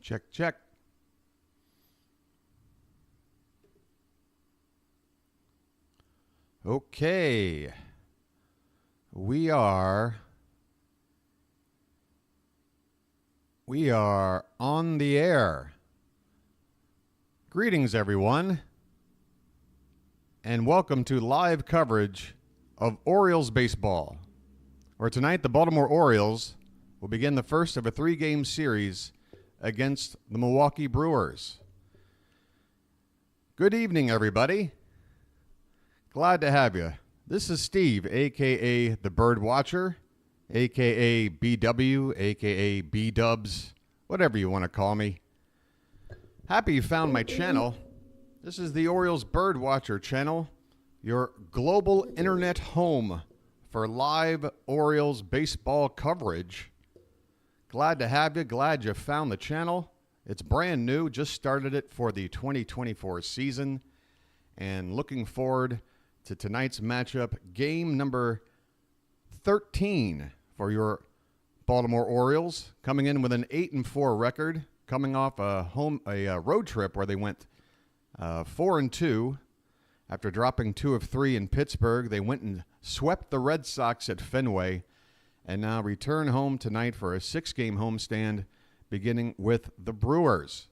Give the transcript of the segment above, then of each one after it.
Check, check. Okay. We are on the air. Greetings, everyone, and welcome to live coverage of Orioles baseball, where tonight the Baltimore Orioles will begin the first of a 3-game series against the Milwaukee Brewers. Good evening, everybody. Glad to have you. This is Steve, a.k.a. the Bird Watcher, a.k.a. BW, a.k.a. B-Dubs, whatever you want to call me. Happy you found my channel. This is the Orioles Bird Watcher channel, your global internet home for live Orioles baseball coverage. Glad to have you. Glad you found the channel. It's brand new. Just started it for the 2024 season. And looking forward to tonight's matchup, game number 13 for your Baltimore Orioles, coming in with an 8-4 record, coming off a road trip where they went 4-2 after dropping 2 of 3 in Pittsburgh. They went and swept the Red Sox at Fenway, and now return home tonight for a 6-game homestand, beginning with the Brewers.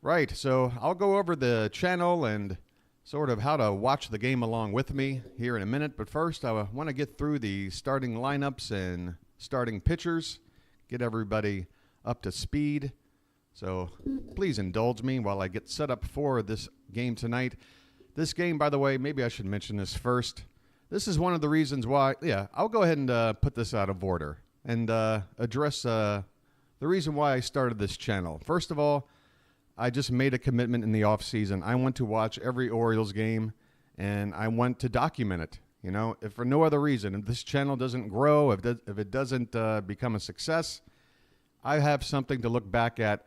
Right, so I'll go over the channel and sort of how to watch the game along with me here in a minute. But first, I want to get through the starting lineups and starting pitchers, get everybody up to speed. So please indulge me while I get set up for this game tonight. This game, by the way, maybe I should mention this first. This is one of the reasons why, I'll go ahead and put this out of order and address the reason why I started this channel. First of all, I just made a commitment in the off season. I want to watch every Orioles game, and I want to document it. You know, if for no other reason, if this channel doesn't grow, if it doesn't become a success, I have something to look back at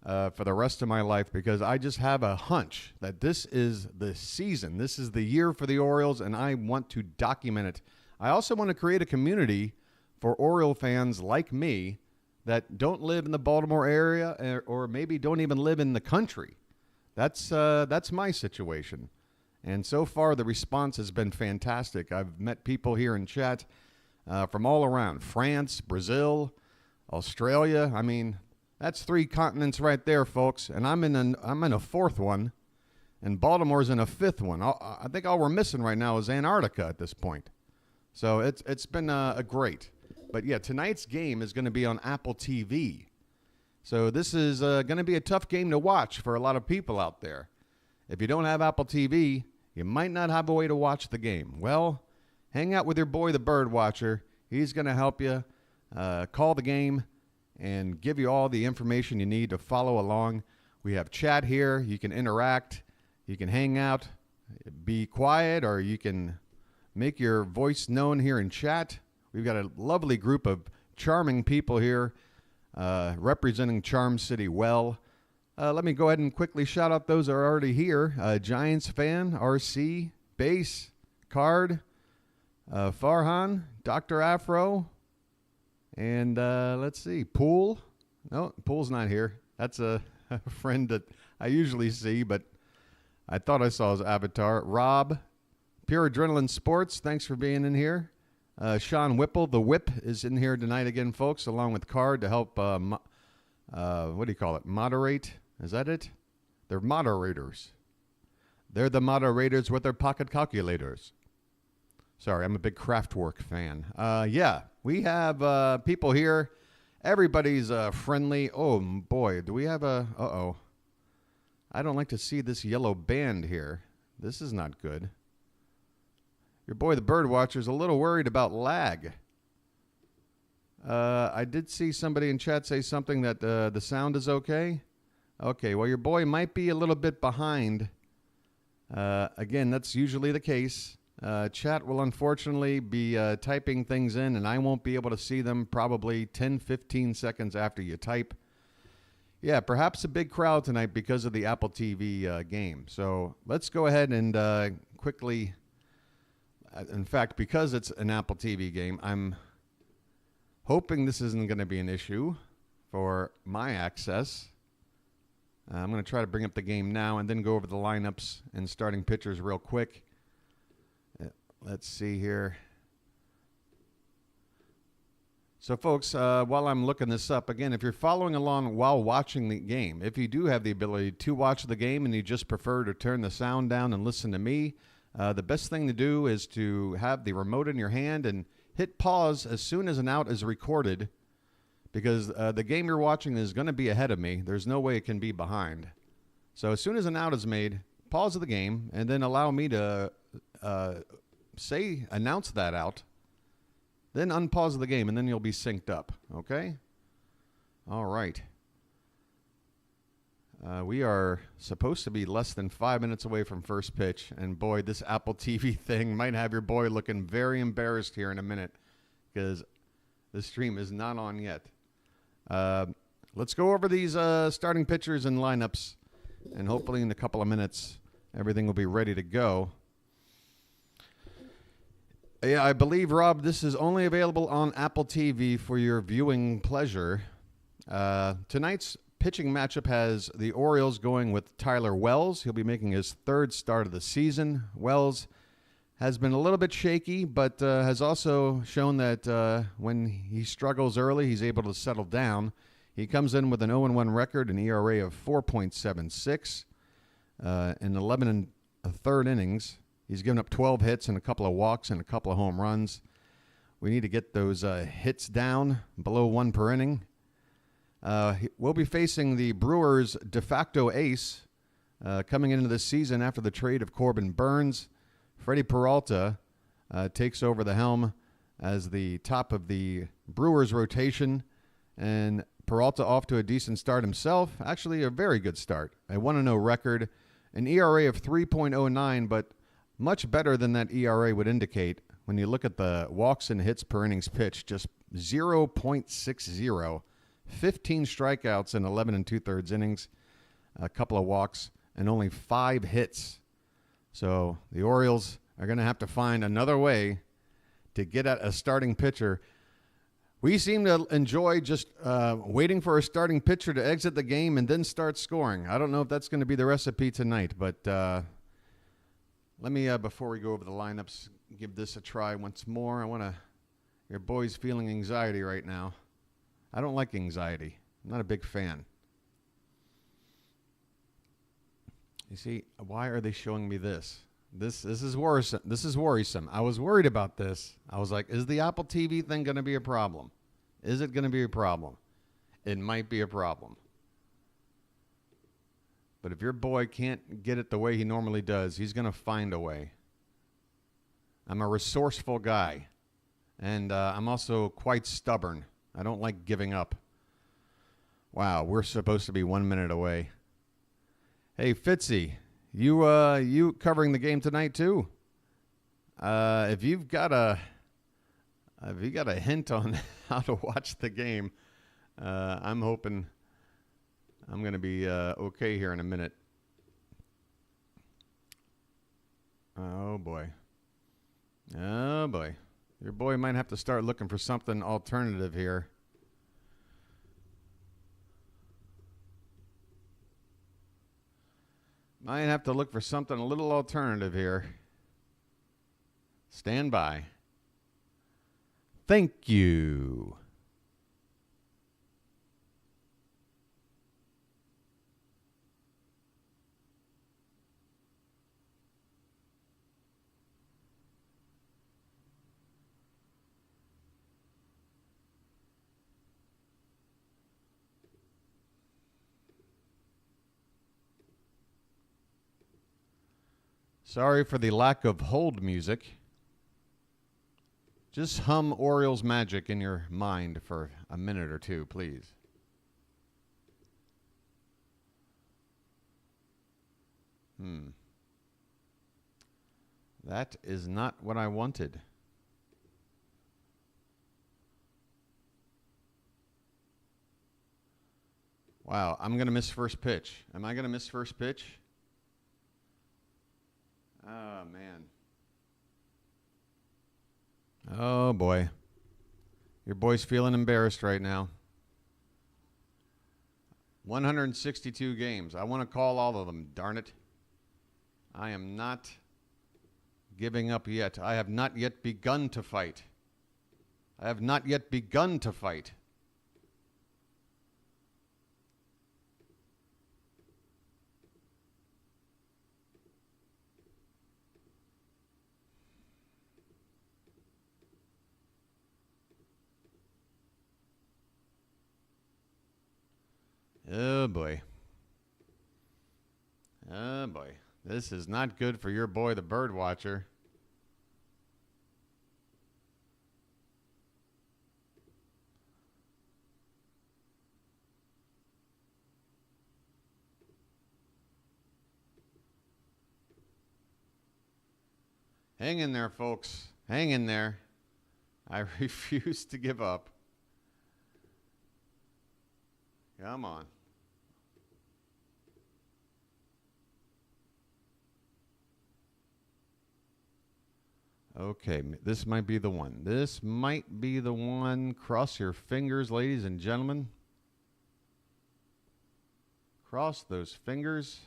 for the rest of my life, because I just have a hunch that this is the season. This is the year for the Orioles, and I want to document it. I also want to create a community for Oriole fans like me that don't live in the Baltimore area, or maybe don't even live in the country. That's my situation. And so far, the response has been fantastic. I've met people here in chat from all around: France, Brazil, Australia. I mean, that's 3 continents right there, folks. And I'm in a 4th one, and Baltimore's in a 5th one. I think all we're missing right now is Antarctica at this point. So it's been a great. But yeah, tonight's game is going to be on Apple TV. So this is going to be a tough game to watch for a lot of people out there. If you don't have Apple TV, you might not have a way to watch the game. Well, hang out with your boy, the Bird Watcher. He's going to help you call the game and give you all the information you need to follow along. We have chat here. You can interact. You can hang out, be quiet, or you can make your voice known here in chat. We've got a lovely group of charming people here representing Charm City well. Let me go ahead and quickly shout out those that are already here. Giants fan, RC, Base, Card, Farhan, Dr. Afro, and let's see, Pool. No, Pool's not here. That's a friend that I usually see, but I thought I saw his avatar. Rob, Pure Adrenaline Sports, thanks for being in here. Sean Whipple, the Whip, is in here tonight again, folks, along with Card to help, what do you call it, moderate? Is that it? They're moderators. They're the moderators with their pocket calculators. Sorry, I'm a big Kraftwerk fan. We have people here. Everybody's friendly. Oh, boy, do we have a... Uh-oh. I don't like to see this yellow band here. This is not good. Your boy, the Bird Watcher, is a little worried about lag. I did see somebody in chat say something that the sound is okay. Okay, well, your boy might be a little bit behind. Again, that's usually the case. Chat will unfortunately be typing things in, and I won't be able to see them probably 10, 15 seconds after you type. Yeah, perhaps a big crowd tonight because of the Apple TV game. So let's go ahead and quickly... In fact, because it's an Apple TV game, I'm hoping this isn't going to be an issue for my access. I'm going to try to bring up the game now and then go over the lineups and starting pitchers real quick. Let's see here. So, folks, while I'm looking this up, again, if you're following along while watching the game, if you do have the ability to watch the game and you just prefer to turn the sound down and listen to me, the best thing to do is to have the remote in your hand and hit pause as soon as an out is recorded, because the game you're watching is going to be ahead of me. There's no way it can be behind. So as soon as an out is made, pause the game and then allow me to announce that out. Then unpause the game, and then you'll be synced up, okay? All right. We are supposed to be less than 5 minutes away from first pitch, and boy, this Apple TV thing might have your boy looking very embarrassed here in a minute because the stream is not on yet. Let's go over these starting pitchers and lineups, and hopefully in a couple of minutes, everything will be ready to go. Yeah, I believe, Rob, this is only available on Apple TV for your viewing pleasure. Tonight's pitching matchup has the Orioles going with Tyler Wells. He'll be making his third start of the season. Wells has been a little bit shaky, but has also shown that when he struggles early, he's able to settle down. He comes in with an 0-1 record, an ERA of 4.76 in 11 and a third innings. He's given up 12 hits and a couple of walks and a couple of home runs. We need to get those hits down below 1 per inning. We'll be facing the Brewers' de facto ace coming into the season after the trade of Corbin Burnes. Freddy Peralta takes over the helm as the top of the Brewers' rotation, and Peralta off to a decent start himself. Actually, a very good start. A 1-0 record, an ERA of 3.09, but much better than that ERA would indicate. When you look at the walks and hits per innings pitched, just 0.60, 15 strikeouts in 11 and 2/3 innings, a couple of walks, and only 5 hits. So the Orioles are going to have to find another way to get at a starting pitcher. We seem to enjoy just waiting for a starting pitcher to exit the game and then start scoring. I don't know if that's going to be the recipe tonight, but let me, before we go over the lineups, give this a try once more. Your boy's feeling anxiety right now. I don't like anxiety. I'm not a big fan. You see, why are they showing me this? This is worrisome. This is worrisome. I was worried about this. I was like, is the Apple TV thing going to be a problem? Is it going to be a problem? It might be a problem. But if your boy can't get it the way he normally does, he's going to find a way. I'm a resourceful guy, and I'm also quite stubborn. I don't like giving up. Wow, we're supposed to be 1 minute away. Hey, Fitzy, you covering the game tonight too? If you've got a hint on how to watch the game, I'm hoping I'm going to be okay here in a minute. Oh, boy. Oh, boy. Your boy might have to start looking for something alternative here. Might have to look for something a little alternative here. Stand by. Thank you. Sorry for the lack of hold music. Just hum Orioles magic in your mind for a minute or two, please. That is not what I wanted. Wow, I'm going to miss first pitch. Am I going to miss first pitch? Oh, man. Oh, boy. Your boy's feeling embarrassed right now. 162 games. I want to call all of them, darn it. I am not giving up yet. I have not yet begun to fight. I have not yet begun to fight. Oh, boy. Oh, boy. This is not good for your boy, the bird watcher. Hang in there, folks. Hang in there. I refuse to give up. Come on. Okay, this might be the one. This might be the one. Cross your fingers, ladies and gentlemen. Cross those fingers.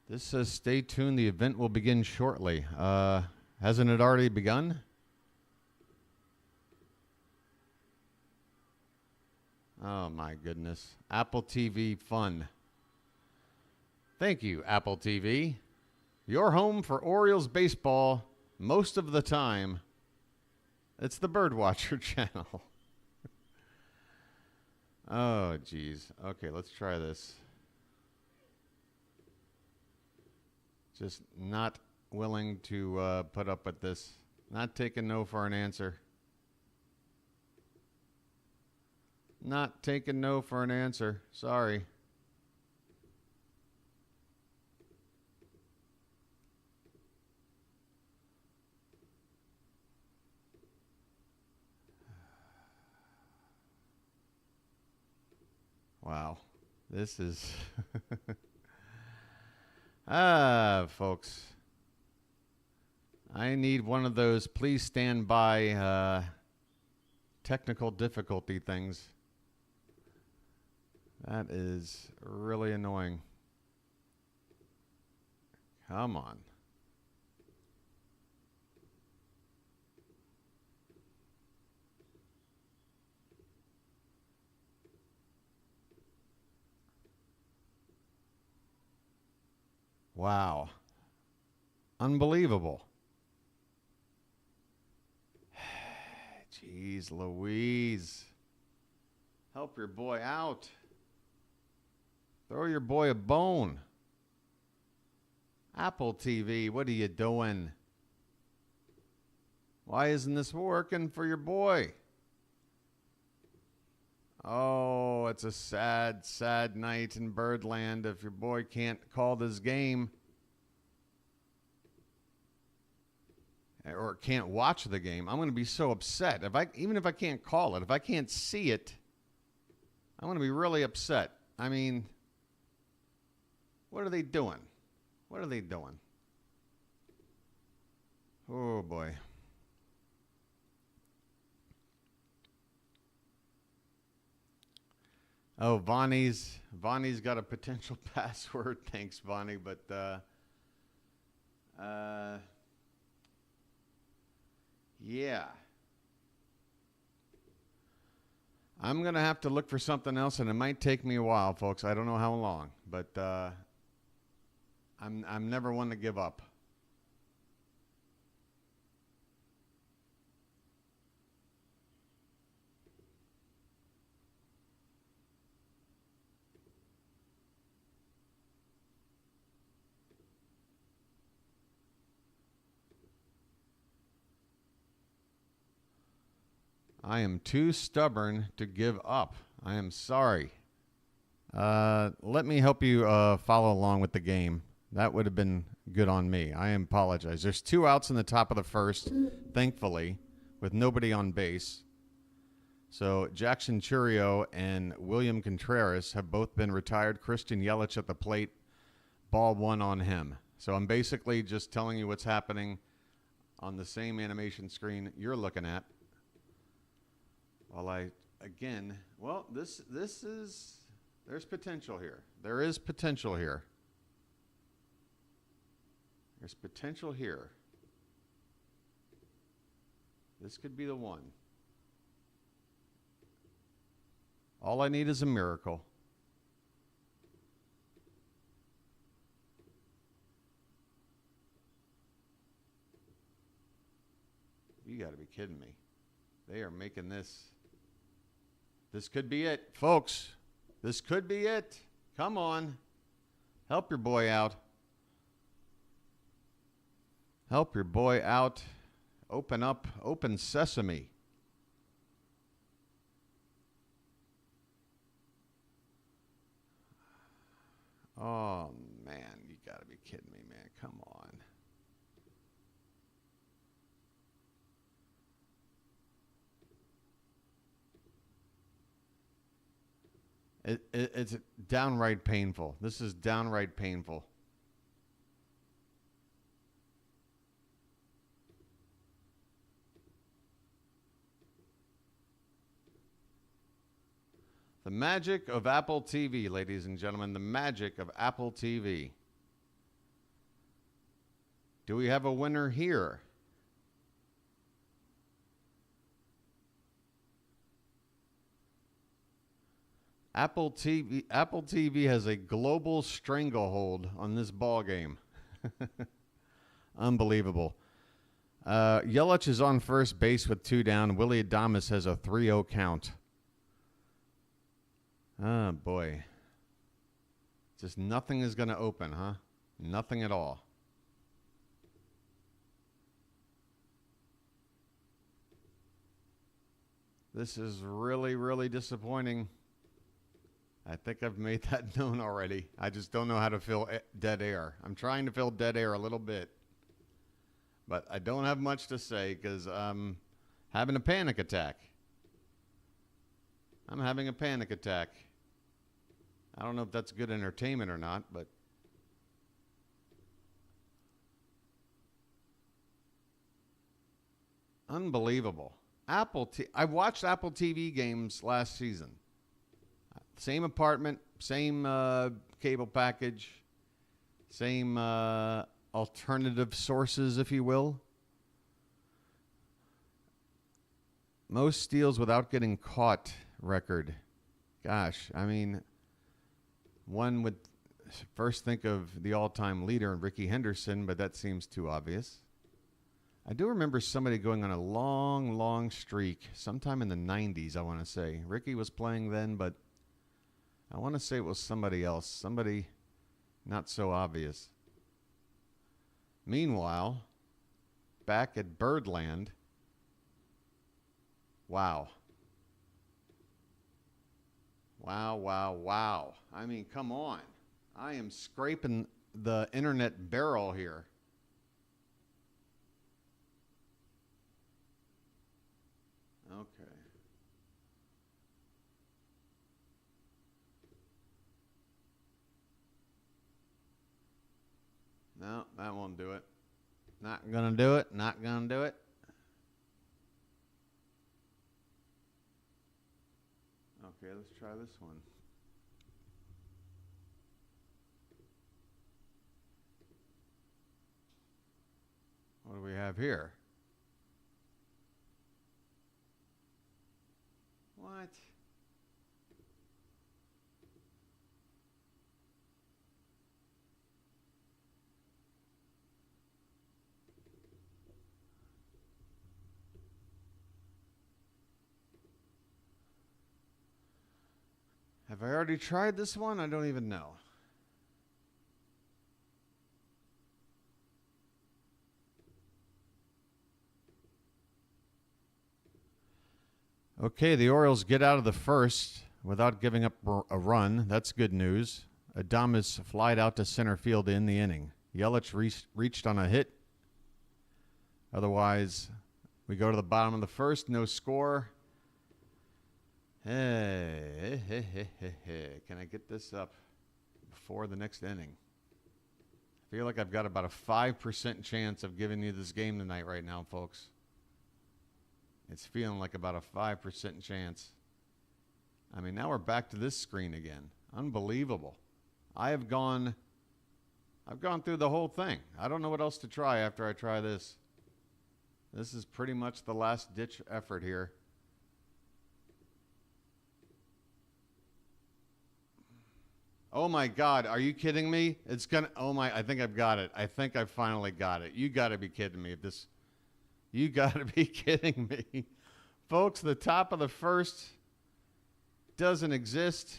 This says stay tuned. The event will begin shortly. Hasn't it already begun? Oh, my goodness. Apple TV fun. Thank you, Apple TV. Your home for Orioles baseball most of the time. It's the Birdwatcher channel. Oh, geez. Okay, let's try this. Just not willing to put up with this. Not taking no for an answer. Not taking no for an answer. Sorry. Wow. This is... folks. I need one of those please stand by technical difficulty things. That is really annoying. Come on. Wow. Unbelievable. Jeez Louise. Help your boy out. Throw your boy a bone. Apple TV, what are you doing? Why isn't this working for your boy? Oh, it's a sad, sad night in Birdland if your boy can't call this game. Or can't watch the game. I'm going to be so upset. Even if I can't call it, if I can't see it, I'm going to be really upset. I mean, what are they doing? What are they doing? Oh, boy. Oh, Vonnie's got a potential password. Thanks, Vonnie. But yeah. I'm going to have to look for something else, and it might take me a while, folks. I don't know how long, but I'm never one to give up. I am too stubborn to give up. I am sorry. Let me help you follow along with the game. That would have been good on me. I apologize. There's 2 outs in the top of the first, thankfully. with nobody on base. So Jackson Chourio and William Contreras have both been retired. Christian Yelich at the plate, ball one on him. So I'm basically just telling you what's happening on the same animation screen you're looking at. While this is, there's potential here. There is potential here. There's potential here. This could be the one. All I need is a miracle. You got to be kidding me. They are making this. This could be it, folks. This could be it. Come on. Help your boy out. Help your boy out. Open up. Open sesame. Oh, man. You got to be kidding me, man. Come on. It's downright painful. This is downright painful. The magic of Apple TV, ladies and gentlemen. The magic of Apple TV. Do we have a winner here? Apple TV has a global stranglehold on this ball game. Unbelievable. Yelich is on first base with 2 down. Willie Adames has a 3-0 count. Oh, boy. Just nothing is going to open, huh? Nothing at all. This is really, really disappointing. I think I've made that known already. I just don't know how to fill dead air. I'm trying to fill dead air a little bit. But I don't have much to say because I'm having a panic attack. I'm having a panic attack. I don't know if that's good entertainment or not, but unbelievable. I watched Apple TV games last season. Same apartment, same cable package, same alternative sources, if you will. Most steals without getting caught record. Gosh, I mean, one would first think of the all-time leader, Ricky Henderson, but that seems too obvious. I do remember somebody going on a long, long streak, sometime in the 90s, I want to say. Ricky was playing then, but I want to say it was somebody else, somebody not so obvious. Meanwhile, back at Birdland, wow. Wow. I mean, come on. I am scraping the internet barrel here. Okay. No, that won't do it. Not gonna do it. Not gonna do it. Okay, let's try this one. What do we have here? What? Have I already tried this one? I don't even know. Okay, the Orioles get out of the first without giving up a run. That's good news. Adames flied out to center field in the inning. Yelich reached on a hit. Otherwise, We go to the bottom of the first. No score. Hey, can I get this up before the next inning? I feel like I've got about a 5% chance of giving you this game tonight right now, folks. It's feeling like about a 5% chance. I mean, now we're back to this screen again. Unbelievable. I've gone through the whole thing. I don't know what else to try after I try this. This is pretty much the last ditch effort here. Oh my God, are you kidding me? It's gonna, oh my, I think I've got it. I think I finally got it. You gotta be kidding me. You gotta be kidding me. Folks, the top of the first doesn't exist,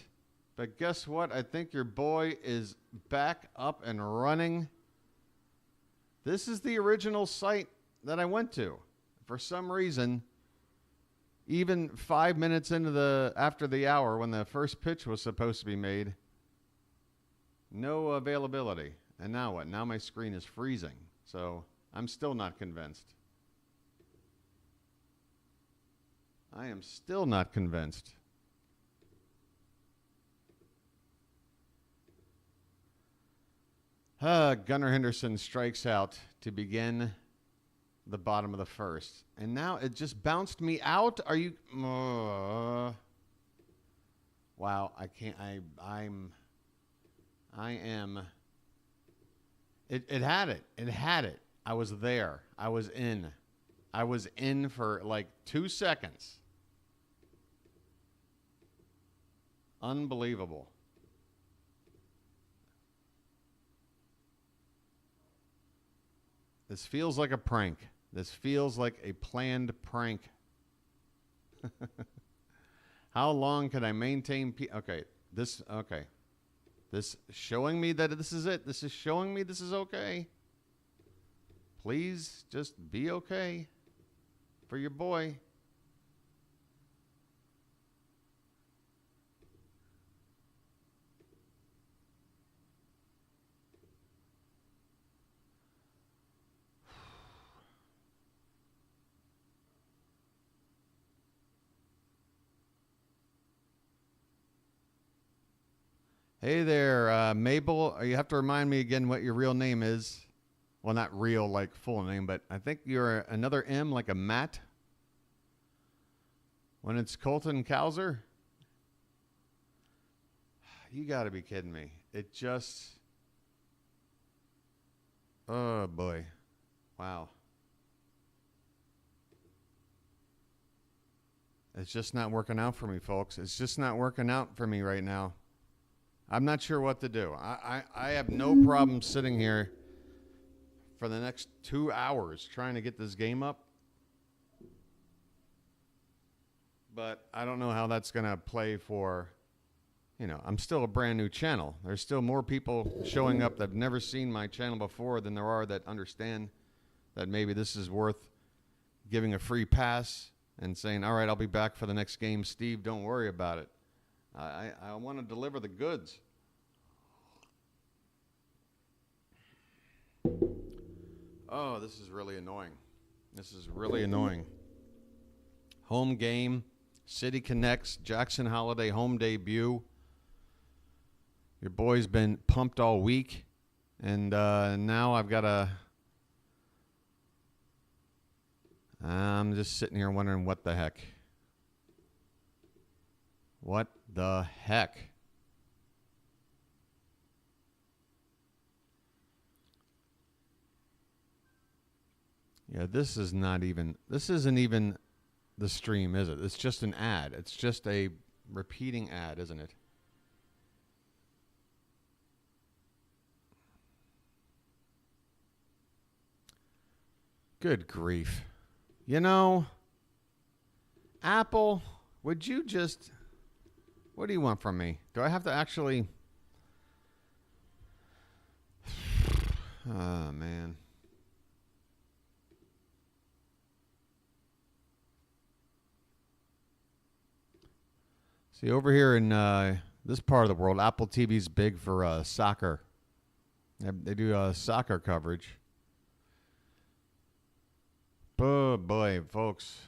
but guess what? I think your boy is back up and running. This is the original site that I went to. For some reason, even 5 minutes after the hour when the first pitch was supposed to be made, no availability. And now what? Now my screen is freezing. So I'm still not convinced. I am still not convinced. Gunnar Henderson strikes out to begin the bottom of the first. And now it just bounced me out. Are you... wow, I can't... I am... It had it. It had it. I was there. I was in. I was in for like 2 seconds. Unbelievable. This feels like a prank. This feels like a planned prank. How long can I maintain... okay. Okay. This showing me that this is it. This is showing me this is okay. Please just be okay for your boy. Hey there, Mabel. You have to remind me again what your real name is. Well, not real, like full name, but I think you're another M, like a Matt. When it's Colton Cowser. You got to be kidding me. It just... oh, boy. Wow. It's just not working out for me, folks. It's just not working out for me right now. I'm not sure what to do. I have no problem sitting here for the next 2 hours trying to get this game up. But I don't know how that's going to play for, I'm still a brand new channel. There's still more people showing up that have never seen my channel before than there are that understand that maybe this is worth giving a free pass and saying, all right, I'll be back for the next game. Steve, don't worry about it. I want to deliver the goods. Oh, this is really annoying. This is really annoying. Home game, City Connects, Jackson Holliday home debut. Your boy's been pumped all week, and now I've got to... I'm just sitting here wondering what the heck. What the heck? Yeah, this isn't even the stream, is it? It's just an ad. It's just a repeating ad, isn't it? Good grief. Apple, would you just... what do you want from me? Do I have to actually... oh, man. See, over here in this part of the world, Apple TV's big for soccer. They do soccer coverage. Oh, boy, folks.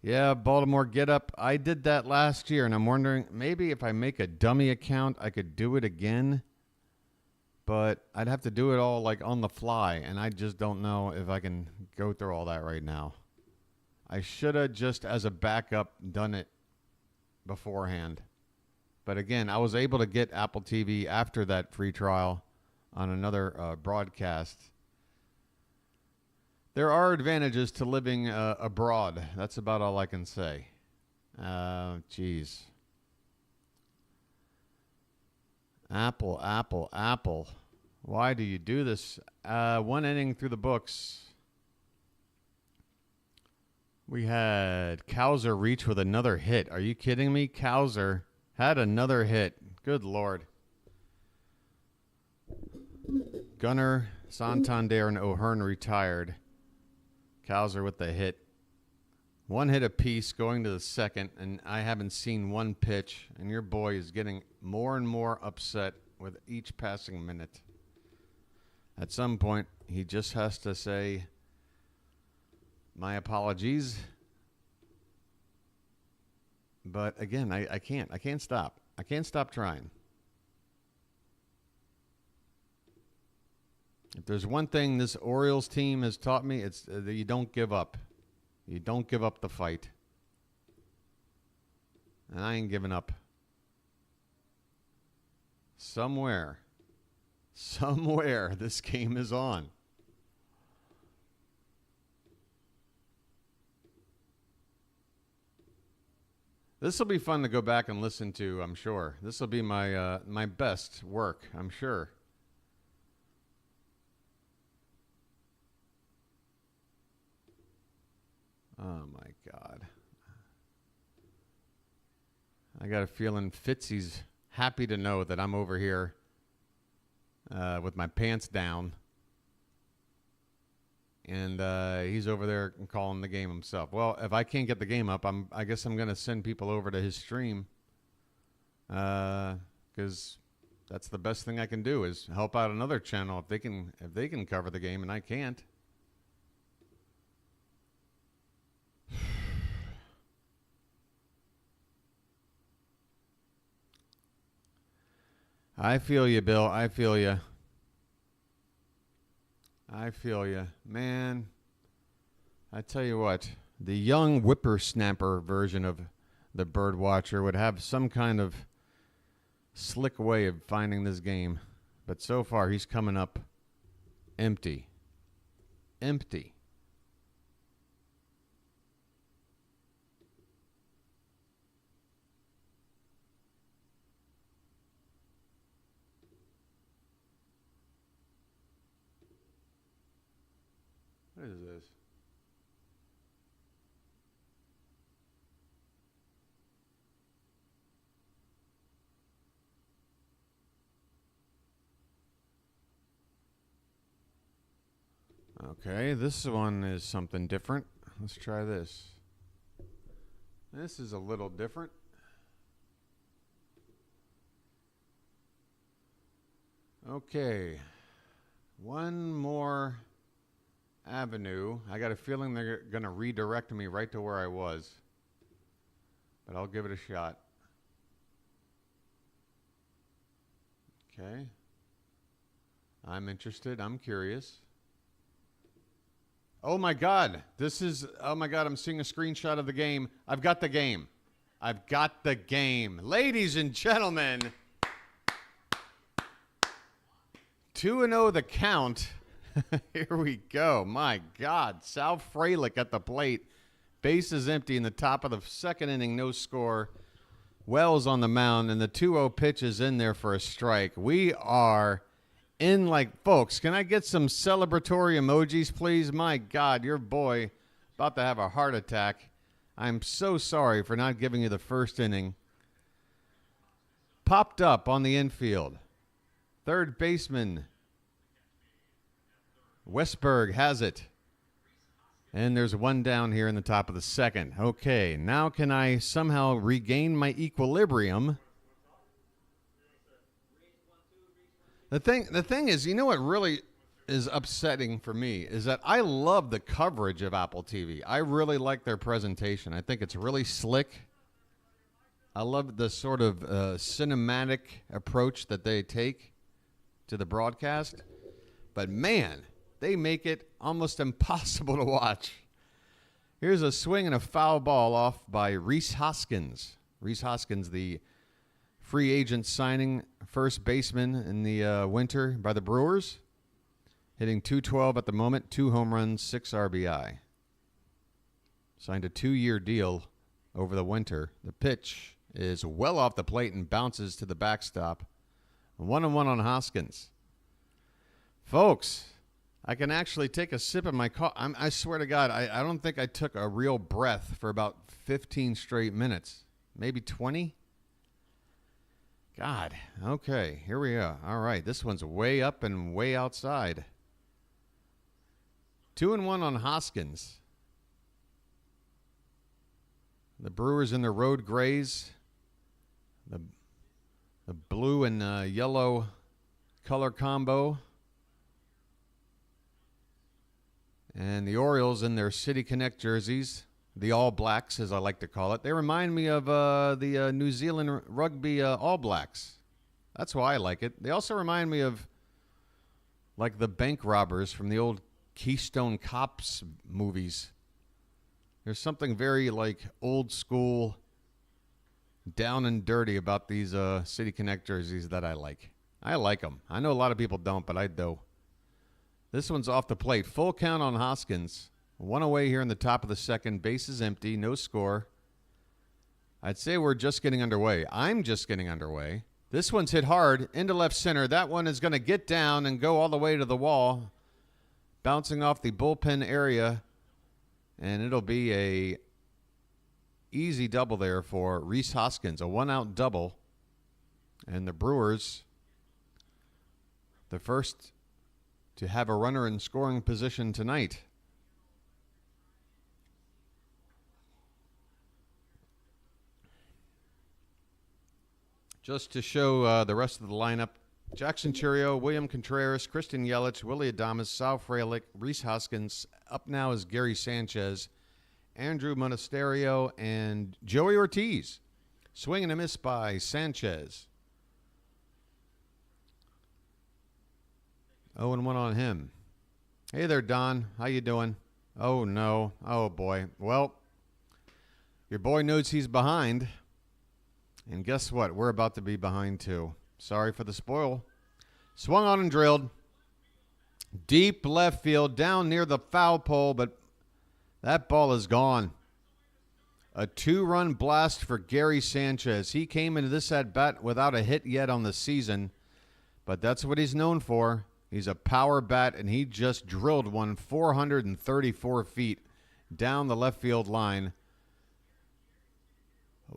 Yeah, Baltimore, get up. I did that last year, and I'm wondering maybe if I make a dummy account, I could do it again. But I'd have to do it all like on the fly, and I just don't know if I can go through all that right now. I should have just as a backup done it beforehand. But again, I was able to get Apple TV after that free trial on another broadcast. There are advantages to living abroad. That's about all I can say. Jeez. Apple, Apple, Apple. Why do you do this? One inning through the books. We had Cowser reach with another hit. Are you kidding me? Cowser had another hit. Good Lord. Gunnar, Santander, and O'Hearn retired. Cowser with the hit. One hit apiece going to the second, and I haven't seen one pitch, and your boy is getting more and more upset with each passing minute. At some point, he just has to say, my apologies. But again, I can't. I can't stop. I can't stop trying. If there's one thing this Orioles team has taught me, it's that you don't give up. You don't give up the fight. And I ain't giving up. Somewhere, this game is on. This will be fun to go back and listen to, I'm sure. This will be my my best work, I'm sure. Oh, my God. I got a feeling Fitzy's happy to know that I'm over here with my pants down. And he's over there calling the game himself. Well, if I can't get the game up, I guess I'm going to send people over to his stream. Because that's the best thing I can do is help out another channel if they can cover the game and I can't. I feel you, Bill. I feel you. I feel you. Man, I tell you what, the young whippersnapper version of the bird watcher would have some kind of slick way of finding this game. But so far, he's coming up empty. Empty. What is this? Okay, this one is something different. Let's try this. This is a little different. Okay. One more avenue. I got a feeling they're going to redirect me right to where I was. But I'll give it a shot. Okay. I'm interested. I'm curious. Oh my God. Oh my God. I'm seeing a screenshot of the game. I've got the game. I've got the game. Ladies and gentlemen. 2-0 the count. Here we go. My God. Sal Frelick at the plate. Base is empty in the top of the second inning. No score. Wells on the mound, and the 2-0 pitch is in there for a strike. We are in like, folks, can I get some celebratory emojis, please? My God, your boy about to have a heart attack. I'm so sorry for not giving you the first inning. Popped up on the infield. Third baseman Westberg has it. And there's one down here in the top of the second. Okay, now can I somehow regain my equilibrium? The thing is, you know what really is upsetting for me is that I love the coverage of Apple TV. I really like their presentation. I think it's really slick. I love the sort of cinematic approach that they take to the broadcast. But man, they make it almost impossible to watch. Here's a swing and a foul ball off by Rhys Hoskins. Rhys Hoskins, the free agent signing first baseman in the winter by the Brewers. Hitting .212 at the moment, 2 home runs, 6 RBI. Signed a 2-year deal over the winter. The pitch is well off the plate and bounces to the backstop. 1-1 on Hoskins. Folks, I can actually take a sip of my coffee. I swear to God, I don't think I took a real breath for about 15 straight minutes. Maybe 20? God, okay, here we are. All right, this one's way up and way outside. 2-1 on Hoskins. The Brewers in their road grays. The blue and yellow color combo. And the Orioles in their City Connect jerseys. The All Blacks, as I like to call it. They remind me of the New Zealand rugby All Blacks. That's why I like it. They also remind me of like the bank robbers from the old Keystone Cops movies. There's something very like old school, down and dirty about these City Connect jerseys that I like. I like them. I know a lot of people don't, but I do. This one's off the plate. Full count on Hoskins. 1 away here in the top of the second. Base is empty. No score. I'd say we're just getting underway. I'm just getting underway. This one's hit hard into left center. That one is going to get down and go all the way to the wall. Bouncing off the bullpen area, and it'll be a easy double there for Rhys Hoskins, a 1-out double. And the Brewers, the first to have a runner in scoring position tonight. Just to show the rest of the lineup, Jackson Chourio, William Contreras, Christian Yelich, Willie Adames, Sal Frelick, Rhys Hoskins. Up now is Gary Sanchez, Andrew Monasterio, and Joey Ortiz. Swing and a miss by Sanchez. 0-1 on him. Hey there, Don. How you doing? Oh, no. Oh, boy. Well, your boy knows he's behind. And guess what? We're about to be behind, too. Sorry for the spoil. Swung on and drilled. Deep left field, down near the foul pole, but that ball is gone. A 2-run blast for Gary Sanchez. He came into this at-bat without a hit yet on the season, but that's what he's known for. He's a power bat, and he just drilled one 434 feet down the left field line.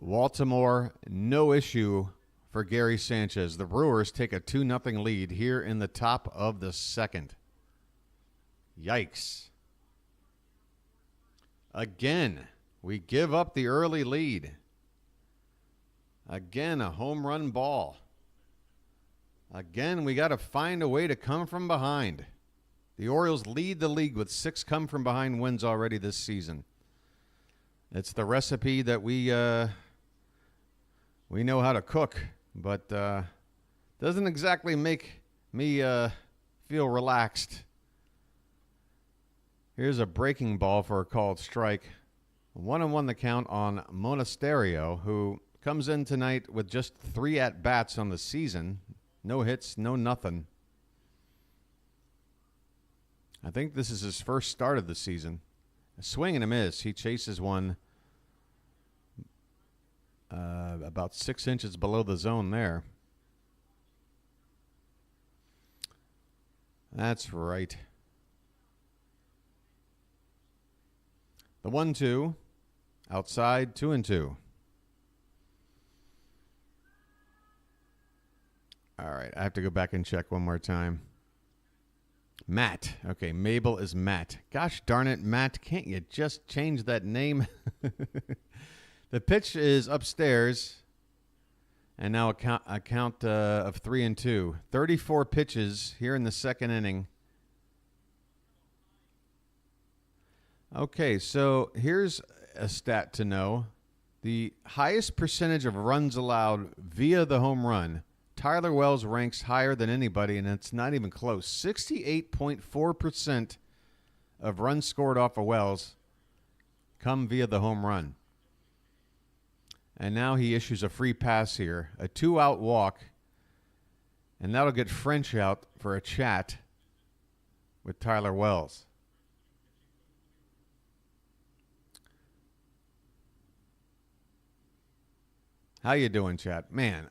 Baltimore, no issue for Gary Sanchez. The Brewers take a 2-0 lead here in the top of the second. Yikes. Again, we give up the early lead. Again, a home run ball. Again, we got to find a way to come from behind. The Orioles lead the league with 6 come-from-behind wins already this season. It's the recipe that we know how to cook, but doesn't exactly make me feel relaxed. Here's a breaking ball for a called strike. 1-1 the count on Monasterio, who comes in tonight with just 3 at-bats on the season. No hits, no nothing. I think this is his first start of the season. A swing and a miss. He chases one about 6 inches below the zone there. That's right. The 1-2. Outside, 2-2. All right, I have to go back and check one more time. Matt. Okay, Mabel is Matt. Gosh darn it, Matt. Can't you just change that name? The pitch is upstairs. And now a count of 3-2. 34 pitches here in the second inning. Okay, so here's a stat to know. The highest percentage of runs allowed via the home run. Tyler Wells ranks higher than anybody, and it's not even close. 68.4% of runs scored off of Wells come via the home run. And now he issues a free pass here, a 2-out walk, and that'll get French out for a chat with Tyler Wells. How you doing, chat? Man,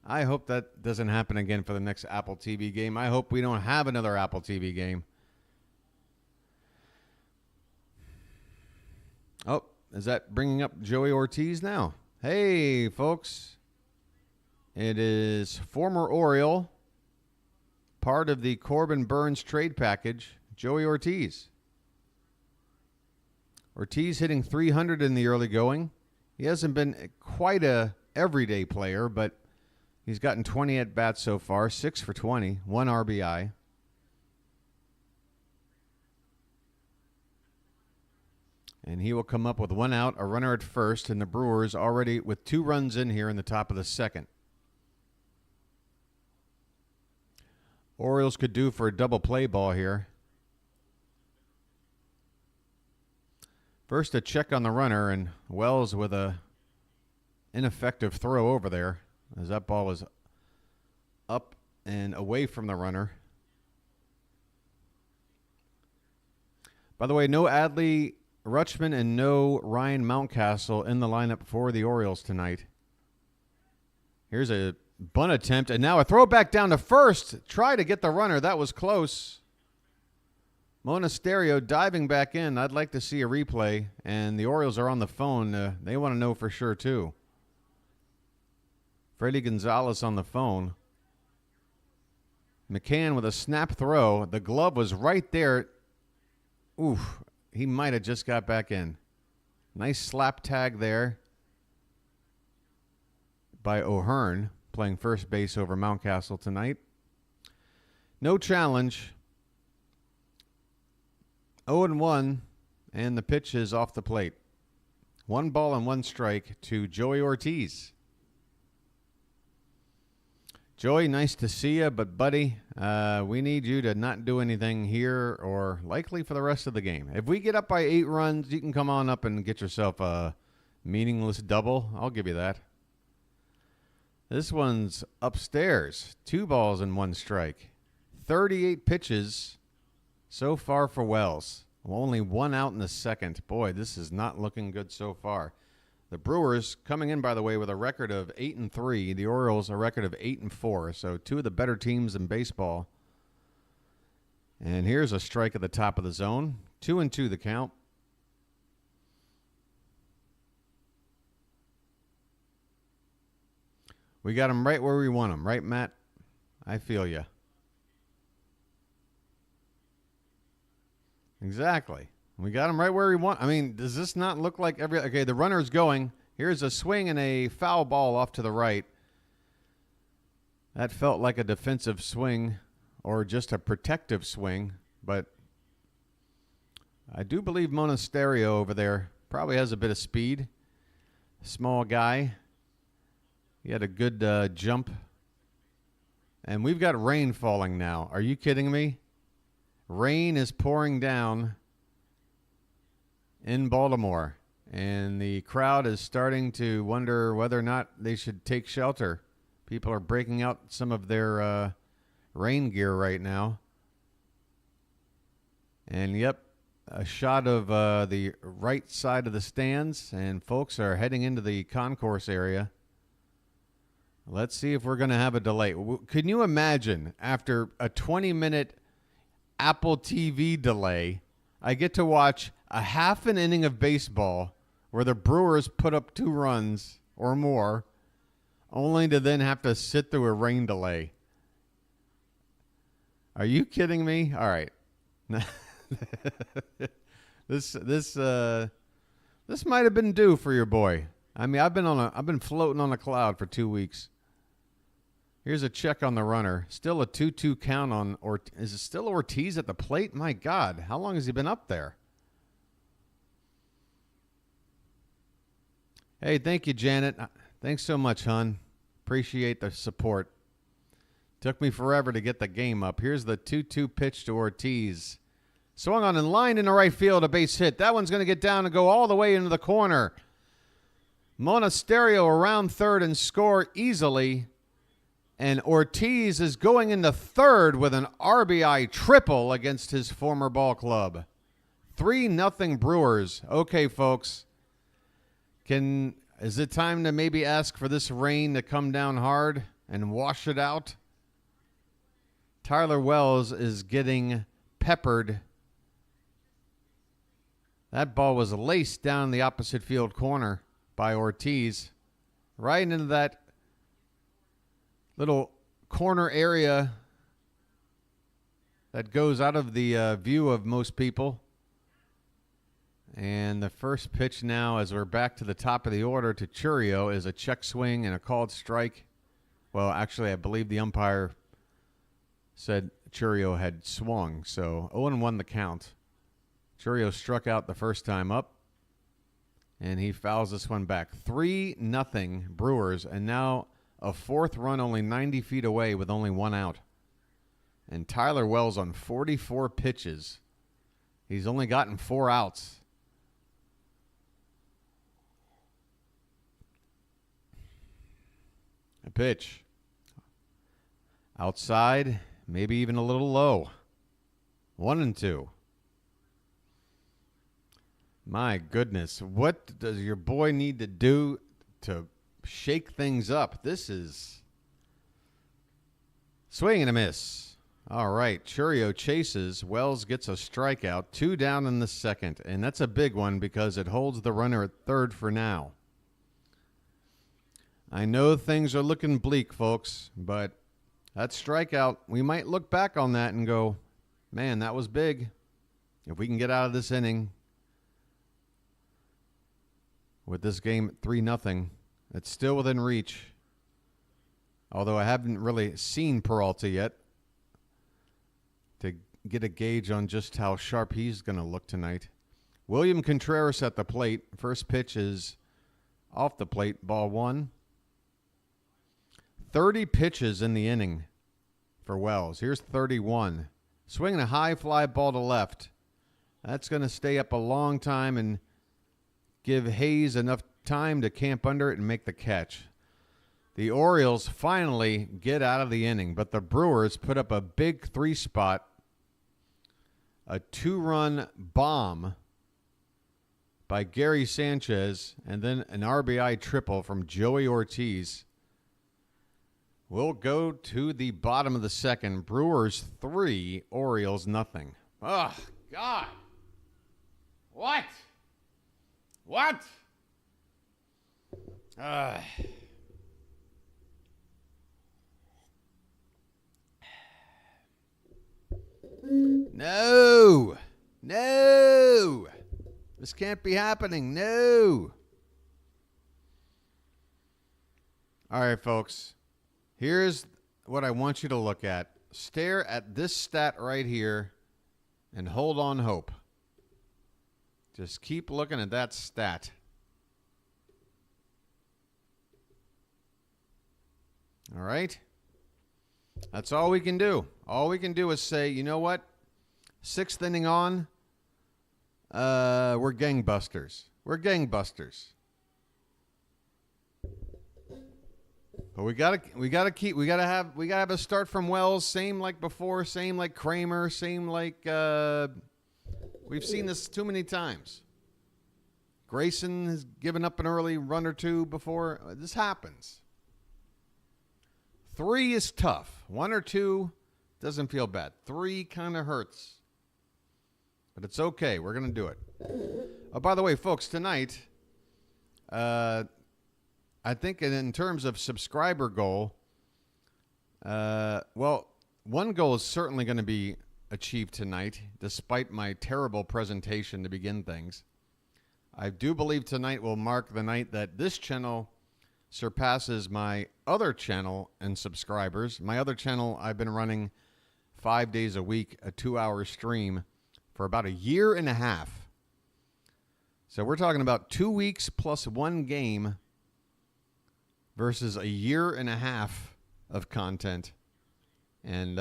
I hope that doesn't happen again for the next Apple TV game. I hope we don't have another Apple TV game. Oh, is that bringing up Joey Ortiz now? Hey, folks. It is former Oriole, part of the Corbin Burnes trade package, Joey Ortiz. Ortiz hitting 300 in the early going. He hasn't been quite a everyday player, but he's gotten 20 at-bats so far, 6 for 20, 1 RBI. And he will come up with 1 out, a runner at first, and the Brewers already with 2 runs in here in the top of the second. Orioles could do for a double play ball here. First a check on the runner, and Wells with a ineffective throw over there as that ball is up and away from the runner. By the way, no Adley Rutschman and no Ryan Mountcastle in the lineup for the Orioles tonight. Here's a bunt attempt, and now a throw back down to first. Try to get the runner. That was close. Monasterio diving back in. I'd like to see a replay, and the Orioles are on the phone. They want to know for sure, too. Freddy Gonzalez on the phone. McCann with a snap throw. The glove was right there. Oof. He might have just got back in. Nice slap tag there by O'Hearn, playing first base over Mountcastle tonight. No challenge. 0-1, and the pitch is off the plate. 1 ball and 1 strike to Joey Ortiz. Joey, nice to see you, but buddy, we need you to not do anything here or likely for the rest of the game. If we get up by 8 runs, you can come on up and get yourself a meaningless double. I'll give you that. This one's upstairs. 2 balls and 1 strike. 38 pitches so far for Wells. Only 1 out in the second. Boy, this is not looking good so far. The Brewers coming in, by the way, with a record of 8-3. The Orioles a record of 8-4. So 2 of the better teams in baseball. And here's a strike at the top of the zone. 2-2 the count. We got him right where we want him, right, Matt? I feel you. Exactly. We got him right where we want. I mean, does this not look like every... Okay, the runner's going. Here's a swing and a foul ball off to the right. That felt like a defensive swing or just a protective swing, but I do believe Monasterio over there probably has a bit of speed. Small guy. He had a good jump. And we've got rain falling now. Are you kidding me? Rain is pouring down in Baltimore, and the crowd is starting to wonder whether or not they should take shelter. People are breaking out some of their rain gear right now. And, yep, a shot of the right side of the stands, and folks are heading into the concourse area. Let's see if we're going to have a delay. Can you imagine, after a 20-minute Apple TV delay, I get to watch a half an inning of baseball where the Brewers put up 2 runs or more, only to then have to sit through a rain delay? Are you kidding me? All right. This might have been due for your boy. I mean, I've been floating on a cloud for 2 weeks. Here's a check on the runner. Still a 2-2 count on, or is it still Ortiz at the plate? My God, how long has he been up there? Hey, thank you, Janet. Thanks so much, hon. Appreciate the support. Took me forever to get the game up. Here's the 2-2 pitch to Ortiz. Swung on and line into right field, a base hit. That one's going to get down and go all the way into the corner. Monasterio around third and score easily. And Ortiz is going into third with an RBI triple against his former ball club. 3-0 Brewers. Okay, folks. Is it time to maybe ask for this rain to come down hard and wash it out? Tyler Wells is getting peppered. That ball was laced down the opposite field corner by Ortiz. Right into that little corner area that goes out of the view of most people. And the first pitch now, as we're back to the top of the order, to Chourio is a check swing and a called strike. Well, actually, I believe the umpire said Chourio had swung, so 0-1 the count. Chourio struck out the first time up, and he fouls this one back. 3-0 Brewers, and now a fourth run only 90 feet away with only one out. And Tyler Wells on 44 pitches. He's only gotten 4 outs. A pitch. Outside, maybe even a little low. 1-2. My goodness, what does your boy need to do to shake things up? This is swing and a miss. All right, Chourio chases. Wells gets a strikeout. 2 down in the second, and that's a big one because it holds the runner at third for now. I know things are looking bleak, folks, but that strikeout, we might look back on that and go, man, that was big. If we can get out of this inning with this game at 3-0, it's still within reach. Although I haven't really seen Peralta yet to get a gauge on just how sharp he's going to look tonight. William Contreras at the plate. First pitch is off the plate, ball 1. 30 pitches in the inning for Wells. Here's 31. Swinging a high fly ball to left. That's going to stay up a long time and give Hayes enough time to camp under it and make the catch. The Orioles finally get out of the inning, but the Brewers put up a big 3-spot, a 2-run bomb by Gary Sanchez, and then an RBI triple from Joey Ortiz. We'll go to the bottom of the second. Brewers 3, Orioles nothing. Oh, God. What? What? No. No. This can't be happening. No. All right, folks. Here's what I want you to look at. Stare at this stat right here and hold on hope. Just keep looking at that stat. All right? That's all we can do. All we can do is say, you know what? 6th inning on, we're gangbusters. We're gangbusters. But we gotta have a start from Wells, same like before, same like Kramer, same like we've seen this too many times. Grayson has given up an early run or two before. This happens. 3 is tough. 1 or 2 doesn't feel bad. 3 kind of hurts. But it's okay. We're gonna do it. Oh, by the way, folks, tonight, I think in terms of subscriber goal, well, one goal is certainly going to be achieved tonight, despite my terrible presentation to begin things. I do believe tonight will mark the night that this channel surpasses my other channel and subscribers. My other channel, I've been running 5 days a week, a 2-hour stream for about a year and a half. So we're talking about 2 weeks plus 1 game versus a year and a half of content. And,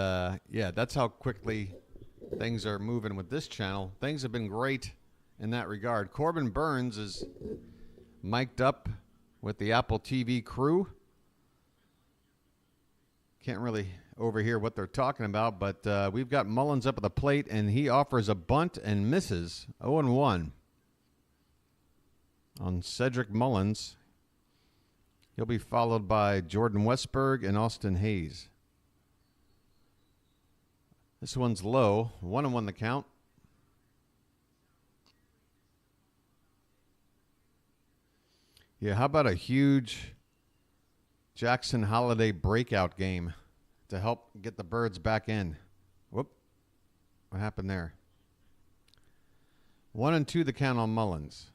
yeah, that's how quickly things are moving with this channel. Things have been great in that regard. Corbin Burnes is mic'd up with the Apple TV crew. Can't really overhear what they're talking about, but we've got Mullins up at the plate, and he offers a bunt and misses 0-1 on Cedric Mullins. He'll be followed by Jordan Westburg and Austin Hayes. This one's low, 1-1 the count. Yeah, how about a huge Jackson Holliday breakout game to help get the Birds back in? Whoop. What happened there? 1-2 the count on Mullins.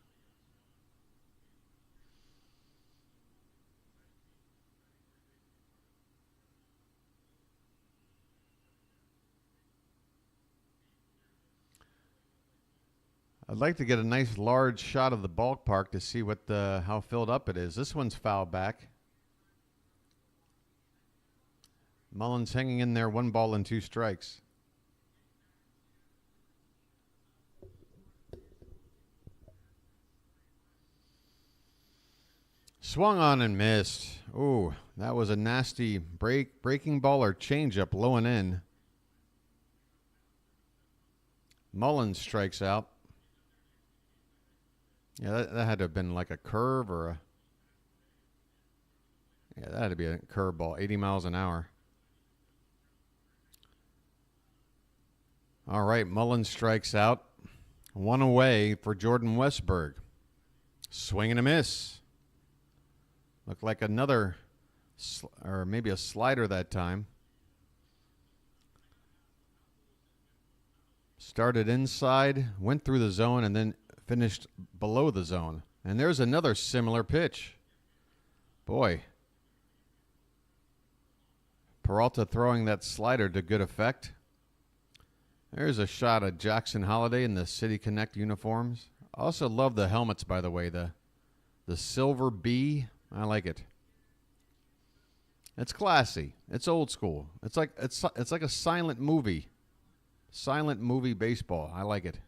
I'd like to get a nice large shot of the ballpark to see what how filled up it is. This one's foul back. Mullins hanging in there, 1 ball and 2 strikes. Swung on and missed. Ooh, that was a nasty breaking ball or changeup low and in. Mullins strikes out. Yeah, that had to have been like a curve or a... Yeah, that had to be a curveball, 80 miles an hour. All right, Mullins strikes out. 1 away for Jordan Westburg. Swing and a miss. Looked like another, or maybe a slider that time. Started inside, went through the zone, and then finished below the zone. And there's another similar pitch. Boy. Peralta throwing that slider to good effect. There's a shot of Jackson Holliday in the City Connect uniforms. I also love the helmets, by the way. The silver B. I like it. It's classy. It's old school. It's like a silent movie. Silent movie baseball. I like it.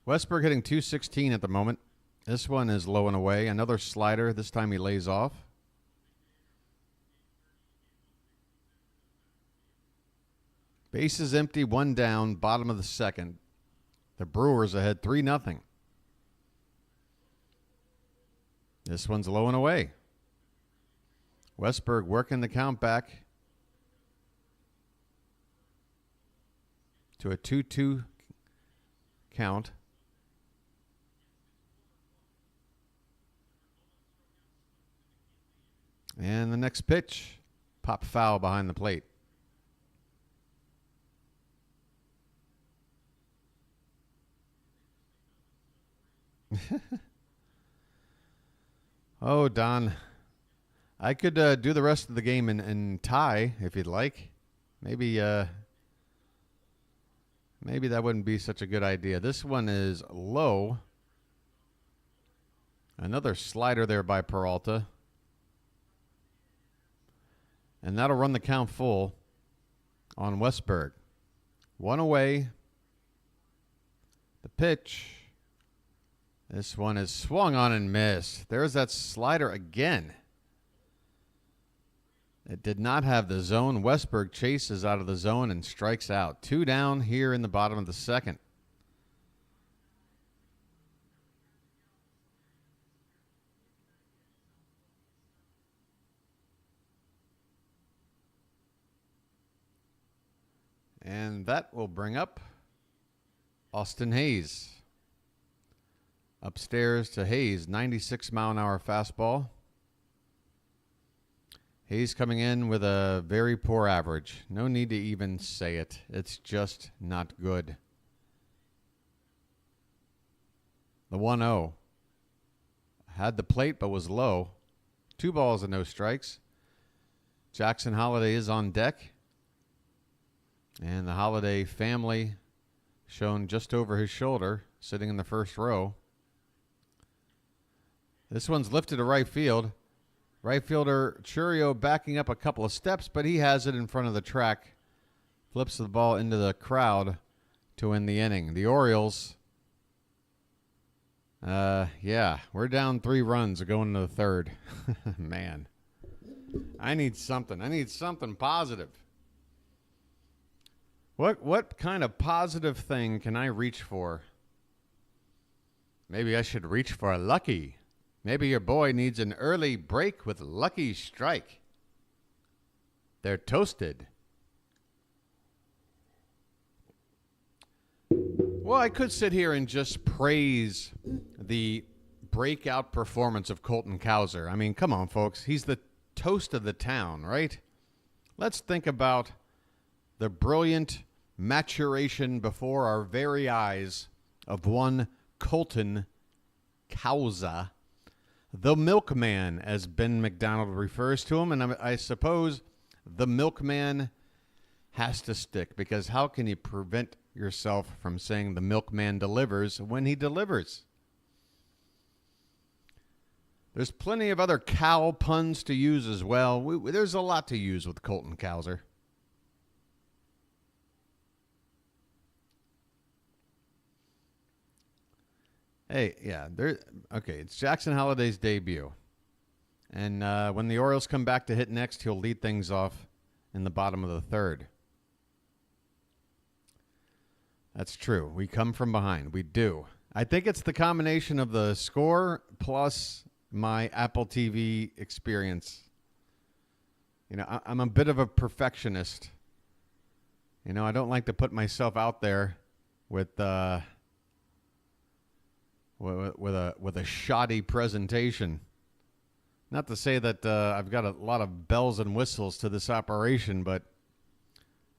Westburg hitting .216 at the moment. This one is low and away. Another slider. This time he lays off. Bases empty, 1 down, bottom of the second. The Brewers ahead 3-0. This one's low and away. Westburg working the count back to a 2-2 count. And the next pitch, pop foul behind the plate. Oh, Don. I could do the rest of the game in tie if you'd like. Maybe maybe that wouldn't be such a good idea. This one is low. Another slider there by Peralta. And that'll run the count full on Westburg. 1 away. The pitch. This one is swung on and missed. There's that slider again. It did not have the zone. Westburg chases out of the zone and strikes out. 2 down here in the bottom of the second. And that will bring up Austin Hayes. Upstairs to Hayes, 96-mile-an-hour fastball. Hayes coming in with a very poor average. No need to even say it. It's just not good. The 1-0. Had the plate but was low. 2 balls and no strikes. Jackson Holliday is on deck. And the Holliday family shown just over his shoulder, sitting in the first row. This one's lifted to right field. Right fielder Chourio backing up a couple of steps, but he has it in front of the track. Flips the ball into the crowd to win the inning. The Orioles, we're down 3 runs going to the third. Man, I need something. I need something positive. What kind of positive thing can I reach for? Maybe I should reach for a Lucky. Maybe your boy needs an early break with Lucky Strike. They're toasted. Well, I could sit here and just praise the breakout performance of Colton Cowser. I mean, come on, folks. He's the toast of the town, right? Let's think about the brilliant maturation before our very eyes of one Colton Cowser, the milkman, as Ben McDonald refers to him. And I suppose the milkman has to stick, because how can you prevent yourself from saying the milkman delivers when he delivers? There's plenty of other cow puns to use as well. There's a lot to use with Colton Cowser. Hey, yeah, okay, it's Jackson Holliday's debut. And when the Orioles come back to hit next, he'll lead things off in the bottom of the third. That's true. We come from behind. We do. I think it's the combination of the score plus my Apple TV experience. You know, I'm a bit of a perfectionist. You know, I don't like to put myself out there with a shoddy presentation. Not to say that I've got a lot of bells and whistles to this operation, but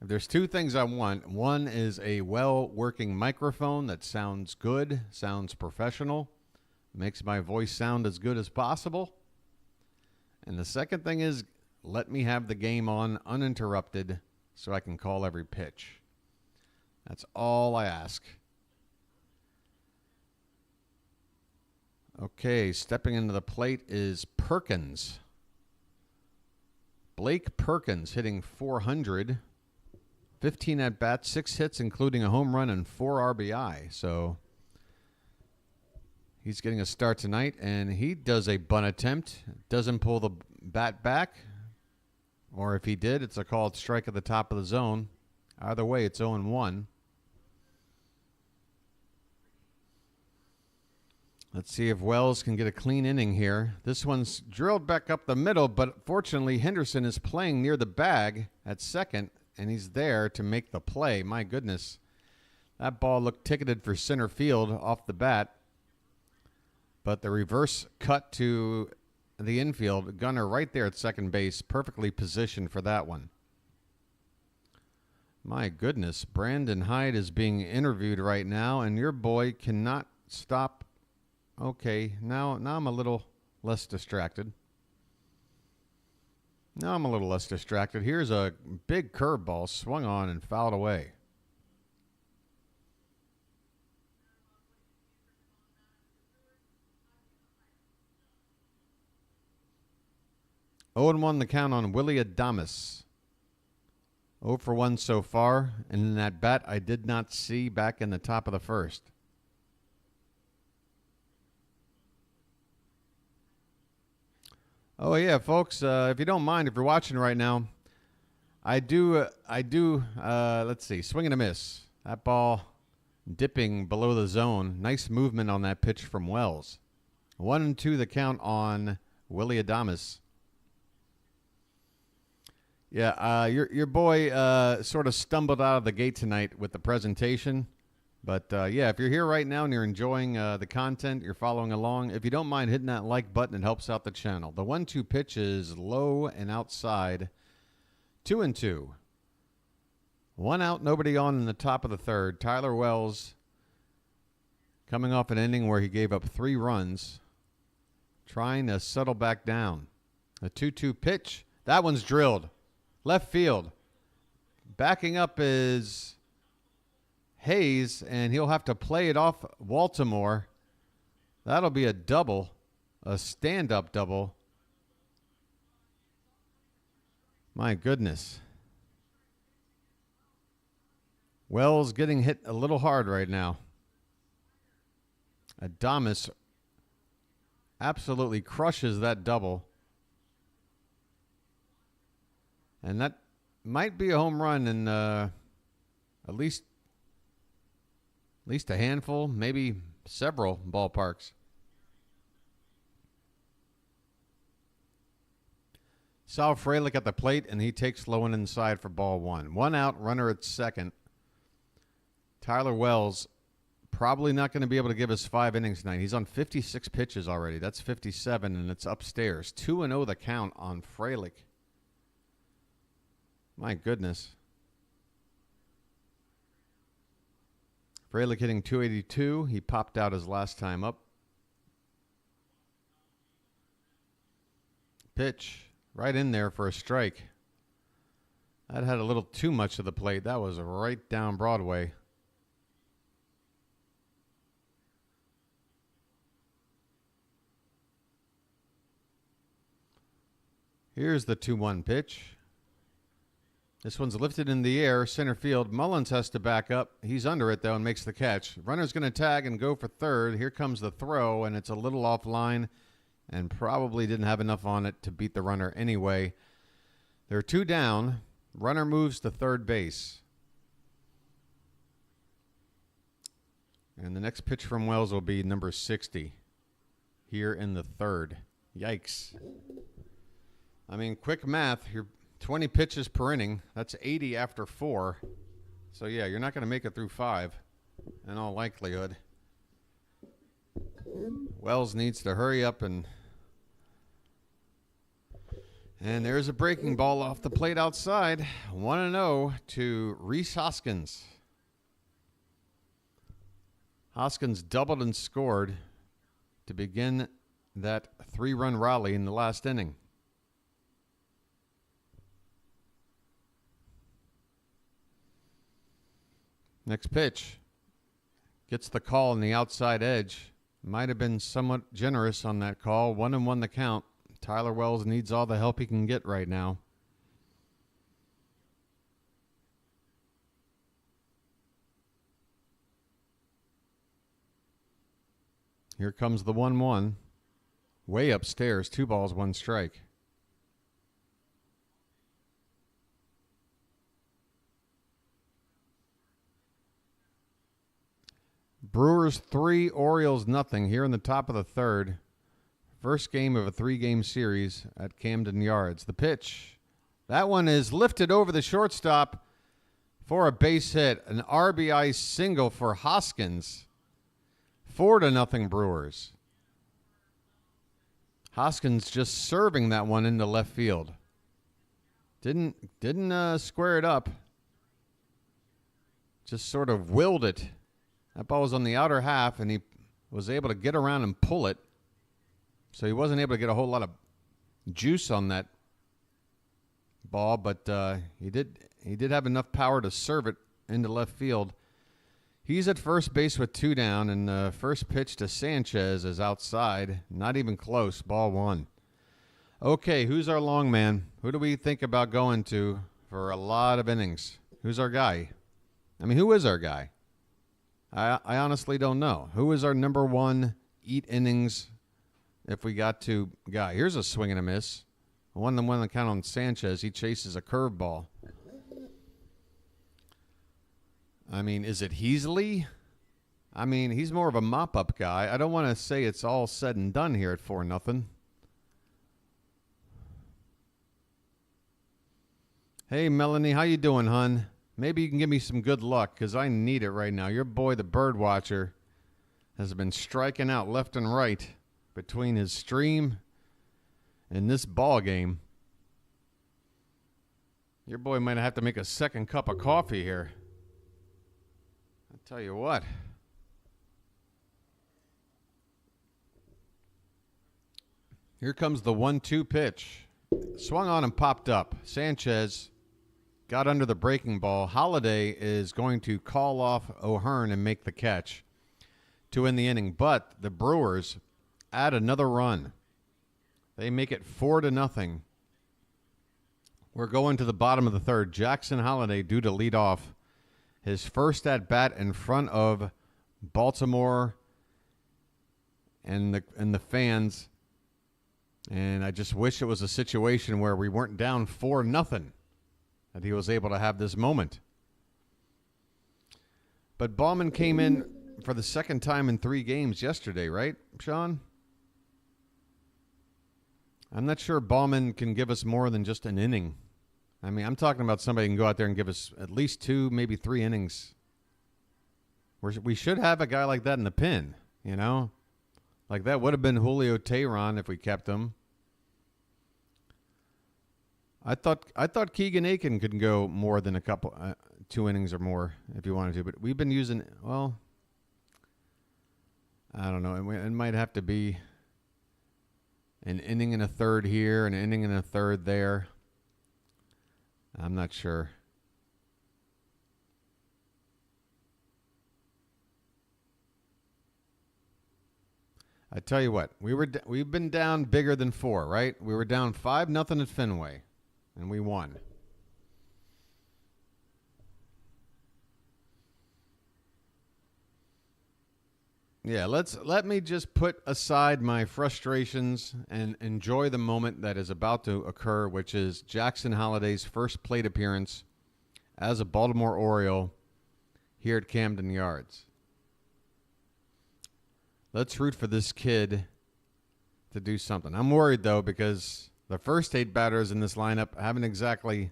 if there's 2 things I want, one is a well-working microphone that sounds good, sounds professional, makes my voice sound as good as possible. And the second thing is, let me have the game on uninterrupted so I can call every pitch. That's all I ask. Okay, stepping into the plate is Perkins. Blake Perkins hitting .400. 15 at-bats, 6 hits, including a home run and 4 RBI. So he's getting a start tonight, and he does a bunt attempt. Doesn't pull the bat back. Or if he did, it's a called strike at the top of the zone. Either way, it's 0-1. Let's see if Wells can get a clean inning here. This one's drilled back up the middle, but fortunately Henderson is playing near the bag at second, and he's there to make the play. My goodness. That ball looked ticketed for center field off the bat, but the reverse cut to the infield. Gunner right there at second base, perfectly positioned for that one. My goodness. Brandon Hyde is being interviewed right now, and your boy cannot stop. Okay, now I'm a little less distracted. Here's a big curveball swung on and fouled away. Oh and 1 the count on Willie Adames. 0 for 1 so far, and in that bat I did not see back in the top of the first. Oh yeah, folks, if you don't mind, if you're watching right now, I do, let's see, swing and a miss. That ball dipping below the zone. Nice movement on that pitch from Wells. 1-2 the count on Willie Adames. Yeah, your boy sort of stumbled out of the gate tonight with the presentation. But, yeah, if you're here right now and you're enjoying the content, you're following along, if you don't mind hitting that like button, it helps out the channel. The 1-2 pitch is low and outside. 2-2. 1 out, nobody on in the top of the third. Tyler Wells coming off an inning where he gave up 3 runs, trying to settle back down. The 2-2 pitch. That one's drilled. Left field. Backing up is Hayes, and he'll have to play it off Baltimore. That'll be a double, a stand-up double. My goodness. Wells getting hit a little hard right now. Adames absolutely crushes that double. And that might be a home run in at least a handful, maybe several ballparks. Sal Frelick at the plate, and he takes low and inside for ball one. 1 out, runner at second. Tyler Wells probably not going to be able to give us 5 innings tonight. He's on 56 pitches already. That's 57, and it's upstairs. 2-0 the count on Frelick. My goodness. Frelick hitting 282. He popped out his last time up. Pitch right in there for a strike. That had a little too much of the plate. That was right down Broadway. Here's the 2-1 pitch. This one's lifted in the air, center field. Mullins has to back up. He's under it, though, and makes the catch. Runner's going to tag and go for third. Here comes the throw, and it's a little offline and probably didn't have enough on it to beat the runner anyway. They're 2 down. Runner moves to third base. And the next pitch from Wells will be number 60 here in the third. Yikes. I mean, quick math. You're 20 pitches per inning. That's 80 after 4. So, yeah, you're not going to make it through 5 in all likelihood. Wells needs to hurry up and there's a breaking ball off the plate outside. 1-0 to Rhys Hoskins. Hoskins doubled and scored to begin that 3-run rally in the last inning. Next pitch. Gets the call on the outside edge. Might have been somewhat generous on that call. 1-1 the count. Tyler Wells needs all the help he can get right now. Here comes the 1-1. Way upstairs. 2 balls, 1 strike. Brewers 3, Orioles nothing here in the top of the third. First game of a 3-game series at Camden Yards. The pitch. That one is lifted over the shortstop for a base hit. An RBI single for Hoskins. 4-0 Brewers. Hoskins just serving that one into left field. Didn't square it up. Just sort of willed it. That ball was on the outer half, and he was able to get around and pull it. So he wasn't able to get a whole lot of juice on that ball, but he did have enough power to serve it into left field. He's at first base with 2 down, and the first pitch to Sanchez is outside. Not even close. Ball 1. Okay, who's our long man? Who do we think about going to for a lot of innings? Who's our guy? I mean, who is our guy? I honestly don't know. Who is our number 1 eat innings if we got to guy? Here's a swing and a miss. 1-1 the count on Sanchez. He chases a curveball. I mean, is it Heasley? I mean, he's more of a mop-up guy. I don't want to say it's all said and done here at 4-0. Hey, Melanie, how you doing, hon? Maybe you can give me some good luck, because I need it right now. Your boy, the Bird Watcher, has been striking out left and right between his stream and this ball game. Your boy might have to make a second cup of coffee here. I'll tell you what. Here comes the 1-2 pitch. Swung on and popped up. Sanchez got under the breaking ball. Holliday is going to call off O'Hearn and make the catch to end the inning. But the Brewers add another run. They make it 4-0. We're going to the bottom of the third. Jackson Holliday due to lead off his first at bat in front of Baltimore and the fans. And I just wish it was a situation where we weren't down 4-0, that he was able to have this moment. But Baumann came in for the second time in 3 games yesterday, right, Sean? I'm not sure Baumann can give us more than just an inning. I mean, I'm talking about somebody who can go out there and give us at least 2, maybe 3 innings. We should have a guy like that in the pen, you know? Like that would have been Julio Teheran if we kept him. I thought Keegan Aiken could go more than 2 innings or more if you wanted to, but we've been using, well, I don't know. It might have to be an inning and a third here, an inning and a third there. I'm not sure. I tell you what, we've been down bigger than 4, right? We were down 5-0 at Fenway, and we won. Yeah, let me just put aside my frustrations and enjoy the moment that is about to occur, which is Jackson Holliday's first plate appearance as a Baltimore Oriole here at Camden Yards. Let's root for this kid to do something. I'm worried, though, because the first 8 batters in this lineup haven't exactly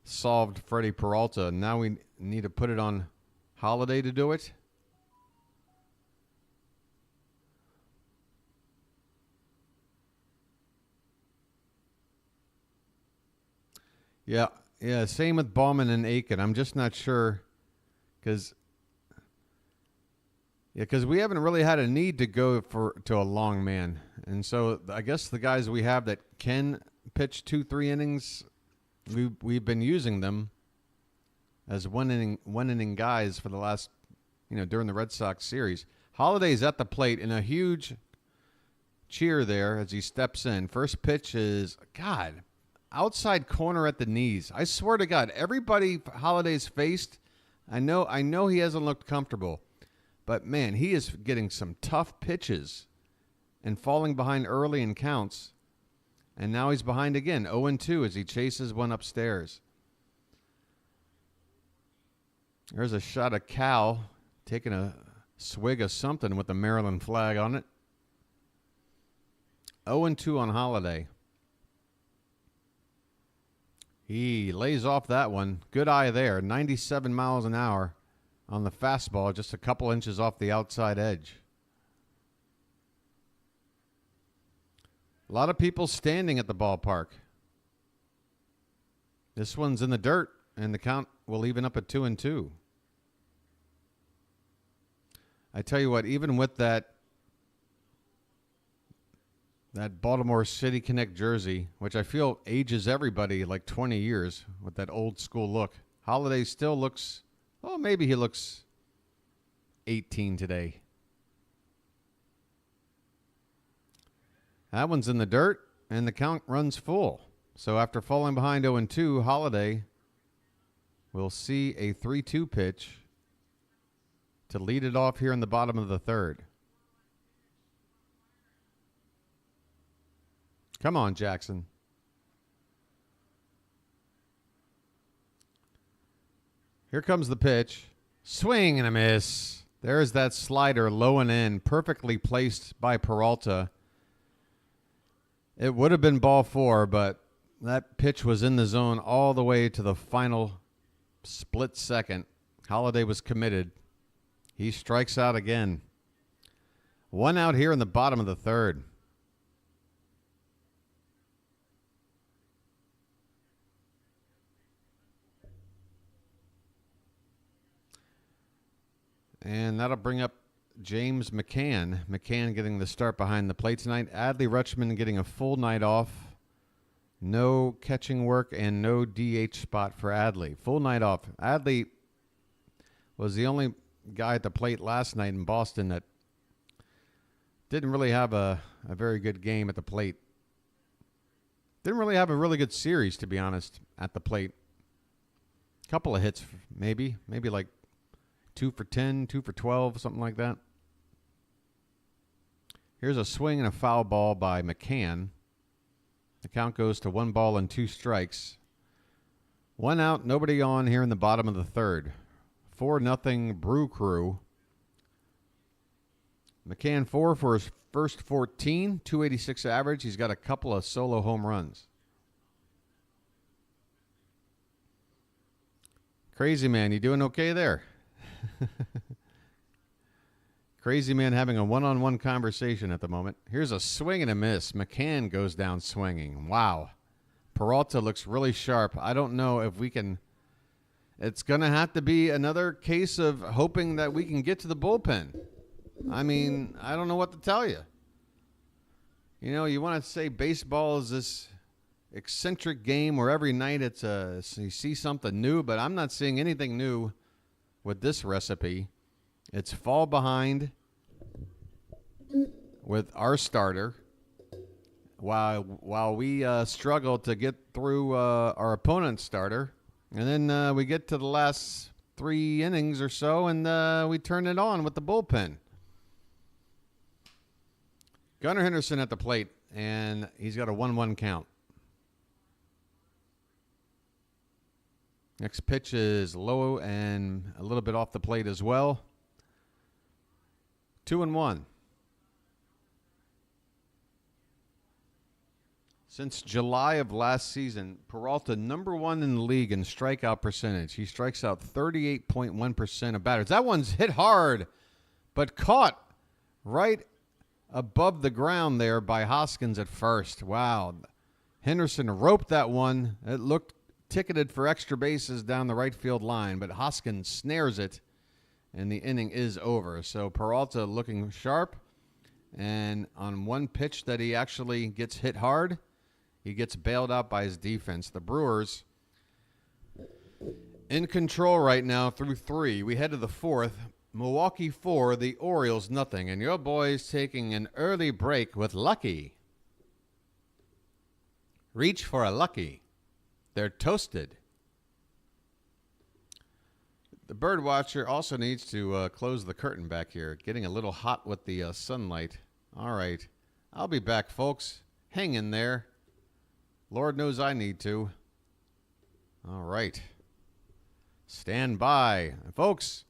solved Freddy Peralta. Now we need to put it on Holliday to do it. Yeah, same with Baumann and Aiken. I'm just not sure because we haven't really had a need to go to a long man. And so I guess the guys we have that can pitch 2-3 innings, we've been using them as one inning guys for the last, during the Red Sox series. Holliday's at the plate in a huge cheer there as he steps in. First pitch is, God, outside corner at the knees. I swear to God, everybody Holliday's faced, I know he hasn't looked comfortable, but man, he is getting some tough pitches and falling behind early in counts. And now he's behind again, 0-2 as he chases one upstairs. There's a shot of Cal taking a swig of something with the Maryland flag on it. 0-2 on Holliday. He lays off that one. Good eye there. 97 miles an hour on the fastball, just a couple inches off the outside edge. A lot of people standing at the ballpark. This one's in the dirt, and the count will even up at 2-2. I tell you what, even with that Baltimore City Connect jersey, which I feel ages everybody like 20 years with that old school look, Holliday still looks, maybe he looks 18 today. That one's in the dirt, and the count runs full. So after falling behind 0-2, Holliday will see a 3-2 pitch to lead it off here in the bottom of the third. Come on, Jackson. Here comes the pitch. Swing and a miss. There's that slider low and in, perfectly placed by Peralta. It would have been ball 4, but that pitch was in the zone all the way to the final split second. Holliday was committed. He strikes out again. 1 out here in the bottom of the third. And that'll bring up James McCann. McCann getting the start behind the plate tonight. Adley Rutschman getting a full night off No catching work and no DH spot for Adley. Full night off. Adley was the only guy at the plate last night in Boston that didn't really have a very good game at the plate. Didn't really have a really good series, to be honest, at the plate. Couple of hits, maybe like 2 for 10, 2 for 12, something like that. Here's a swing and a foul ball by McCann. The count goes to 1 ball and 2 strikes. 1 out, nobody on here in the bottom of the third. 4-0 Brew Crew. McCann 4 for his first 14, 286 average. He's got a couple of solo home runs. Crazy Man, you doing okay there? Crazy Man having a one-on-one conversation at the moment. Here's a swing and a miss. McCann goes down swinging. Wow. Peralta looks really sharp. I don't know if we can... It's going to have to be another case of hoping that we can get to the bullpen. I mean, I don't know what to tell you. You know, you want to say baseball is this eccentric game where every night you see something new, but I'm not seeing anything new with this recipe. It's fall behind with our starter while we struggle to get through our opponent's starter. And then we get to the last 3 innings or so, and we turn it on with the bullpen. Gunnar Henderson at the plate, and he's got a 1-1 count. Next pitch is low and a little bit off the plate as well. 2-1. Since July of last season, Peralta #1 in the league in strikeout percentage. He strikes out 38.1% of batters. That one's hit hard, but caught right above the ground there by Hoskins at first. Wow. Henderson roped that one. It looked ticketed for extra bases down the right field line, but Hoskins snares it, and the inning is over. So Peralta looking sharp, and on one pitch that he actually gets hit hard, he gets bailed out by his defense. The Brewers in control right now through 3. We head to the 4th. Milwaukee 4, the Orioles nothing, and your boys taking an early break with Lucky. Reach for a Lucky. They're toasted. The bird watcher also needs to close the curtain back here. Getting a little hot with the sunlight. All right. I'll be back, folks. Hang in there. Lord knows I need to. All right. Stand by. And folks,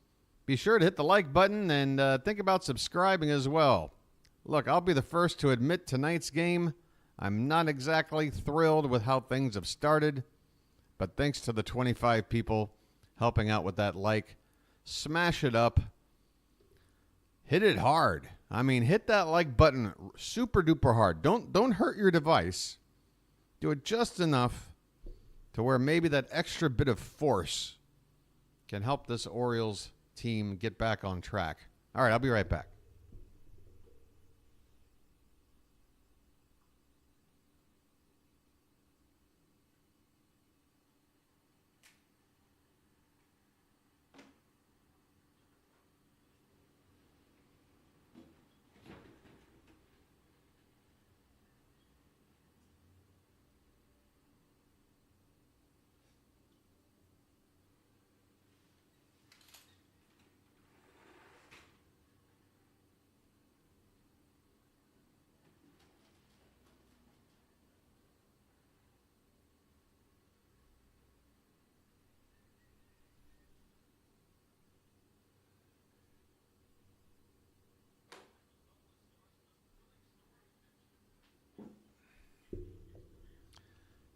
be sure to hit the like button and think about subscribing as well. Look, I'll be the first to admit tonight's game, I'm not exactly thrilled with how things have started, but thanks to the 25 people helping out with that like, smash it up. Hit it hard. I mean, hit that like button super duper hard. Don't hurt your device. Do it just enough to where maybe that extra bit of force can help this Orioles team get back on track. All right, I'll be right back.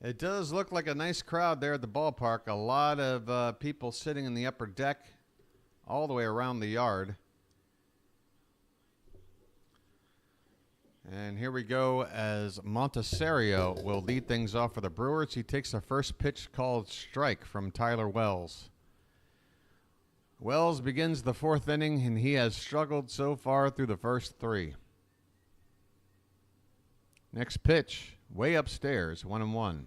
It does look like a nice crowd there at the ballpark. A lot of people sitting in the upper deck all the way around the yard. And here we go as Montessario will lead things off for the Brewers. He takes the first pitch called strike from Tyler Wells. Wells begins the 4th inning, and he has struggled so far through the first 3. Next pitch, way upstairs, 1-1.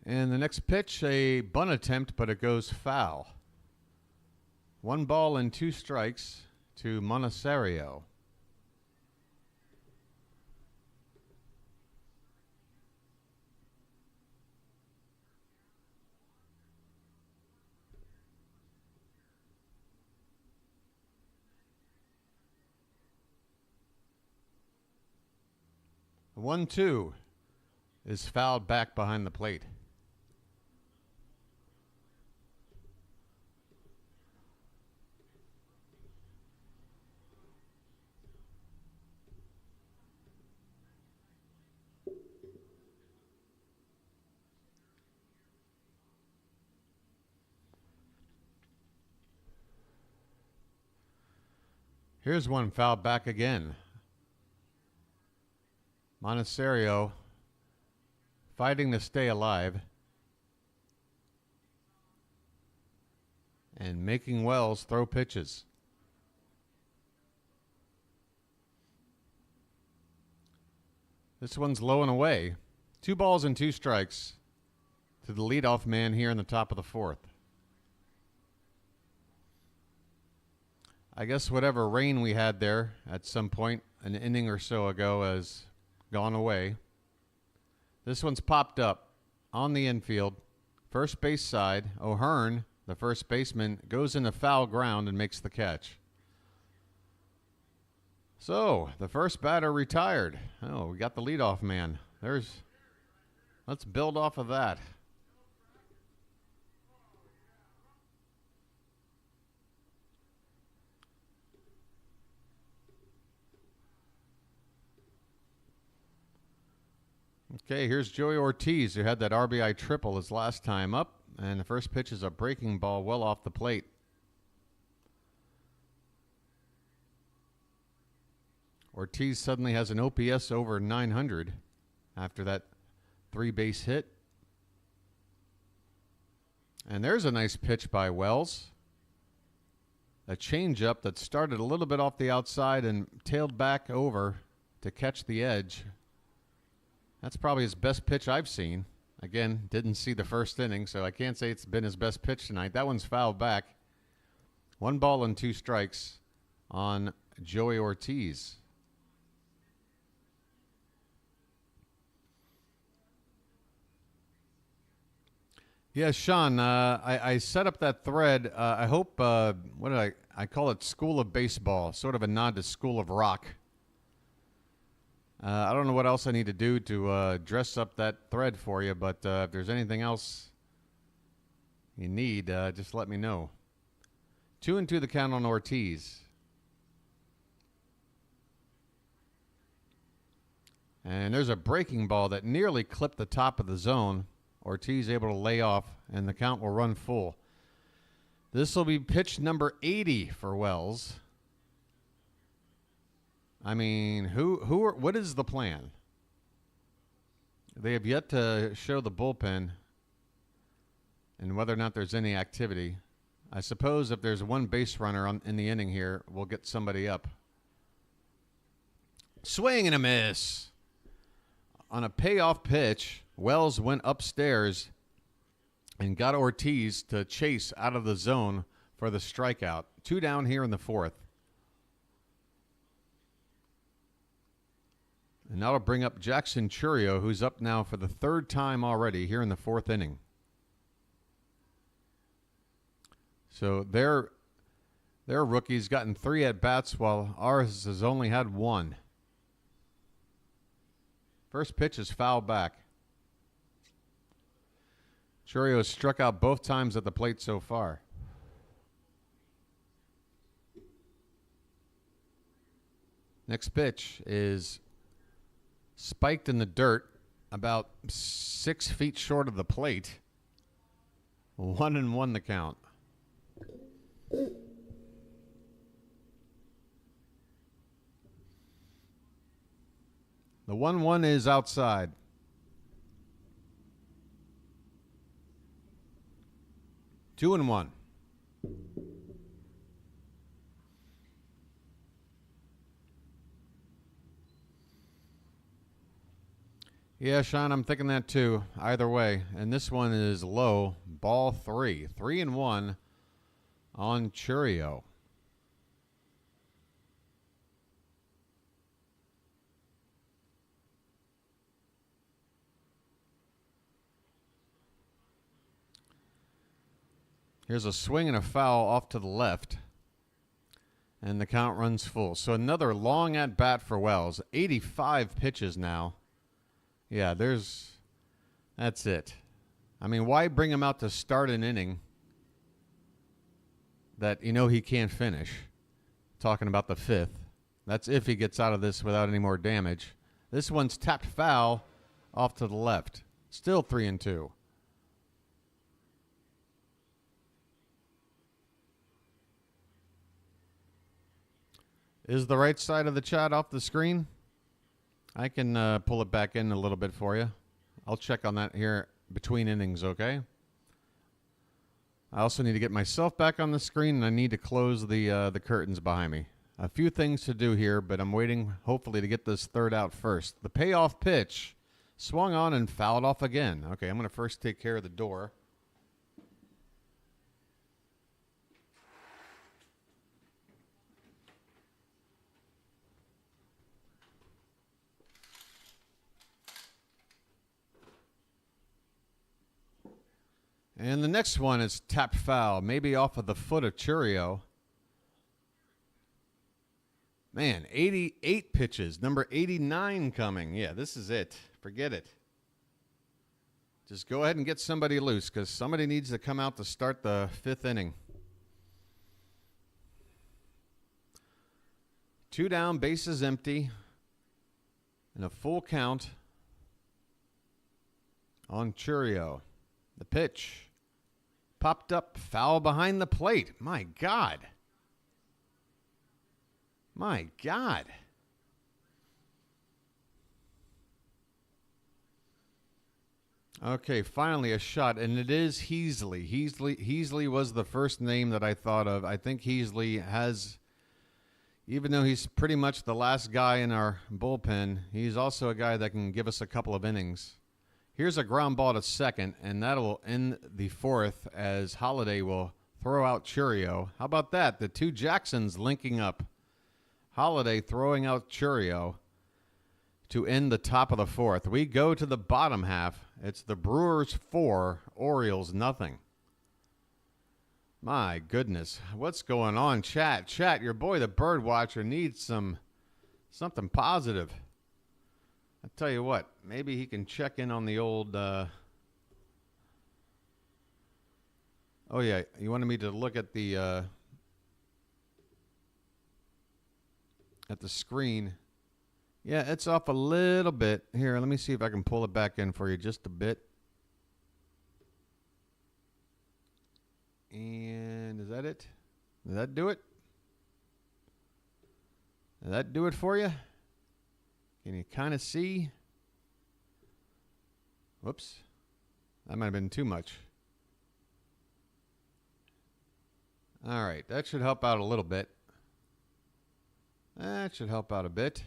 And the next pitch, a bunt attempt, but it goes foul. 1 ball and 2 strikes to Mooooo. The 1-2 is fouled back behind the plate. Here's one fouled back again. Mooooo fighting to stay alive and making Wells throw pitches. This one's low and away. 2 balls and 2 strikes to the leadoff man here in the top of the 4th. I guess whatever rain we had there at some point an inning or so ago has gone away. This one's popped up on the infield. First base side. O'Hearn, the first baseman, goes into foul ground and makes the catch. So, the first batter retired. Oh, we got the leadoff man. Let's build off of that. Okay, here's Joey Ortiz, who had that RBI triple his last time up. And the first pitch is a breaking ball well off the plate. Ortiz suddenly has an OPS over 900 after that 3-base hit. And there's a nice pitch by Wells. A changeup that started a little bit off the outside and tailed back over to catch the edge. That's probably his best pitch I've seen. Again, didn't see the first inning, so I can't say it's been his best pitch tonight. That one's fouled back. 1 ball and 2 strikes on Joey Ortiz. Yeah, Sean, I set up that thread. I hope, what did I call it? School of Baseball, sort of a nod to School of Rock. I don't know what else I need to do to dress up that thread for you, but if there's anything else you need, just let me know. 2-2 the count on Ortiz. And there's a breaking ball that nearly clipped the top of the zone. Ortiz able to lay off, and the count will run full. This will be pitch number 80 for Wells. I mean, what is the plan? They have yet to show the bullpen and whether or not there's any activity. I suppose if there's one base runner in the inning here, we'll get somebody up. Swing and a miss. On a payoff pitch, Wells went upstairs and got Ortiz to chase out of the zone for the strikeout. 2 down here in the 4th. And that'll bring up Jackson Chourio, who's up now for the 3rd time already here in the 4th inning. So their rookie's gotten 3 at-bats while ours has only had 1. First pitch is fouled back. Chourio has struck out both times at the plate so far. Next pitch is spiked in the dirt about 6 feet short of the plate. 1-1 the count. The 1-1 is outside. Two and one. Yeah, Sean, I'm thinking that too. Either way. And this one is low. Ball 3. 3-1 on Chourio. Here's a swing and a foul off to the left. And the count runs full. So another long at bat for Wells. 85 pitches now. Yeah, that's it. I mean, why bring him out to start an inning that you know he can't finish? Talking about the 5th. That's if he gets out of this without any more damage. This one's tapped foul off to the left. Still 3-2. Is the right side of the chat off the screen? I can pull it back in a little bit for you. I'll check on that here between innings, okay? I also need to get myself back on the screen, and I need to close the curtains behind me. A few things to do here, but I'm waiting, hopefully, to get this third out first. The payoff pitch swung on and fouled off again. Okay, I'm going to first take care of the door. And the next one is tapped foul, maybe off of the foot of Chourio. Man, 88 pitches. Number 89 coming. Yeah, this is it. Forget it. Just go ahead and get somebody loose because somebody needs to come out to start the 5th inning. 2 down, bases empty, and a full count on Chourio. The pitch. Popped up, foul behind the plate. My God. My God. Okay, finally a shot, and it is Heasley. Heasley was the first name that I thought of. I think Heasley has, even though he's pretty much the last guy in our bullpen, he's also a guy that can give us a couple of innings. Here's a ground ball to second, and that will end the 4th as Holliday will throw out Chourio. How about that? The two Jacksons linking up. Holliday throwing out Chourio to end the top of the 4th. We go to the bottom half. It's the Brewers 4, Orioles nothing. My goodness. What's going on, chat? Chat, your boy the Bird Watcher needs something positive. I tell you what, maybe he can check in on the old. Oh yeah, you wanted me to look at the screen. Yeah, it's off a little bit. Here, let me see if I can pull it back in for you just a bit. And is that it? Did that do it? Did that do it for you? Can you kind of see? Whoops. That might have been too much. All right. That should help out a little bit. That should help out a bit.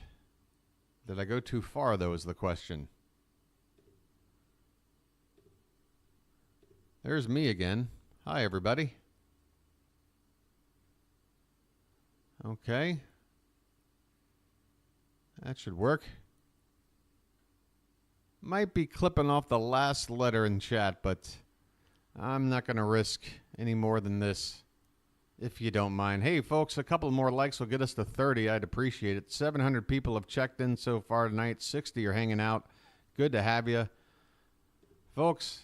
Did I go too far, though, is the question. There's me again. Hi, everybody. Okay. That should work. Might be clipping off the last letter in chat, but I'm not going to risk any more than this, if you don't mind. Hey, folks, a couple more likes will get us to 30. I'd appreciate it. 700 people have checked in so far tonight. 60 are hanging out. Good to have you. Folks,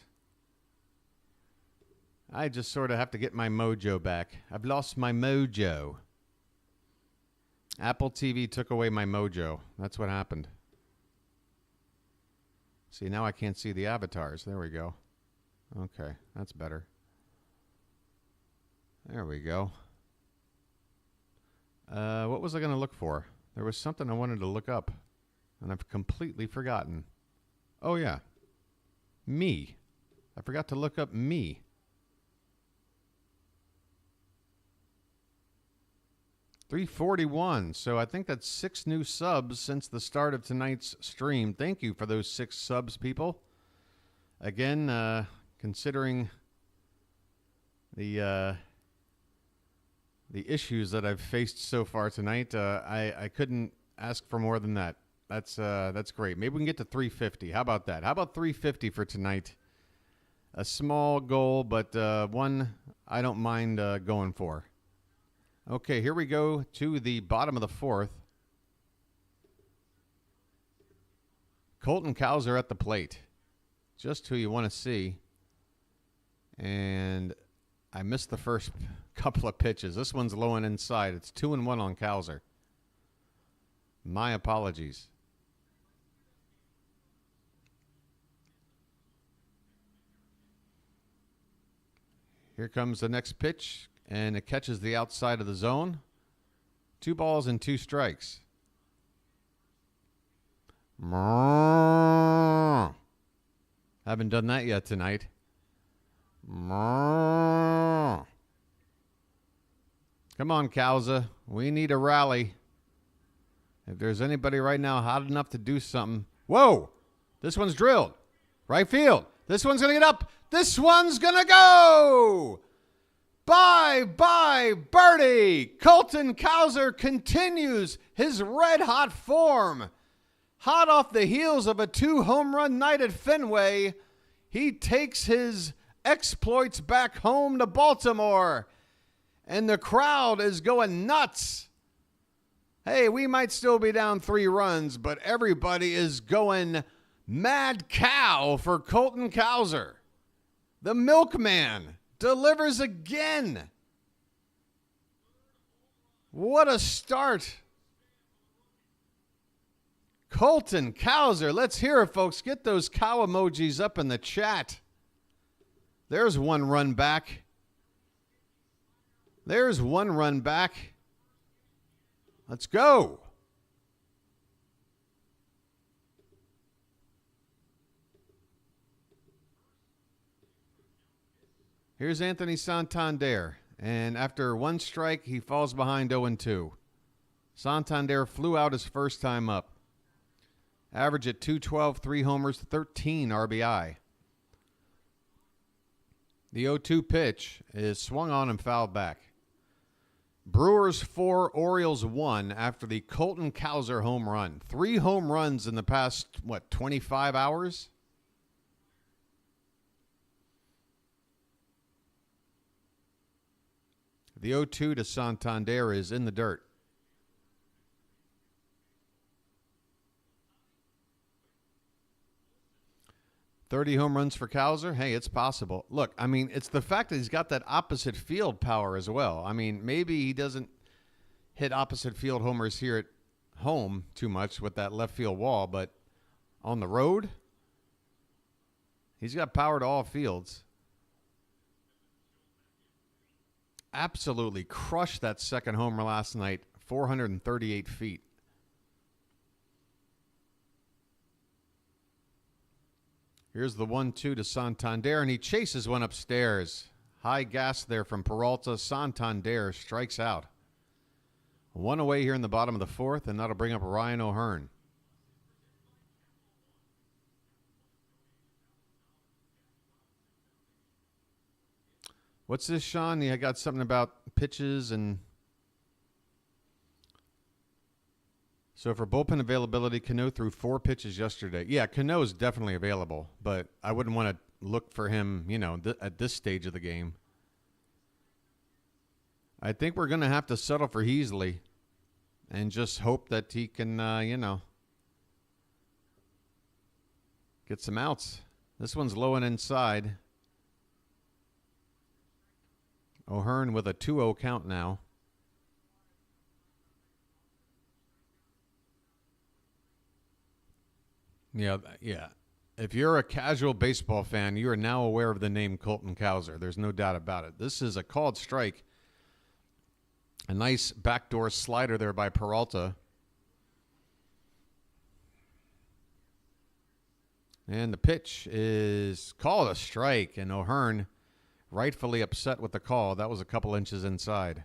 I just sort of have to get my mojo back. I've lost my mojo. Apple TV took away my mojo. That's what happened. See, now I can't see the avatars. There we go. Okay, that's better. There we go. What was I going to look for? There was something I wanted to look up, and I've completely forgotten. Oh, yeah. Me. I forgot to look up me. 341. So I think that's 6 new subs since the start of tonight's stream. Thank you for those 6 subs, people. Again, considering the issues that I've faced so far tonight, I couldn't ask for more than that. That's great. Maybe we can get to 350. How about that? How about 350 for tonight? A small goal, but one I don't mind going for. Okay, here we go to the bottom of the 4th. Colton Cowser at the plate. Just who you want to see. And I missed the first couple of pitches. This one's low and inside. It's 2-1 on Cowser. My apologies. Here comes the next pitch, and it catches the outside of the zone. 2 balls and 2 strikes. Haven't done that yet tonight. Come on, Cowser. We need a rally. If there's anybody right now hot enough to do something. Whoa! This one's drilled. Right field. This one's going to get up. This one's going to go. Bye-bye, birdie. Colton Cowser continues his red-hot form. Hot off the heels of a 2-home-run night at Fenway, he takes his exploits back home to Baltimore. And the crowd is going nuts. Hey, we might still be down 3 runs, but everybody is going mad cow for Colton Cowser. The milkman delivers again. What a start. Colton Cowser. Let's hear it, folks. Get those cow emojis up in the chat. There's 1 run back. There's 1 run back. Let's go. Here's Anthony Santander, and after 1 strike, he falls behind 0-2. Santander flew out his first time up. Average at .212, 3 homers, 13 RBI. The 0-2 pitch is swung on and fouled back. Brewers 4, Orioles 1 after the Colton Cowser home run. 3 home runs in the past, 25 hours? The 0-2 to Santander is in the dirt. $30 home runs for Cowser? Hey, it's possible. Look, I mean, it's the fact that he's got that opposite field power as well. I mean, maybe he doesn't hit opposite field homers here at home too much with that left field wall, but on the road, he's got power to all fields. Absolutely crushed that second homer last night, 438 feet. Here's the 1-2 to Santander, and he chases one upstairs. High gas there from Peralta. Santander strikes out. 1 away here in the bottom of the 4th, and that'll bring up Ryan O'Hearn. What's this, Sean? I got something about pitches and... So for bullpen availability, Cano threw 4 pitches yesterday. Yeah, Cano is definitely available, but I wouldn't want to look for him, at this stage of the game. I think we're going to have to settle for Heasley and just hope that he can, get some outs. This one's low and inside. O'Hearn with a 2-0 count now. Yeah. If you're a casual baseball fan, you are now aware of the name Colton Cowser. There's no doubt about it. This is a called strike. A nice backdoor slider there by Peralta. And the pitch is called a strike, and O'Hearn rightfully upset with the call. That was a couple inches inside.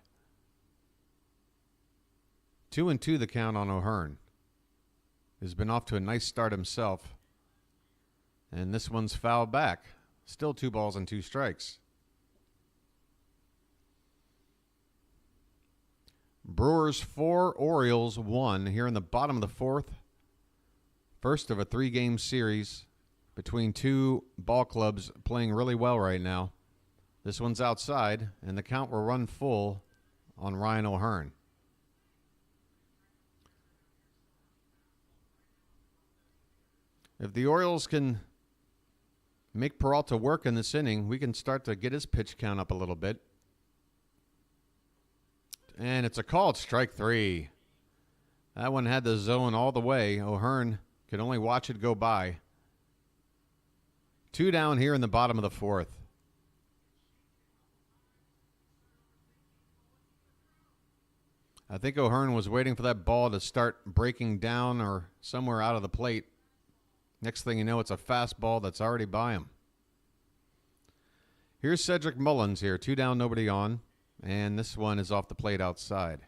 2-2 the count on O'Hearn. He's been off to a nice start himself. And this one's fouled back. Still 2 balls and 2 strikes. Brewers 4, Orioles 1 here in the bottom of the 4th. First of a 3-game series between 2 ball clubs playing really well right now. This one's outside, and the count will run full on Ryan O'Hearn. If the Orioles can make Peralta work in this inning, we can start to get his pitch count up a little bit. And it's a called strike 3. That one had the zone all the way. O'Hearn could only watch it go by. 2 down here in the bottom of the 4th. I think O'Hearn was waiting for that ball to start breaking down or somewhere out of the plate. Next thing you know, it's a fastball that's already by him. Here's Cedric Mullins here. 2 down, nobody on. And this one is off the plate outside.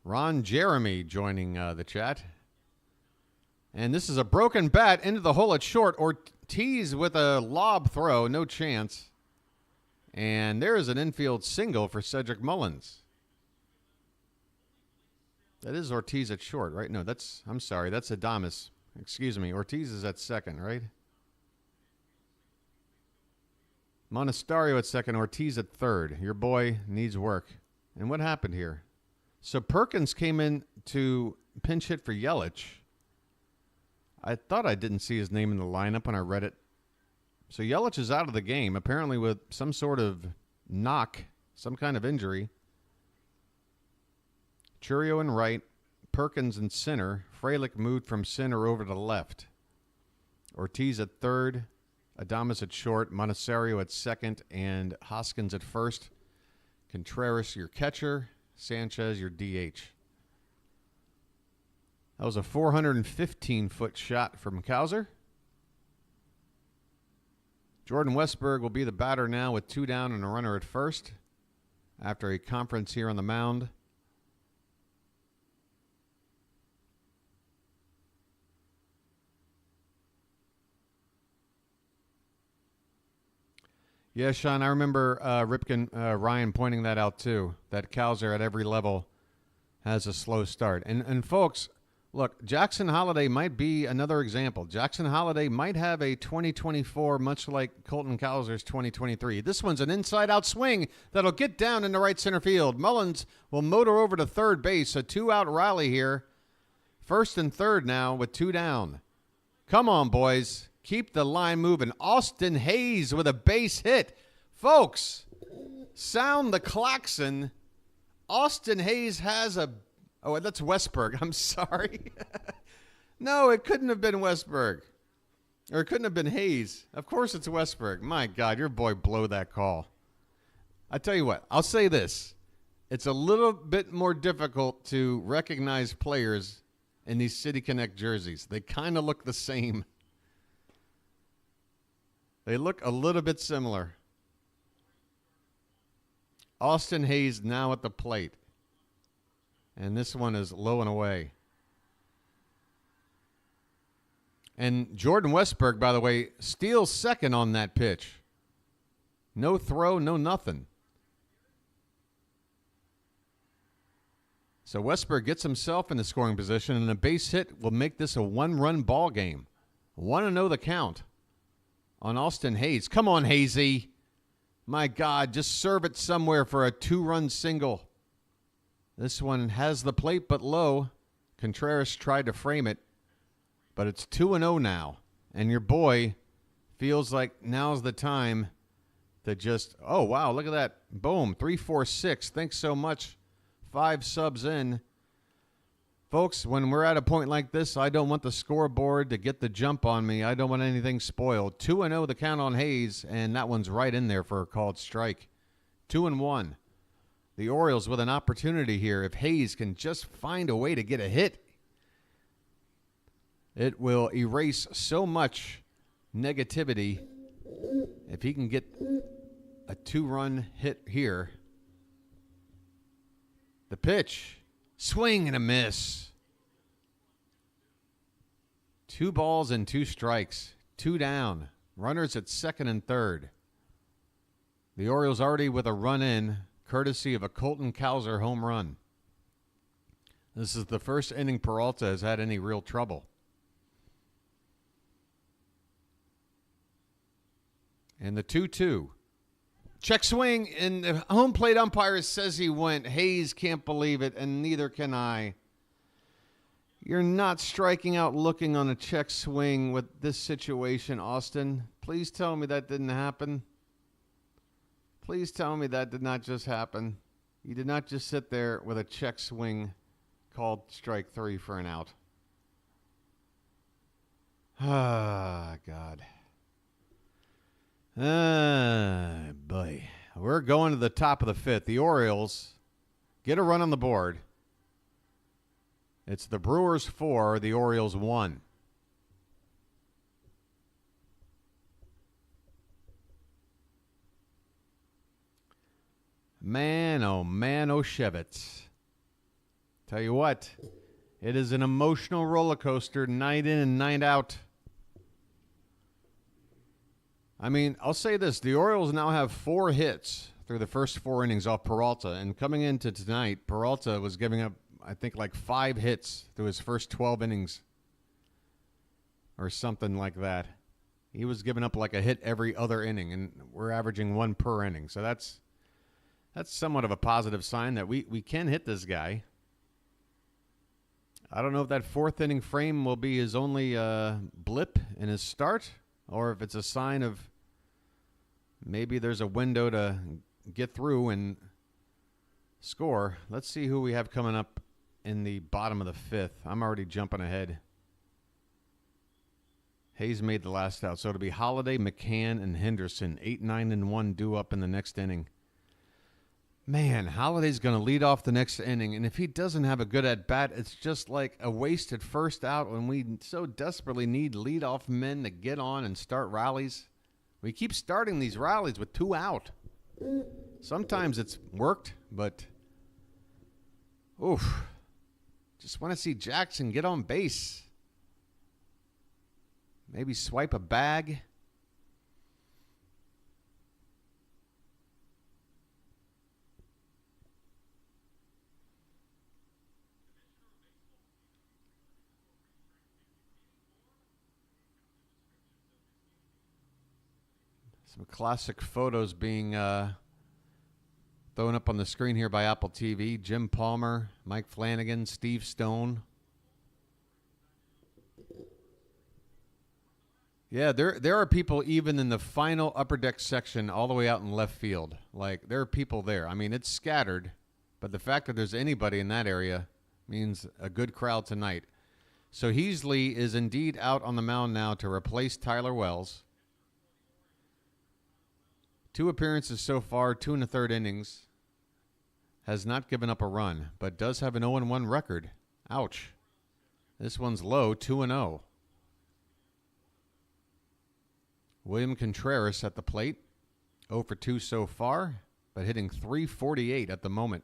Ron Jeremy joining the chat. And this is a broken bat into the hole at short. Ortiz with a lob throw. No chance. And there is an infield single for Cedric Mullins. That is Ortiz at short, right? No, I'm sorry. That's Adames. Excuse me. Ortiz is at second, right? Monasterio at second. Ortiz at third. Your boy needs work. And what happened here? So Perkins came in to pinch hit for Yelich. I thought I didn't see his name in the lineup when I read it. So Yelich is out of the game, apparently with some sort of knock, some kind of injury. Chourio in right, Perkins in center. Frelick moved from center over to left. Ortiz at third, Adames at short, Monasterio at second, and Hoskins at first. Contreras, your catcher. Sanchez, your DH. That was a 415-foot shot from Cowser. Jordan Westburg will be the batter now with 2 down and a runner at first after a conference here on the mound. Yeah, Sean, I remember Ryan pointing that out too, that Cowser at every level has a slow start. And folks, look, Jackson Holliday might be another example. Jackson Holliday might have a 2024 much like Colton Cowser's 2023. This one's an inside-out swing that'll get down into right center field. Mullins will motor over to third base, a 2-out rally here. First and third now with 2 down. Come on, boys. Keep the line moving. Austin Hayes with a base hit. Folks, sound the klaxon. Austin Hayes has a... Oh, that's Westburg. I'm sorry. No, it couldn't have been Westburg. Or it couldn't have been Hayes. Of course it's Westburg. My God, your boy blew that call. I tell you what, I'll say this. It's a little bit more difficult to recognize players in these City Connect jerseys. They kind of look the same. They look a little bit similar. Austin Hayes now at the plate. And this one is low and away. And Jordan Westburg, by the way, steals second on that pitch. No throw, no nothing. So Westburg gets himself in the scoring position, and a base hit will make this a 1-run ball game. 1-0 the count on Austin Hayes. Come on, Hazy. My God, just serve it somewhere for a 2-run single. This one has the plate but low. Contreras tried to frame it, but it's 2-0 now. And your boy feels like now's the time to just, oh, wow, look at that. Boom, 3-4-6. Thanks so much. 5 subs in. Folks, when we're at a point like this, I don't want the scoreboard to get the jump on me. I don't want anything spoiled. 2-0 the count on Hayes, and that one's right in there for a called strike. 2-1. The Orioles with an opportunity here. If Hayes can just find a way to get a hit, it will erase so much negativity If he can get a 2-run hit here. The pitch. Swing and a miss. 2 balls and 2 strikes. 2 down. Runners at second and third. The Orioles already with a run in, courtesy of a Colton Cowser home run. This is the first inning Peralta has had any real trouble. And the 2-2. Check swing, and the home plate umpire says he went. Hayes can't believe it, and neither can I. You're not striking out looking on a check swing with this situation, Austin. Please tell me that didn't happen. Please tell me that did not just happen. You did not just sit there with a check swing called strike 3 for an out. Ah, God. Boy. We're going to the top of the 5th. The Orioles get a run on the board. It's the Brewers 4, the Orioles 1. Man, oh Shevitz. Tell you what, it is an emotional roller coaster night in and night out. I mean, I'll say this. The Orioles now have 4 hits through the first 4 innings off Peralta. And coming into tonight, Peralta was giving up, I think, like 5 hits through his first 12 innings or something like that. He was giving up like a hit every other inning, and we're averaging 1 per inning. So that's somewhat of a positive sign that we can hit this guy. I don't know if that 4th inning frame will be his only blip in his start, or if it's a sign of maybe there's a window to get through and score. Let's see who we have coming up in the bottom of the 5th. I'm already jumping ahead. Hayes made the last out, so it'll be Holliday, McCann, and Henderson. 8, 9, and 1 due up in the next inning. Man, Holliday's going to lead off the next inning, and if he doesn't have a good at-bat, it's just like a wasted first out when we so desperately need leadoff men to get on and start rallies. We keep starting these rallies with 2 out. Sometimes it's worked, but oof. Just want to see Jackson get on base. Maybe swipe a bag. Some classic photos being thrown up on the screen here by Apple TV. Jim Palmer, Mike Flanagan, Steve Stone. Yeah, there are people even in the final upper deck section all the way out in left field. Like, there are people there. I mean, it's scattered, but the fact that there's anybody in that area means a good crowd tonight. So Heasley is indeed out on the mound now to replace Tyler Wells. 2 appearances so far, 2 1/3 innings. Has not given up a run, but does have an 0-1 record. Ouch. This one's low, 2-0. William Contreras at the plate. 0 for 2 so far, but hitting .348 at the moment.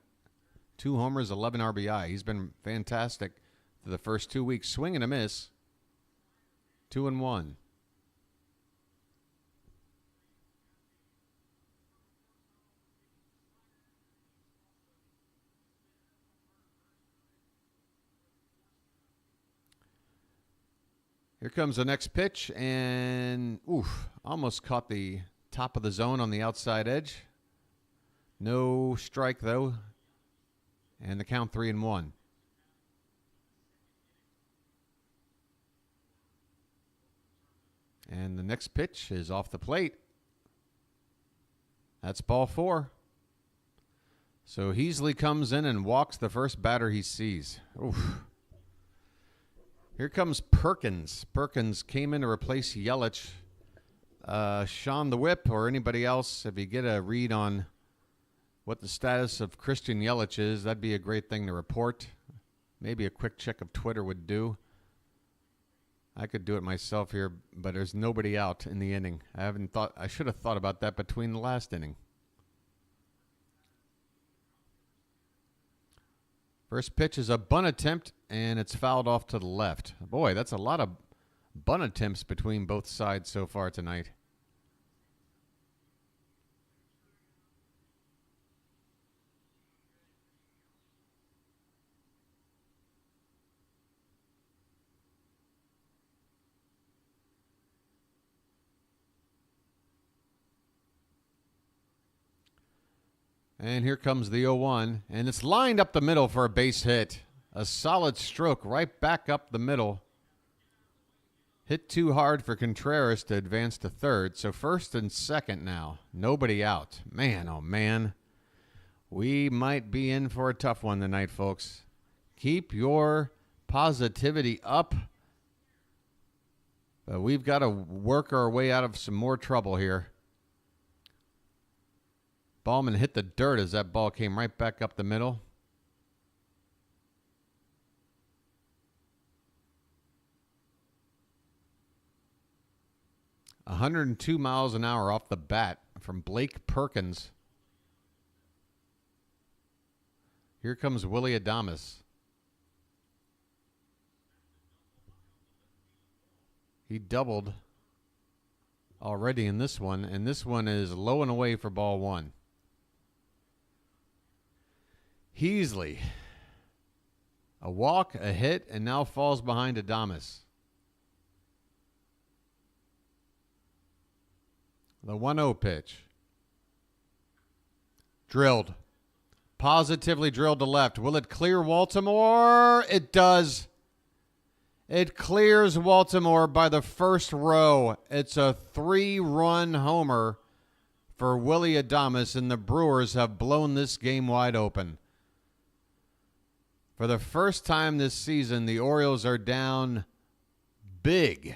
2 homers, 11 RBI. He's been fantastic for the first 2 weeks. Swing and a miss. 2-1. Here comes the next pitch, and almost caught the top of the zone on the outside edge. No strike, though, and the count 3-1. And the next pitch is off the plate. That's ball 4. So Heasley comes in and walks the first batter he sees. Oof. Here comes Perkins. Perkins came in to replace Yelich. Sean the Whip or anybody else, if you get a read on what the status of Christian Yelich is, that'd be a great thing to report. Maybe a quick check of Twitter would do. I could do it myself here, but there's nobody out in the inning. I should have thought about that between the last inning. First pitch is a bunt attempt, and it's fouled off to the left. Boy, that's a lot of bunt attempts between both sides so far tonight. And here comes the 0-1, and it's lined up the middle for a base hit. A solid stroke right back up the middle. Hit too hard for Contreras to advance to third, so first and second now. Nobody out. Man, oh man. We might be in for a tough one tonight, folks. Keep your positivity up. But we've got to work our way out of some more trouble here. Ballman hit the dirt as that ball came right back up the middle. "102 miles an hour off the bat from Blake Perkins. Here comes Willy Adames. He doubled already in this one, and this one is low and away for ball one. Heasley, a walk, a hit, and now falls behind Adames. The 1-0 pitch. Drilled. Positively drilled to left. Will it clear Baltimore? It does. It clears Baltimore by the first row. It's a 3-run homer for Willy Adames, and the Brewers have blown this game wide open. For the first time this season, the Orioles are down big.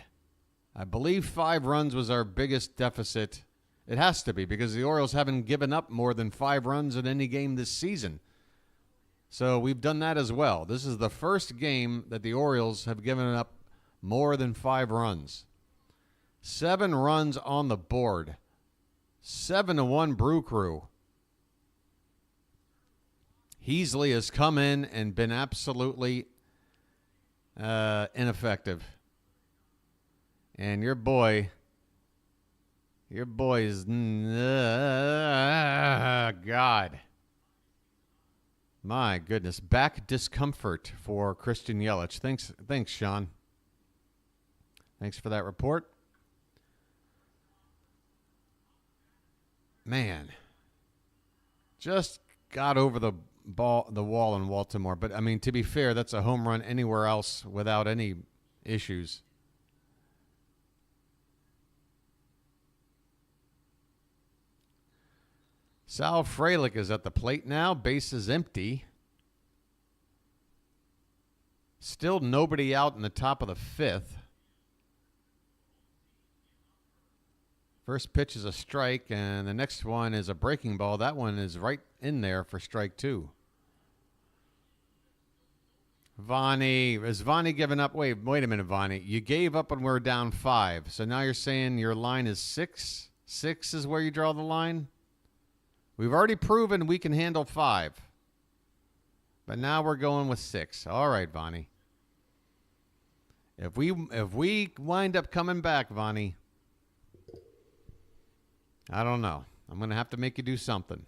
I believe 5 runs was our biggest deficit. It has to be because the Orioles haven't given up more than 5 runs in any game this season. So we've done that as well. This is the first game that the Orioles have given up more than 5 runs. 7 runs on the board. 7-1 Brew Crew. Heasley has come in and been absolutely ineffective. And your boy is, God. My goodness. Back discomfort for Christian Yelich. Thanks, Sean. Thanks for that report. Man. Just got over the wall in Baltimore. But, I mean, to be fair, that's a home run anywhere else without any issues. Sal Frelick is at the plate now. Base is empty. Still nobody out in the top of the 5th. First pitch is a strike, and the next one is a breaking ball. That one is right in there for strike 2. Vonnie. Is Vonnie giving up? Wait a minute, Vonnie. You gave up when we were down 5. So now you're saying your line is 6? 6 is where you draw the line? We've already proven we can handle 5. But now we're going with 6. All right, Vonnie. If we wind up coming back, Vonnie, I don't know. I'm going to have to make you do something.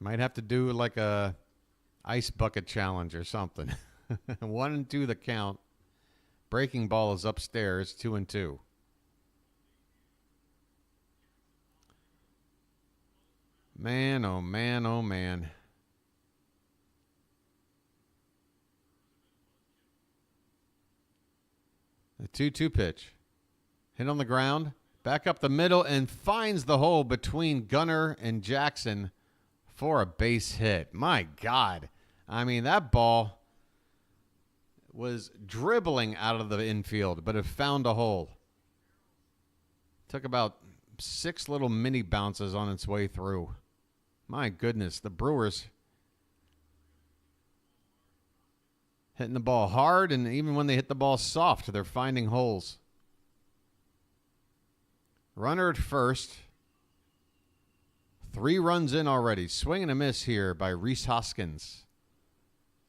Might have to do like a ice bucket challenge or something. 1-2 the count. Breaking ball is upstairs, 2-2. Man, oh man, oh man. The 2-2 pitch. Hit on the ground. Back up the middle and finds the hole between Gunnar and Jackson for a base hit. My God. I mean, that ball was dribbling out of the infield, but it found a hole. Took about 6 little mini bounces on its way through. My goodness, the Brewers. Hitting the ball hard, and even when they hit the ball soft, they're finding holes. Runner at first. 3 runs in already. Swing and a miss here by Rhys Hoskins.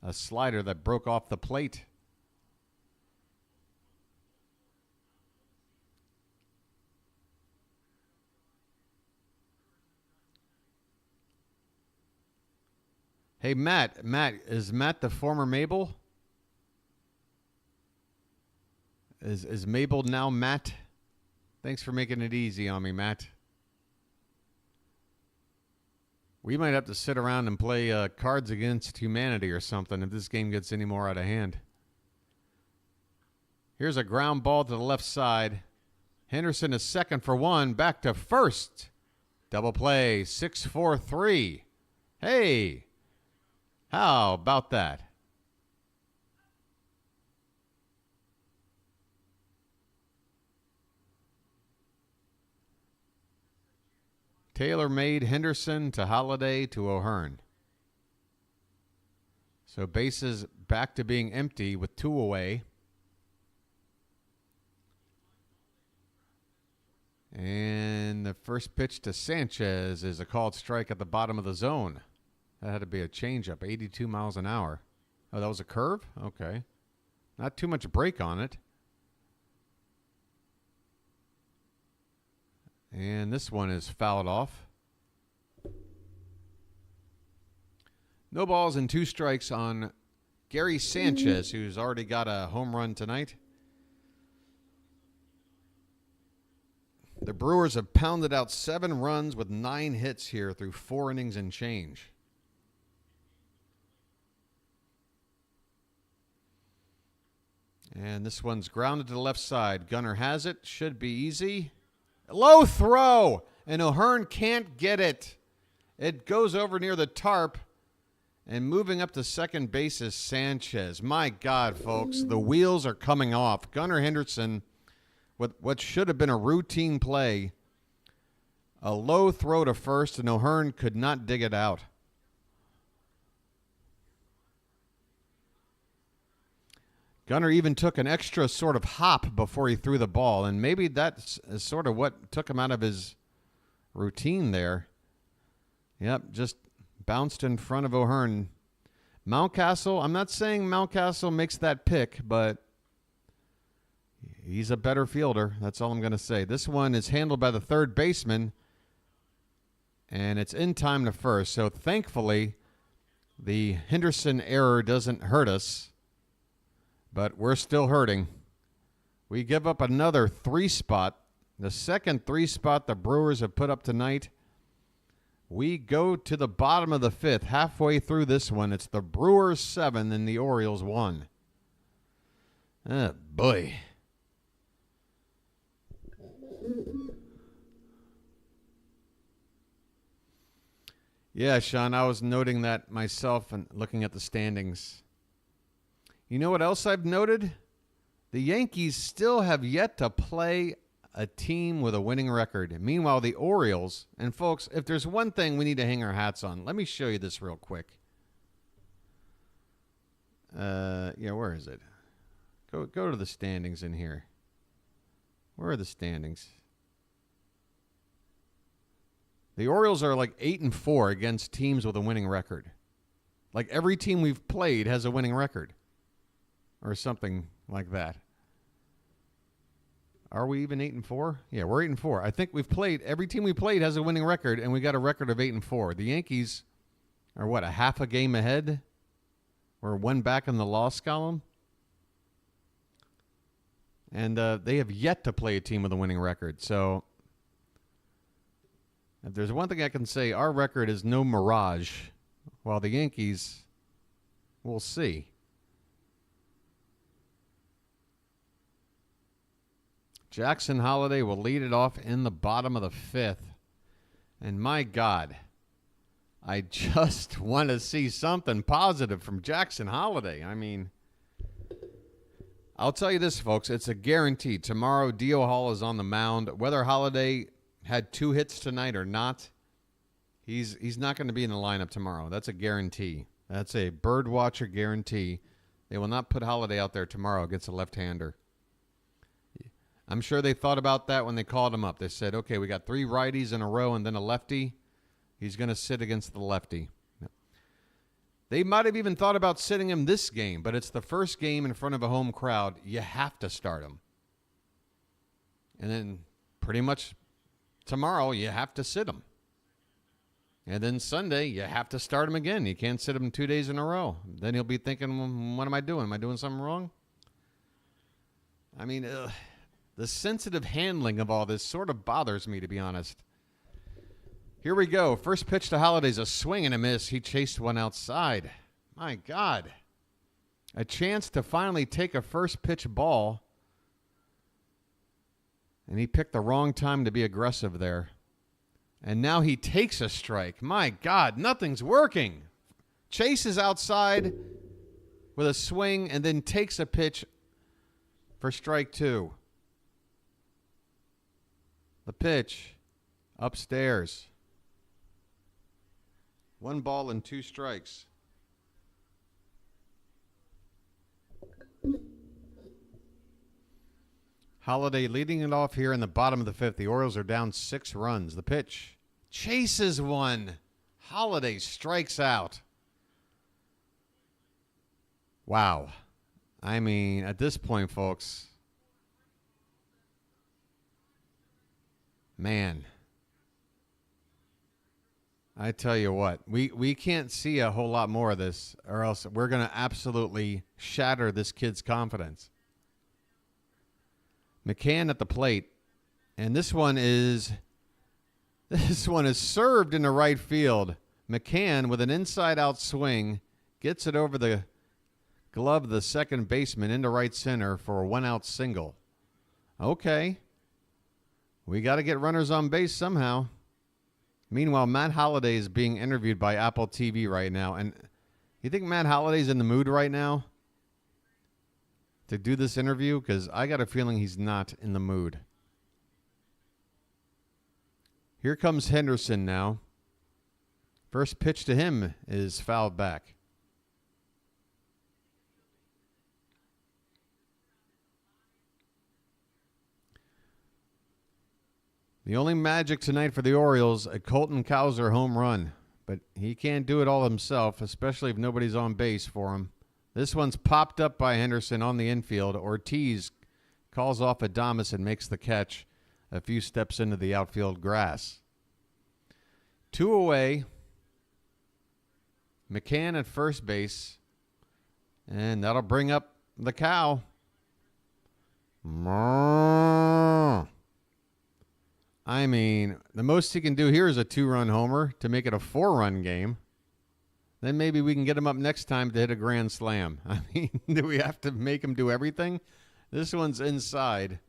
A slider that broke off the plate. Hey, Matt. Is Matt the former Mabel? Is Mabel now Matt? Thanks for making it easy on me, Matt. We might have to sit around and play Cards Against Humanity or something if this game gets any more out of hand. Here's a ground ball to the left side. Henderson is second for 1. Back to first. Double play. 6-4-3. Hey. How about that? Taylor made Henderson to Holliday to O'Hearn. So bases back to being empty with 2 away. And the first pitch to Sanchez is a called strike at the bottom of the zone. That had to be a changeup, 82 miles an hour. Oh, that was a curve? Okay. Not too much break on it. And this one is fouled off. No balls and 2 strikes on Gary Sanchez, who's already got a home run tonight. The Brewers have pounded out 7 runs with 9 hits here through 4 innings and change. And this one's grounded to the left side. Gunnar has it. Should be easy. Low throw, and O'Hearn can't get it. It goes over near the tarp, and moving up to second base is Sanchez. My God, folks, the wheels are coming off. Gunnar Henderson, with what should have been a routine play, a low throw to first, and O'Hearn could not dig it out. Gunnar even took an extra sort of hop before he threw the ball, and maybe that's sort of what took him out of his routine there. Yep, just bounced in front of O'Hearn. Mountcastle, I'm not saying Mountcastle makes that pick, but he's a better fielder. That's all I'm going to say. This one is handled by the third baseman, and it's in time to first. So thankfully, the Henderson error doesn't hurt us. But we're still hurting. We give up another 3 spot. The second 3 spot the Brewers have put up tonight. We go to the bottom of the 5th. Halfway through this one, it's the Brewers 7 and the Orioles 1. Oh, boy. Yeah, Sean, I was noting that myself and looking at the standings. You know what else I've noted? The Yankees still have yet to play a team with a winning record. Meanwhile, the Orioles, and folks, if there's one thing we need to hang our hats on, let me show you this real quick. Where is it? Go to the standings in here. Where are the standings? The Orioles are like 8-4 against teams with a winning record. Like every team we've played has a winning record. Or something like that. Are we even 8-4? Yeah, we're 8-4. I think we've played, every team we played has a winning record, and we got a record of 8-4. The Yankees are what, a half a game ahead? We're 1 back in the loss column. And they have yet to play a team with a winning record. So if there's one thing I can say, our record is no mirage. While the Yankees, we'll see. Jackson Holliday will lead it off in the bottom of the 5th. And my God, I just want to see something positive from Jackson Holliday. I mean, I'll tell you this, folks. It's a guarantee. Tomorrow, Dio Hall is on the mound. Whether Holliday had 2 hits tonight or not, he's not going to be in the lineup tomorrow. That's a guarantee. That's a birdwatcher guarantee. They will not put Holliday out there tomorrow against a left-hander. I'm sure they thought about that when they called him up. They said, okay, we got 3 righties in a row and then a lefty. He's going to sit against the lefty. They might have even thought about sitting him this game, but it's the first game in front of a home crowd. You have to start him. And then pretty much tomorrow, you have to sit him. And then Sunday, you have to start him again. You can't sit him 2 days in a row. Then he'll be thinking, well, what am I doing? Am I doing something wrong? I mean, the sensitive handling of all this sort of bothers me, to be honest. Here we go. First pitch to Holliday's a swing and a miss. He chased one outside. My God. A chance to finally take a first pitch ball. And he picked the wrong time to be aggressive there. And now he takes a strike. My God, nothing's working. Chases outside with a swing and then takes a pitch for strike 2. The pitch upstairs. 1 ball and 2 strikes. Holliday leading it off here in the bottom of the 5th. The Orioles are down 6 runs. The pitch chases one. Holliday strikes out. Wow. I mean, at this point, folks, man, I tell you what, we can't see a whole lot more of this, or else we're going to absolutely shatter this kid's confidence. McCann at the plate, and this one is served into right field. McCann with an inside-out swing gets it over the glove of the second baseman into right center for a 1-out single. Okay. We got to get runners on base somehow. Meanwhile, Matt Holliday is being interviewed by Apple TV right now. And you think Matt Holliday's in the mood right now to do this interview? Because I got a feeling he's not in the mood. Here comes Henderson now. First pitch to him is fouled back. The only magic tonight for the Orioles, a Colton Cowser home run. But he can't do it all himself, especially if nobody's on base for him. This one's popped up by Henderson on the infield. Ortiz calls off Adames and makes the catch a few steps into the outfield grass. 2 away. McCann at first base. And that'll bring up the cow. I mean, the most he can do here is a 2-run homer to make it a 4-run game. Then maybe we can get him up next time to hit a grand slam. I mean, do we have to make him do everything? This one's inside.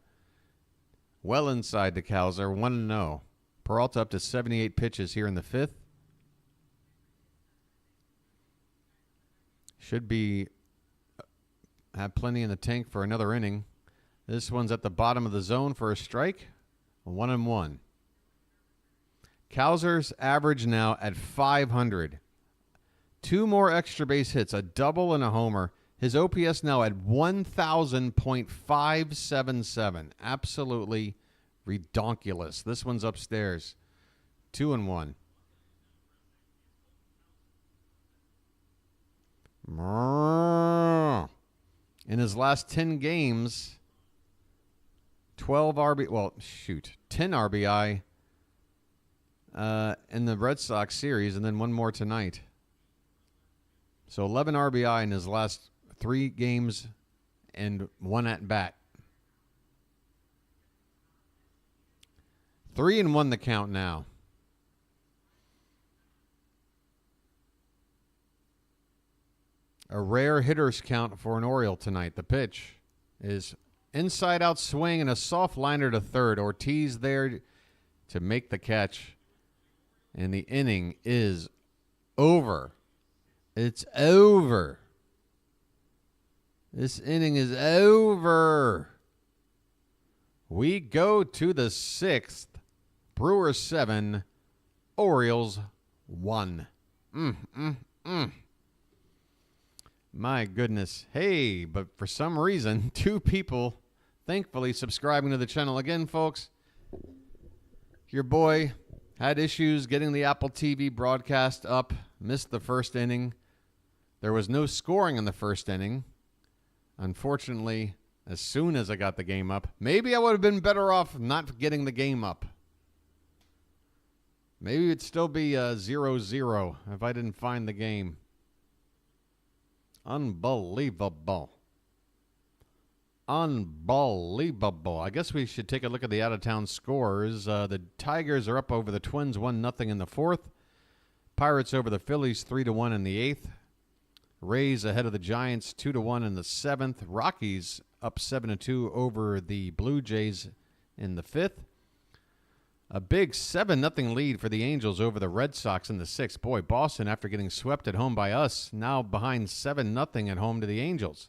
Well inside to Cowser, 1-0. Peralta up to 78 pitches here in the 5th. Should have plenty in the tank for another inning. This one's at the bottom of the zone for a strike. 1-1. Cowser's average now at 500. 2 more extra base hits, a double and a homer. His OPS now at 1,000.577. Absolutely redonkulous. This one's upstairs. 2-1. In his last 10 games, 10 RBI in the Red Sox series, and then 1 more tonight. So 11 RBI in his last 3 games and 1 at bat. 3-1 the count now. A rare hitter's count for an Oriole tonight. The pitch is inside out swing and a soft liner to third. Ortiz there to make the catch. And the inning is over. It's over. This inning is over. We go to the 6th. Brewers 7, Orioles 1. My goodness. Hey, but for some reason, 2 people thankfully subscribing to the channel. Again, folks, your boy had issues getting the Apple TV broadcast up, missed the first inning. There was no scoring in the first inning. Unfortunately, as soon as I got the game up, maybe I would have been better off not getting the game up. Maybe it'd still be 0-0 if I didn't find the game. Unbelievable. Unbelievable. I guess we should take a look at the out-of-town scores. The Tigers are up over the Twins 1-0 in the 4th. Pirates over the Phillies 3-1 in the 8th. Rays ahead of the Giants 2-1 in the 7th. Rockies up 7-2 over the Blue Jays in the 5th. A big 7-0 lead for the Angels over the Red Sox in the 6th. Boy, Boston, after getting swept at home by us, now behind 7-0 at home to the Angels.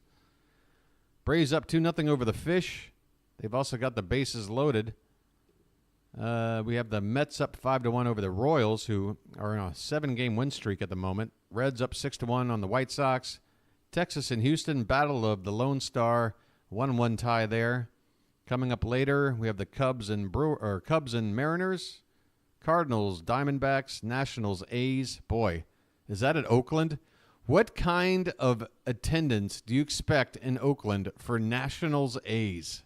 Braves up 2-0 over the Fish. They've also got the bases loaded. We have the Mets up 5-1 over the Royals, who are on a 7-game win streak at the moment. Reds up 6-1 on the White Sox. Texas and Houston, battle of the Lone Star, 1-1 tie there. Coming up later, we have the Cubs and Mariners, Cardinals, Diamondbacks, Nationals, A's. Boy, is that at Oakland? What kind of attendance do you expect in Oakland for Nationals A's?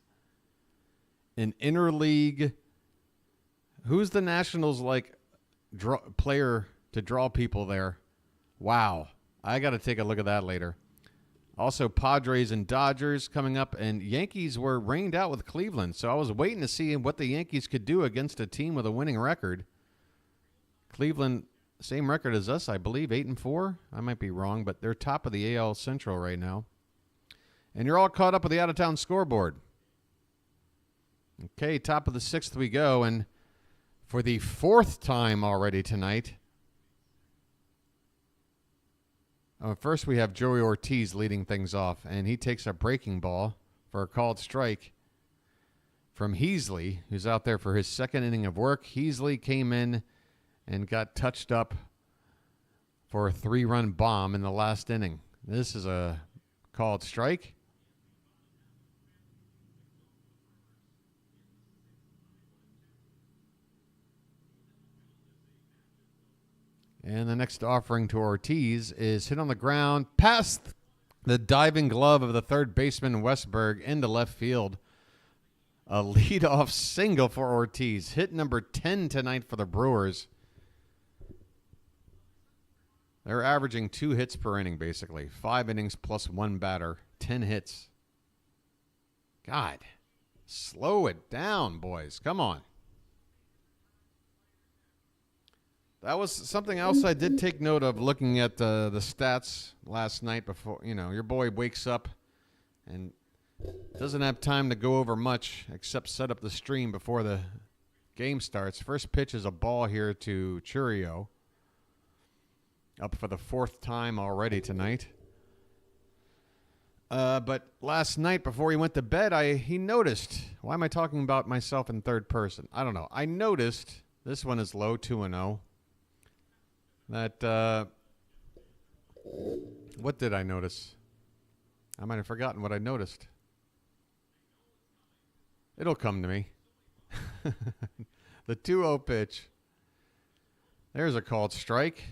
An interleague. Who's the Nationals player to draw people there? Wow. I got to take a look at that later. Also, Padres and Dodgers coming up, and Yankees were rained out with Cleveland, so I was waiting to see what the Yankees could do against a team with a winning record. Cleveland, same record as us, I believe, 8-4. I might be wrong, but they're top of the AL Central right now. And you're all caught up with the out-of-town scoreboard. Okay, top of the 6th we go, and for the 4th time already tonight, first, we have Joey Ortiz leading things off, and he takes a breaking ball for a called strike from Heasley, who's out there for his 2nd inning of work. Heasley came in and got touched up for a 3-run bomb in the last inning. This is a called strike. And the next offering to Ortiz is hit on the ground past the diving glove of the third baseman Westberg into left field. A leadoff single for Ortiz. Hit number 10 tonight for the Brewers. They're averaging 2 hits per inning, basically. 5 innings plus 1 batter. 10 hits. God, slow it down, boys. Come on. That was something else I did take note of looking at the stats last night before, your boy wakes up and doesn't have time to go over much except set up the stream before the game starts. First pitch is a ball here to Chourio. Up for the 4th time already tonight. But last night before he went to bed, he noticed. Why am I talking about myself in third person? I don't know. I noticed, this one is low, 2-0. That, what did I notice? I might have forgotten what I noticed. It'll come to me. The 2-0 pitch. There's a called strike.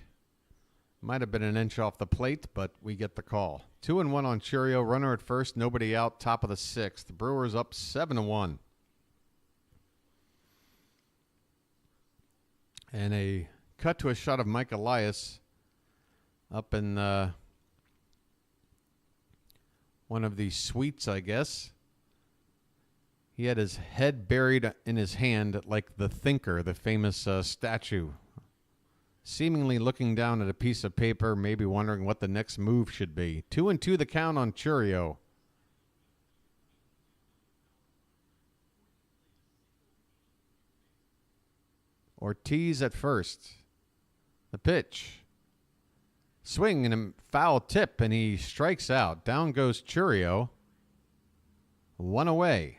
Might have been an inch off the plate, but we get the call. 2-1 on Chourio. Runner at first. Nobody out. Top of the 6th. The Brewers up 7-1. And a cut to a shot of Mike Elias up in one of the suites, I guess. He had his head buried in his hand like the Thinker, the famous statue, seemingly looking down at a piece of paper, maybe wondering what the next move should be. 2-2 the count on Chourio. Ortiz at first. The pitch. Swing and a foul tip, and he strikes out. Down goes Chourio. 1 away.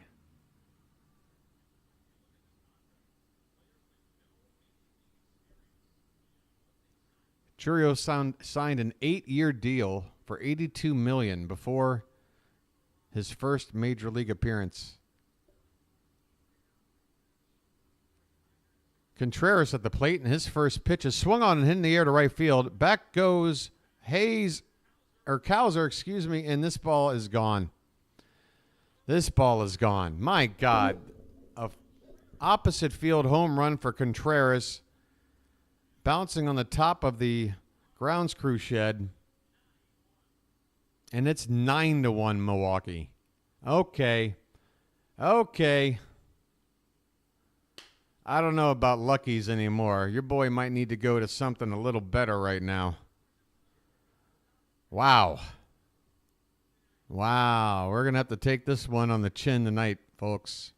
Chourio signed an 8-year deal for $82 million before his first major league appearance. Contreras at the plate, and his first pitch is swung on and hit in the air to right field. Back goes Cowser, and this ball is gone. This ball is gone. My God. A opposite field home run for Contreras, bouncing on the top of the grounds crew shed. And it's 9-1 Milwaukee. Okay. I don't know about Luckies anymore. Your boy might need to go to something a little better right now. Wow. We're going to have to take this one on the chin tonight, folks.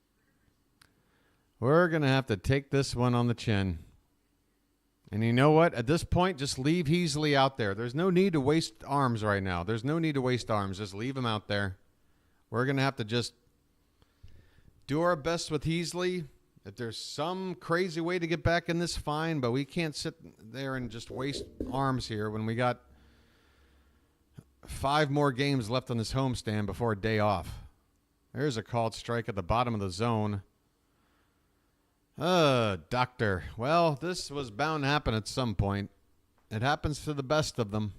We're going to have to take this one on the chin. And you know what? At this point, just leave Heasley out there. There's no need to waste arms right now. Just leave him out there. We're going to have to just do our best with Heasley. If there's some crazy way to get back in this, fine. But we can't sit there and just waste arms here when we got 5 more games left on this homestand before a day off. There's a called strike at the bottom of the zone. Doctor. Well, this was bound to happen at some point. It happens to the best of them.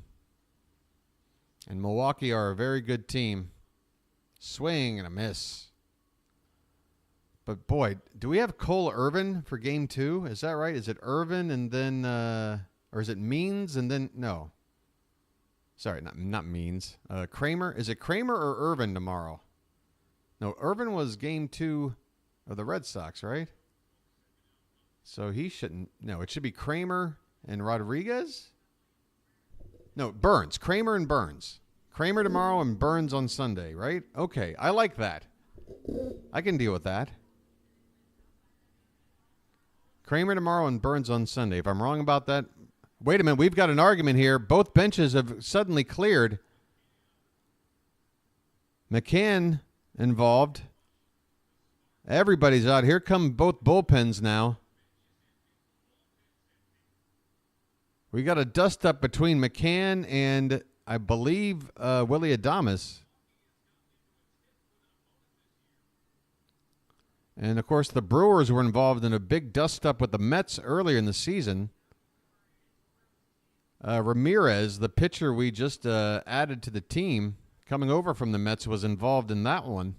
And Milwaukee are a very good team. Swing and a miss. But, boy, do we have Cole Irvin for Game 2? Is that right? Is it Irvin and then or is it Means and then – no. Sorry, not Means. Kramer. Is it Kramer or Irvin tomorrow? No, Irvin was Game 2 of the Red Sox, right? So he shouldn't. No, it should be Kramer and Rodriguez. No, Burnes. Kramer and Burnes. Kramer tomorrow and Burnes on Sunday, right? Okay, I like that. I can deal with that. Kramer tomorrow and Burnes on Sunday. If I'm wrong about that, wait a minute. We've got an argument here. Both benches have suddenly cleared. McCann involved. Everybody's out. Here come both bullpens now. We got a dust-up between McCann and, I believe, Willy Adames. And, of course, the Brewers were involved in a big dust-up with the Mets earlier in the season. Ramirez, the pitcher we just added to the team, coming over from the Mets, was involved in that one.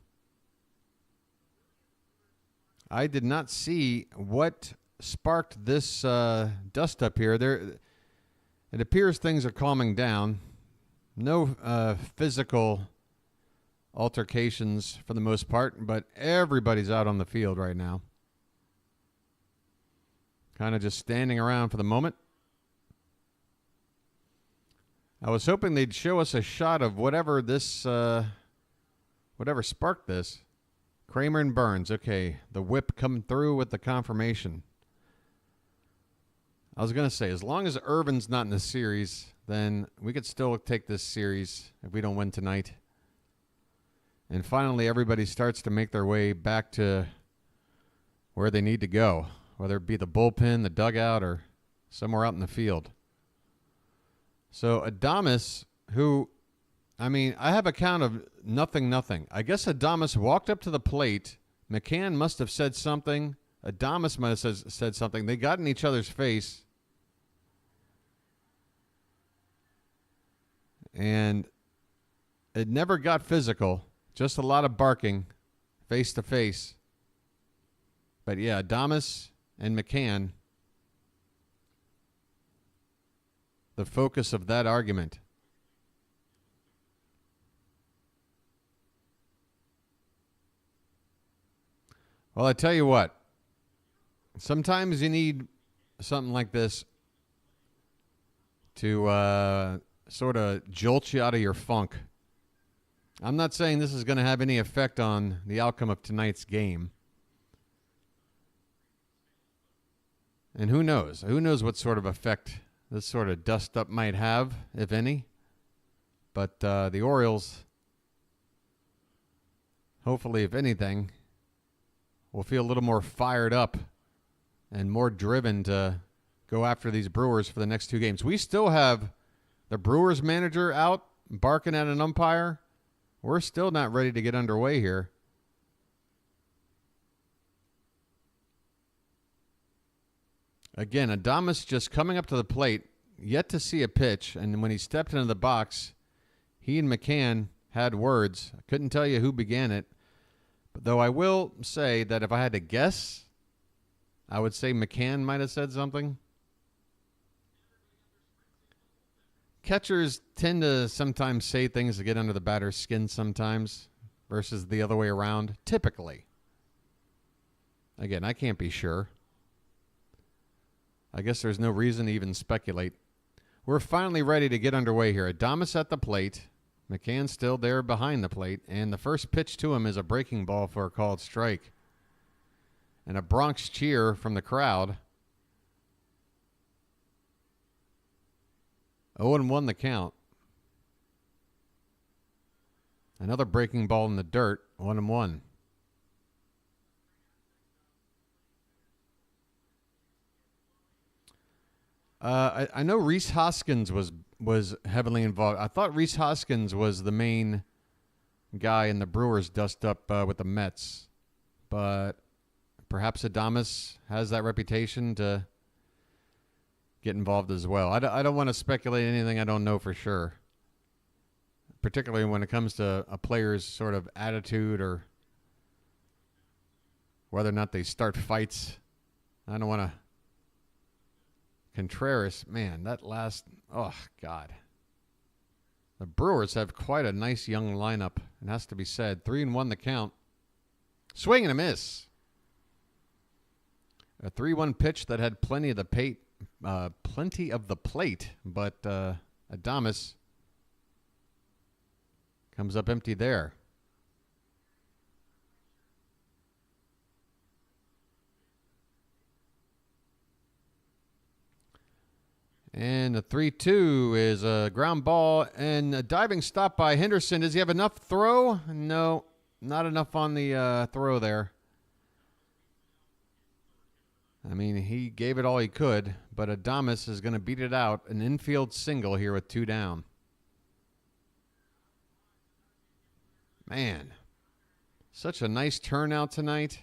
I did not see what sparked this dust-up here. It appears things are calming down. No physical altercations for the most part, but everybody's out on the field right now. Kind of just standing around for the moment. I was hoping they'd show us a shot of whatever sparked this. Kramer and Burnes. Okay, the whip coming through with the confirmation. I was going to say, as long as Irvin's not in the series, then we could still take this series if we don't win tonight. And finally, everybody starts to make their way back to where they need to go, whether it be the bullpen, the dugout, or somewhere out in the field. So Adames, who, I have a count of nothing. I guess Adames walked up to the plate. McCann must have said something. Adames might have said something. They got in each other's face. And it never got physical. Just a lot of barking face to face. But yeah, Adames and McCann, the focus of that argument. Well, I tell you what, sometimes you need something like this to sort of jolt you out of your funk. I'm not saying this is going to have any effect on the outcome of tonight's game. And who knows? Who knows what sort of effect this sort of dust-up might have, if any. But the Orioles, hopefully, if anything, will feel a little more fired up and more driven to go after these Brewers for the next 2 games. We still have the Brewers manager out barking at an umpire. We're still not ready to get underway here. Again, Adames just coming up to the plate, yet to see a pitch, and when he stepped into the box, he and McCann had words. I couldn't tell you who began it, but though I will say that if I had to guess, I would say McCann might have said something. Catchers tend to sometimes say things to get under the batter's skin sometimes versus the other way around, typically. Again, I can't be sure. I guess there's no reason to even speculate. We're finally ready to get underway here. Adames at the plate. McCann still there behind the plate. And the first pitch to him is a breaking ball for a called strike. And a Bronx cheer from the crowd. 0-1 the count. Another breaking ball in the dirt. 1-1. I know Rhys Hoskins was heavily involved. I thought Rhys Hoskins was the main guy in the Brewers dust-up with the Mets. But perhaps Adames has that reputation to get involved as well. I don't want to speculate anything I don't know for sure, particularly when it comes to a player's sort of attitude or whether or not they start fights. I don't want to. Contreras, man, that last, oh, God. The Brewers have quite a nice young lineup, it has to be said. 3-1 the count. Swing and a miss. A 3-1 pitch that had plenty of the plate, but Adames comes up empty there. And the 3-2 is a ground ball and a diving stop by Henderson. Does he have enough throw? No, not enough on the throw there. I mean, he gave it all he could, but Adames is going to beat it out. An infield single here with 2 down. Man, such a nice turnout tonight.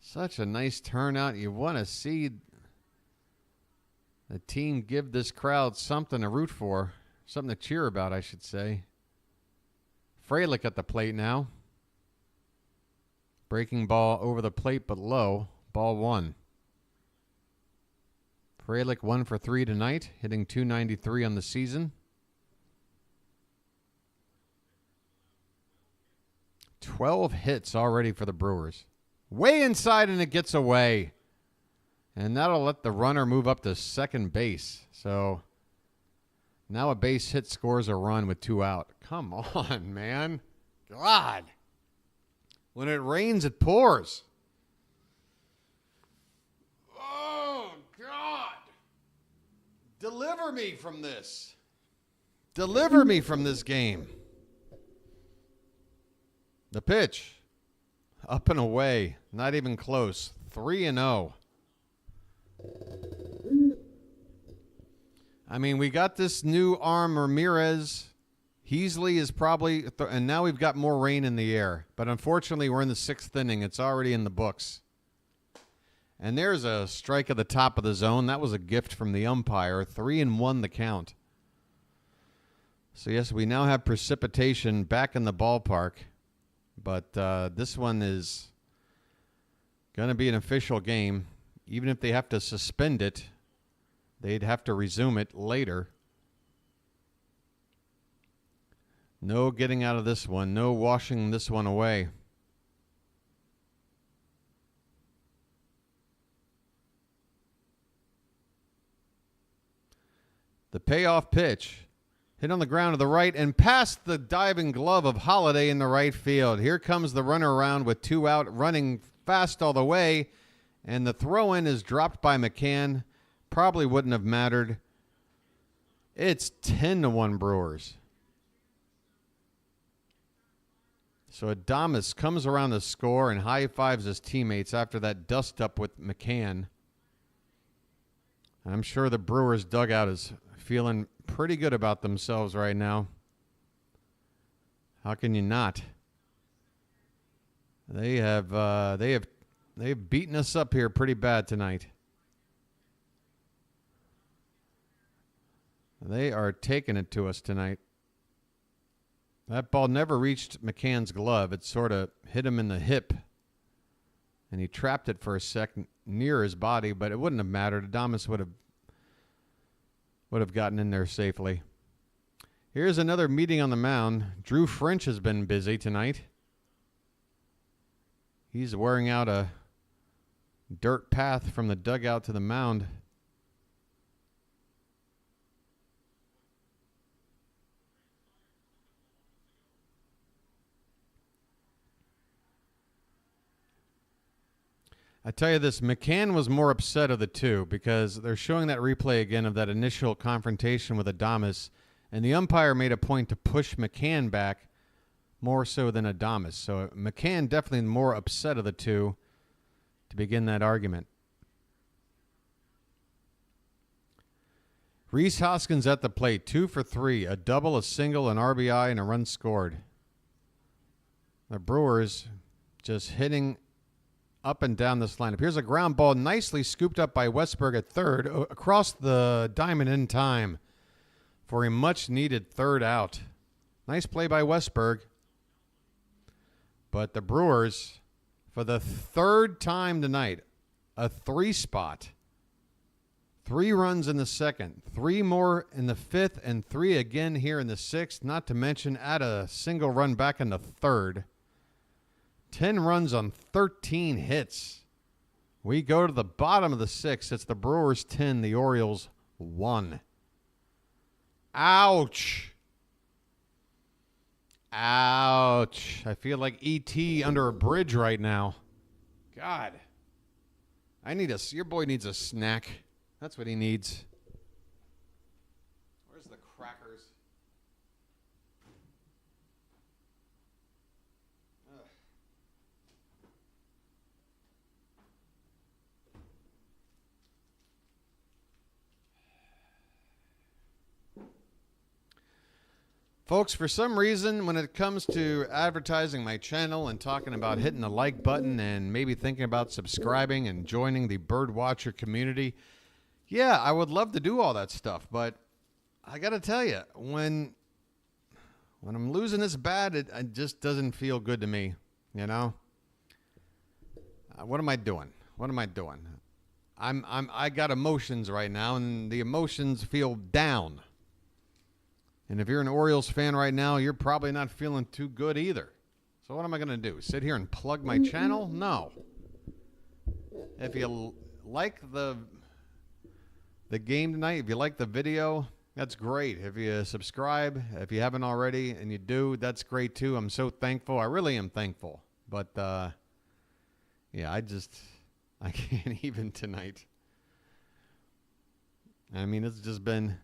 Such a nice turnout. You want to see the team give this crowd something to root for, something to cheer about, I should say. Frelick at the plate now. Breaking ball over the plate but low. Ball 1. Frelick 1 for 3 tonight, hitting .293 on the season. 12 hits already for the Brewers. Way inside and it gets away. And that'll let the runner move up to second base. So now a base hit scores a run with 2 out. Come on, man. God. When it rains, it pours. Oh, God. Deliver me from this. Deliver me from this game. The pitch. Up and away. Not even close. 3-0. I mean, we got this new arm, Ramirez. Heasley is probably, and now we've got more rain in the air. But unfortunately, we're in the 6th inning. It's already in the books. And there's a strike at the top of the zone. That was a gift from the umpire. 3-1 the count. So, yes, we now have precipitation back in the ballpark. But this one is going to be an official game. Even if they have to suspend it, they'd have to resume it later. No getting out of this one. No washing this one away. The payoff pitch. Hit on the ground to the right and past the diving glove of Holliday in the right field. Here comes the runner around with 2 out, running fast all the way. And the throw-in is dropped by McCann. Probably wouldn't have mattered. It's 10-1 Brewers. So Adames comes around the score and high-fives his teammates after that dust-up with McCann. I'm sure the Brewers dugout is feeling pretty good about themselves right now. How can you not? They've beaten us up here pretty bad tonight. They are taking it to us tonight. That ball never reached McCann's glove. It sort of hit him in the hip, and he trapped it for a second near his body, but it wouldn't have mattered. Adames would have gotten in there safely. Here's another meeting on the mound. Drew French has been busy tonight. He's wearing out a dirt path from the dugout to the mound. I tell you this, McCann was more upset of the two because they're showing that replay again of that initial confrontation with Adames, and the umpire made a point to push McCann back more so than Adames. So McCann definitely more upset of the two to begin that argument. Rhys Hoskins at the plate, 2 for 3, a double, a single, an RBI, and a run scored. The Brewers just hitting up and down this lineup. Here's a ground ball nicely scooped up by Westberg at third across the diamond in time for a much-needed third out. Nice play by Westberg. But the Brewers, for the third time tonight, a 3-spot. 3 runs in the second, 3 more in the fifth, and 3 again here in the sixth, not to mention add a single run back in the third. 10 runs on 13 hits. We go to the bottom of the sixth. It's the Brewers 10, the Orioles 1. Ouch. Ouch. I feel like E.T. under a bridge right now. God. Your boy needs a snack. That's what he needs. Where's the crackers? Folks, for some reason, when it comes to advertising my channel and talking about hitting the like button and maybe thinking about subscribing and joining the Bird Watcher community, yeah, I would love to do all that stuff. But I got to tell you, when I'm losing this bad, it just doesn't feel good to me, you know? What am I doing? What am I doing? I got emotions right now, and the emotions feel down. And if you're an Orioles fan right now, you're probably not feeling too good either. So what am I going to do? Sit here and plug my channel? No. If you like the game tonight, if you like the video, that's great. If you subscribe, if you haven't already, and you do, that's great too. I'm so thankful. I really am thankful. But, yeah, I can't even tonight. I mean, it's just been...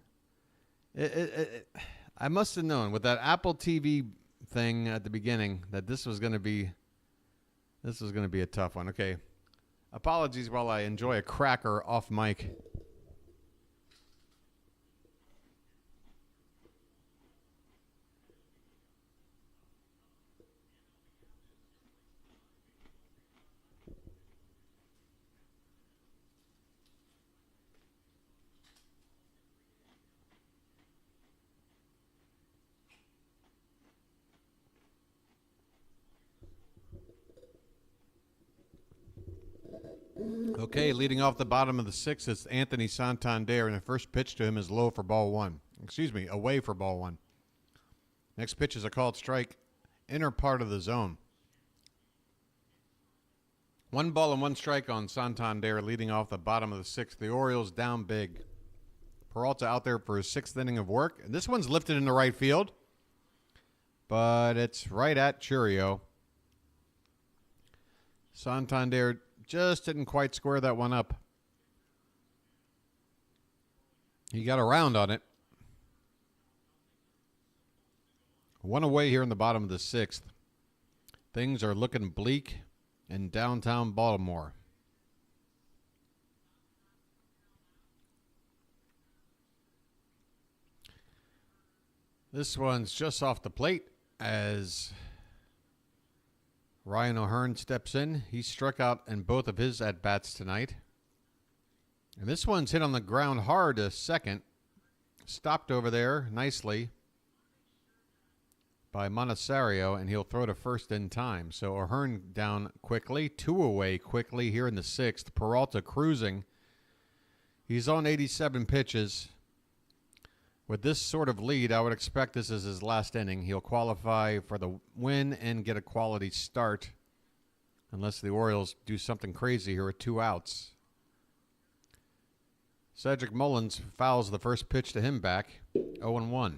I must have known with that Apple TV thing at the beginning that this was going to be a tough one. Okay. Apologies while I enjoy a cracker off mic. Okay, leading off the bottom of the sixth, it's Anthony Santander, and the first pitch to him is low for ball 1. Away for ball 1. Next pitch is a called strike, inner part of the zone. 1 ball and 1 strike on Santander, leading off the bottom of the sixth. The Orioles down big. Peralta out there for his 6th inning of work. And this one's lifted into right field, but it's right at Chourio. Santander just didn't quite square that one up. He got around on it. 1 away here in the bottom of the sixth. Things are looking bleak in downtown Baltimore. This one's just off the plate as Ryan O'Hearn steps in. He struck out in both of his at-bats tonight. And this one's hit on the ground hard to second. Stopped over there nicely by Monasario, and he'll throw to first in time. So O'Hearn down quickly, 2 away quickly here in the 6th. Peralta cruising. He's on 87 pitches. With this sort of lead, I would expect this is his last inning. He'll qualify for the win and get a quality start unless the Orioles do something crazy here with 2 outs. Cedric Mullins fouls the first pitch to him back, 0-1.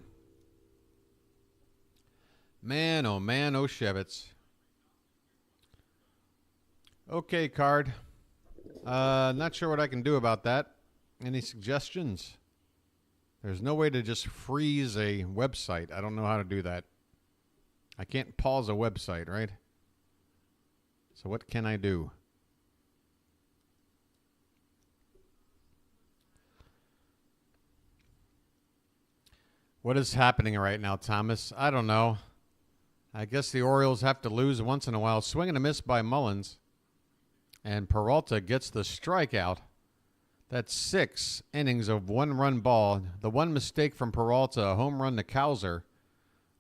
Man, oh Shevitz. Okay, Card. Not sure what I can do about that. Any suggestions? There's no way to just freeze a website. I don't know how to do that. I can't pause a website, right? So what can I do? What is happening right now, Thomas? I don't know. I guess the Orioles have to lose once in a while. Swing and a miss by Mullins. And Peralta gets the strikeout. That's 6 innings of 1-run ball. The one mistake from Peralta, a home run to Cowser.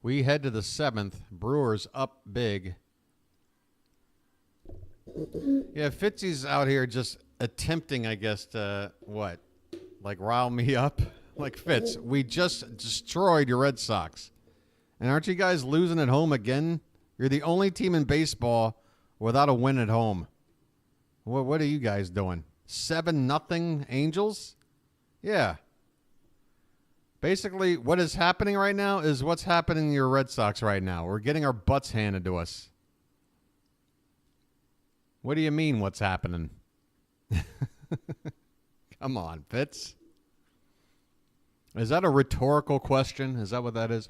We head to the 7th. Brewers up big. Yeah, Fitzy's out here just attempting, I guess, to, what? Like rile me up? Like, Fitz, we just destroyed your Red Sox. And aren't you guys losing at home again? You're the only team in baseball without a win at home. What are you guys doing? 7-0 Angels? Yeah. Basically, what is happening right now is what's happening to your Red Sox right now. We're getting our butts handed to us. What do you mean, what's happening? Come on, Fitz. Is that a rhetorical question? Is that what that is?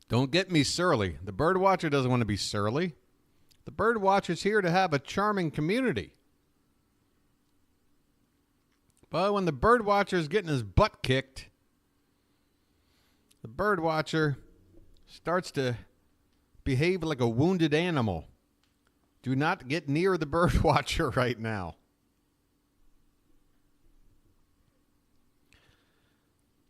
Don't get me surly. The bird watcher doesn't want to be surly. The bird watcher's here to have a charming community. But when the bird watcher's getting his butt kicked, the bird watcher starts to behave like a wounded animal. Do not get near the bird watcher right now.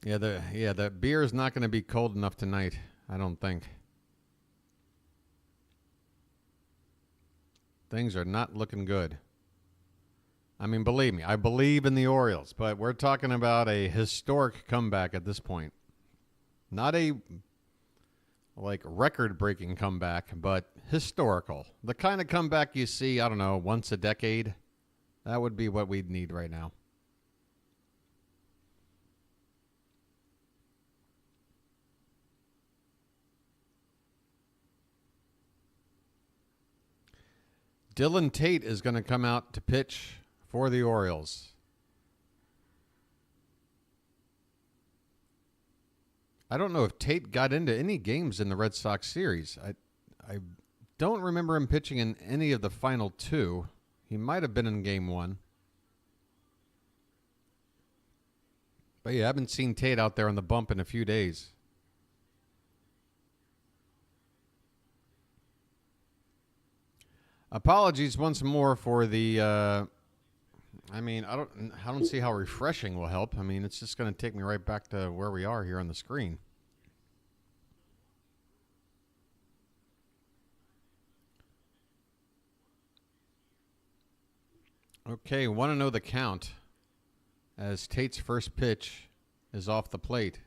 Yeah, the beer is not going to be cold enough tonight, I don't think. Things are not looking good. I mean, believe me, I believe in the Orioles, but we're talking about a historic comeback at this point. Not a, like, record-breaking comeback, but historical. The kind of comeback you see, I don't know, once a decade. That would be what we'd need right now. Dylan Tate is going to come out to pitch for the Orioles. I don't know if Tate got into any games in the Red Sox series. I don't remember him pitching in any of the final 2. He might have been in game 1. But yeah, I haven't seen Tate out there on the bump in a few days. Apologies once more for the, I mean, I don't see how refreshing will help. I mean, it's just going to take me right back to where we are here on the screen. Okay, want to know the count as Tate's first pitch is off the plate.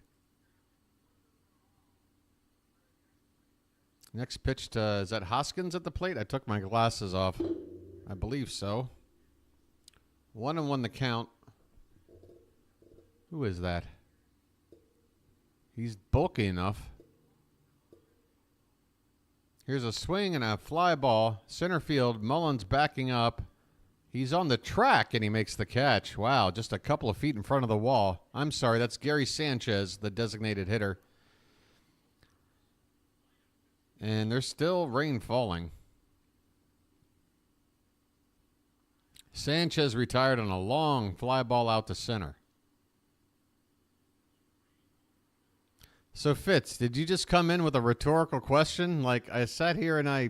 Next pitch to, is that Hoskins at the plate? I took my glasses off. I believe so. 1-1 the count. Who is that? He's bulky enough. Here's a swing and a fly ball. Center field. Mullins backing up. He's on the track and he makes the catch. Wow, just a couple of feet in front of the wall. I'm sorry, that's Gary Sanchez, the designated hitter. And there's still rain falling. Sanchez retired on a long fly ball out to center. So, Fitz, did you just come in with a rhetorical question? Like, I sat here and I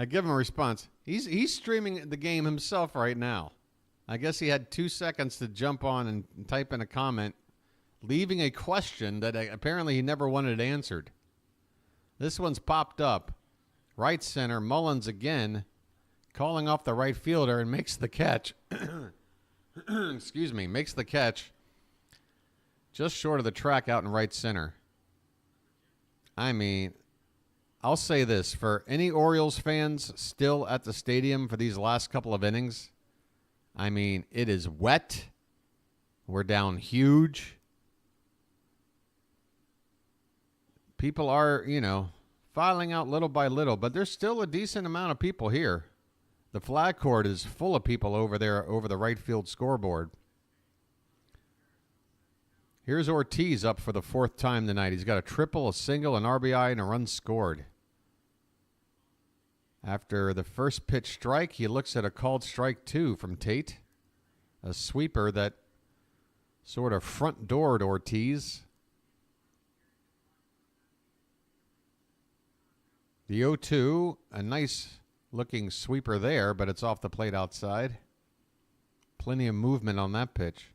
give him a response. He's streaming the game himself right now. I guess he had 2 seconds to jump on and type in a comment, leaving a question that apparently he never wanted answered. This one's popped up. Right center, Mullins again, calling off the right fielder and makes the catch. Excuse me, makes the catch just short of the track out in right center. I mean, I'll say this. For any Orioles fans still at the stadium for these last couple of innings, I mean, it is wet. We're down huge. People are, filing out little by little, but there's still a decent amount of people here. The flag court is full of people over there over the right field scoreboard. Here's Ortiz up for the 4th time tonight. He's got a triple, a single, an RBI, and a run scored. After the first pitch strike, he looks at a called strike 2 from Tate. A sweeper that sort of front-doored Ortiz. The 0-2, a nice-looking sweeper there, but it's off the plate outside. Plenty of movement on that pitch.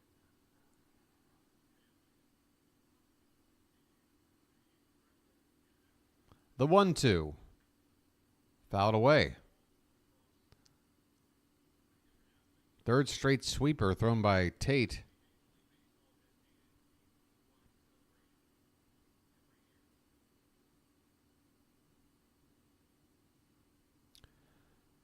The 1-2. Fouled away. Third straight sweeper thrown by Tate.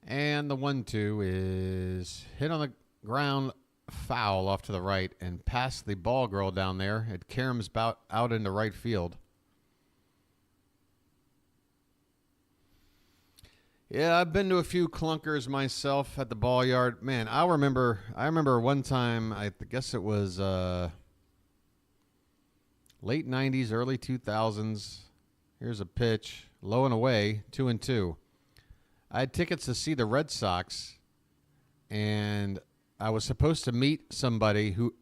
And the 1-2 is hit on the ground, foul off to the right, and past the ball girl down there. It caroms out into right field. Yeah, I've been to a few clunkers myself at the ball yard. Man, I remember one time, I guess it was late 90s, early 2000s. Here's a pitch, low and away, 2-2. I had tickets to see the Red Sox, and I was supposed to meet somebody who,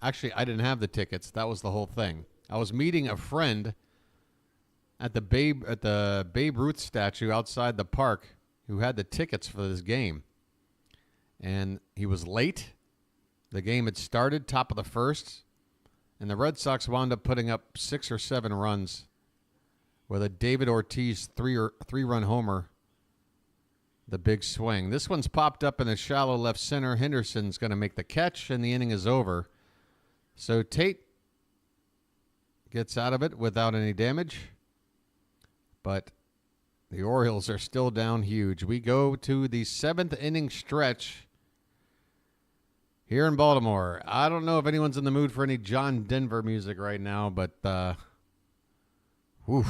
actually, I didn't have the tickets. That was the whole thing. I was meeting a friend at the Babe Ruth statue outside the park who had the tickets for this game. And he was late. The game had started, top of the first, and the Red Sox wound up putting up 6 or 7 runs with a David Ortiz three-run homer. The big swing. This one's popped up in the shallow left center. Henderson's going to make the catch, and the inning is over. So Tate gets out of it without any damage. But the Orioles are still down huge. We go to the 7th inning stretch here in Baltimore. I don't know if anyone's in the mood for any John Denver music right now, but whew.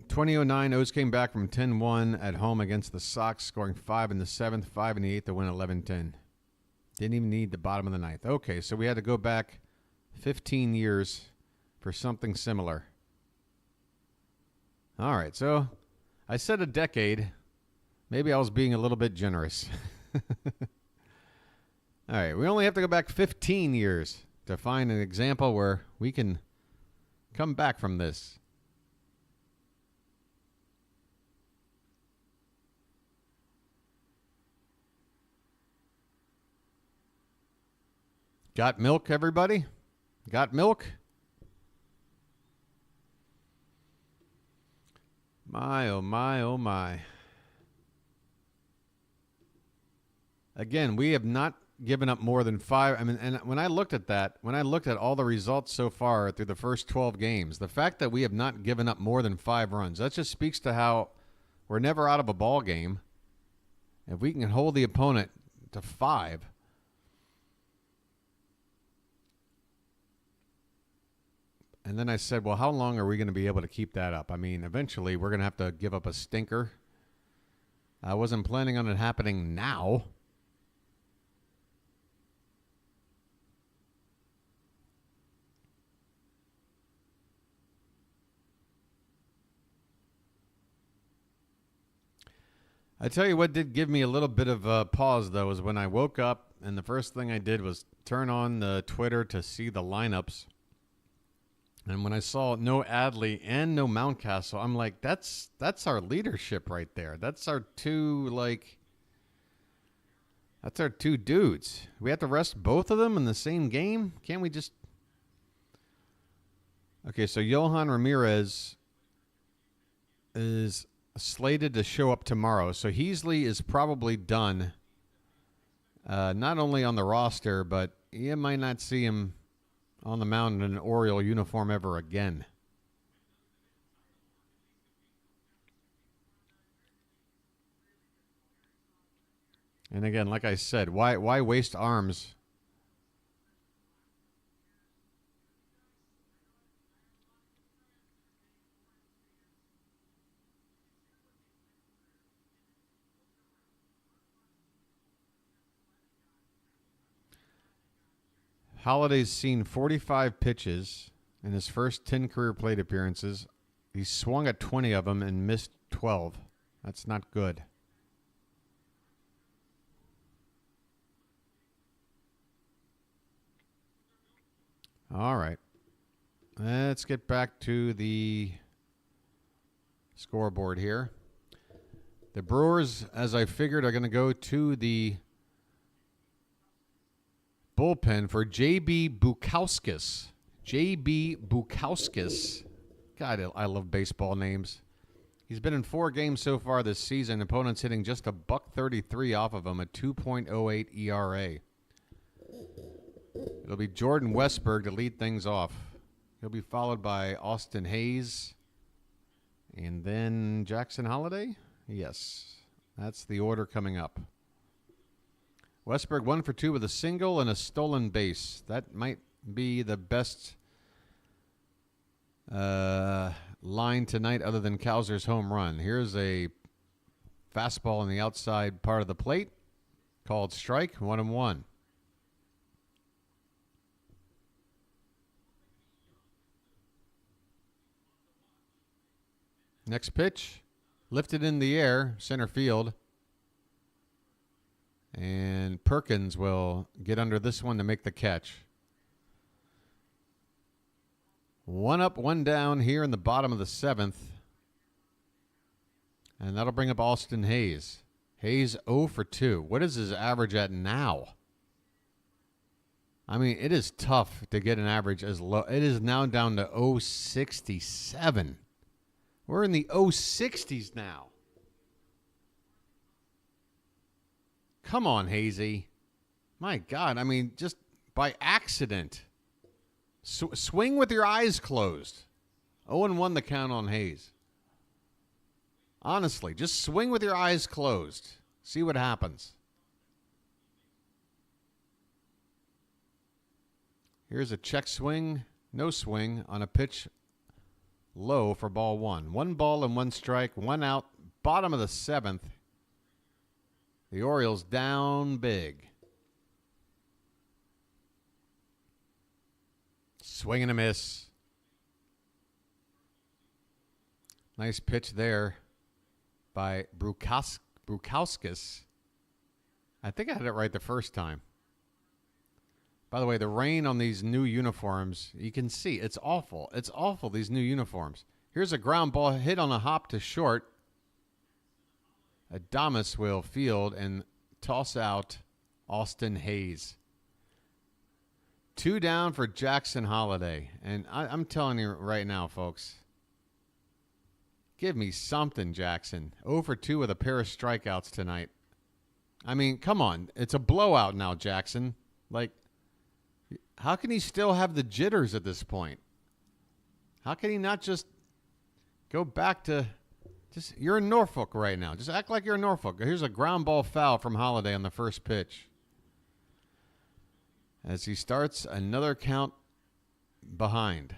2009, O's came back from 10-1 at home against the Sox, scoring 5 in the 7th, 5 in the 8th to win 11-10. Didn't even need the bottom of the 9th. Okay, so we had to go back 15 years for something similar. All right, so I said a decade. Maybe I was being a little bit generous. All right, we only have to go back 15 years to find an example where we can come back from this. Got milk, everybody? Got milk? My, oh my, oh my. Again, we have not given up more than 5. I mean, and when I looked at all the results so far through the first 12 games, the fact that we have not given up more than 5 runs, that just speaks to how we're never out of a ball game. If we can hold the opponent to 5. And then I said, well, how long are we going to be able to keep that up? I mean, eventually we're going to have to give up a stinker. I wasn't planning on it happening now. I tell you what did give me a little bit of a pause, though, is when I woke up and the first thing I did was turn on the Twitter to see the lineups. And when I saw no Adley and no Mountcastle, I'm like, that's our leadership right there. That's our two dudes. We have to rest both of them in the same game? Can't we just... Okay, so Yohan Ramirez is slated to show up tomorrow. So Heasley is probably done. Not only on the roster, but you might not see him on the mound in an Oriole uniform ever again. And again, like I said, why waste arms? Holliday's seen 45 pitches in his first 10 career plate appearances. He swung at 20 of them and missed 12. That's not good. All right. Let's get back to the scoreboard here. The Brewers, as I figured, are going to go to the bullpen for J.B. Bukauskas. J.B. Bukauskas. God, I love baseball names. He's been in 4 games so far this season. Opponents hitting just a $1.33 off of him, a 2.08 ERA. It'll be Jordan Westburg to lead things off. He'll be followed by Austin Hayes. And then Jackson Holliday? Yes, that's the order coming up. Westburg 1 for 2 with a single and a stolen base. That might be the best line tonight other than Cowser's home run. Here's a fastball on the outside part of the plate called strike, 1-1. Next pitch, lifted in the air, center field. And Perkins will get under this one to make the catch. 1 up, 1 down here in the bottom of the 7th. And that'll bring up Austin Hayes. Hayes 0 for 2. What is his average at now? I mean, it is tough to get an average as low. It is now down to 0.67. We're in the 0.60s now. Come on, Hazy. My God, I mean, just by accident. Swing with your eyes closed. 0-1 the count on Hayes. Honestly, just swing with your eyes closed. See what happens. Here's a check swing, no swing on a pitch low for ball 1. 1 ball and 1 strike, 1 out, bottom of the 7th. The Orioles down big. Swing and a miss. Nice pitch there by Bukauskas. I think I had it right the first time. By the way, the rain on these new uniforms, you can see it's awful. It's awful, these new uniforms. Here's a ground ball hit on a hop to short. Adames will field and toss out Austin Hayes. 2 down for Jackson Holliday. And I'm telling you right now, folks, give me something, Jackson. 0 for 2 with a pair of strikeouts tonight. I mean, come on. It's a blowout now, Jackson. Like, how can he still have the jitters at this point? How can he not just go back to... You're in Norfolk right now. Just act like you're in Norfolk. Here's a ground ball foul from Holliday on the first pitch. As he starts another count behind.